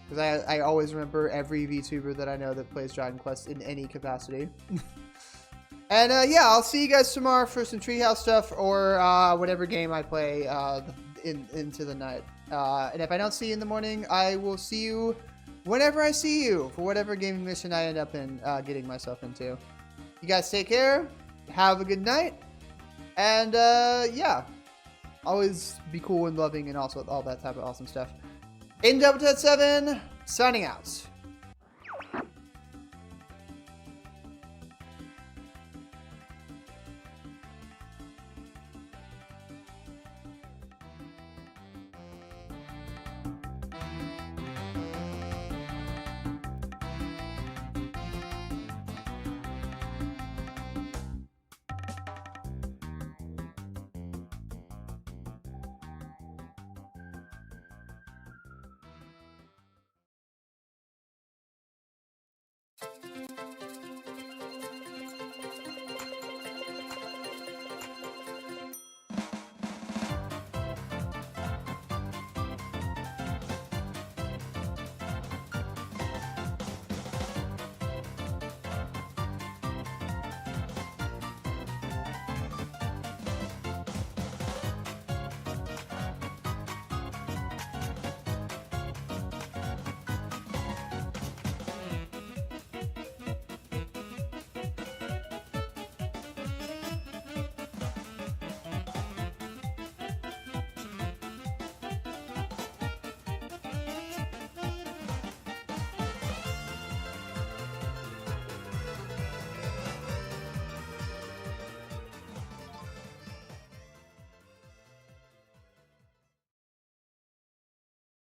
Because I always remember every VTuber that I know that plays Dragon Quest in any capacity. And yeah, I'll see you guys tomorrow for some Treehouse stuff or whatever game I play into the night. And if I don't see you in the morning, I will see you whenever I see you for whatever gaming mission I end up in getting myself into. You guys take care, have a good night, and yeah, always be cool and loving and also all that type of awesome stuff. In Double 7, signing out.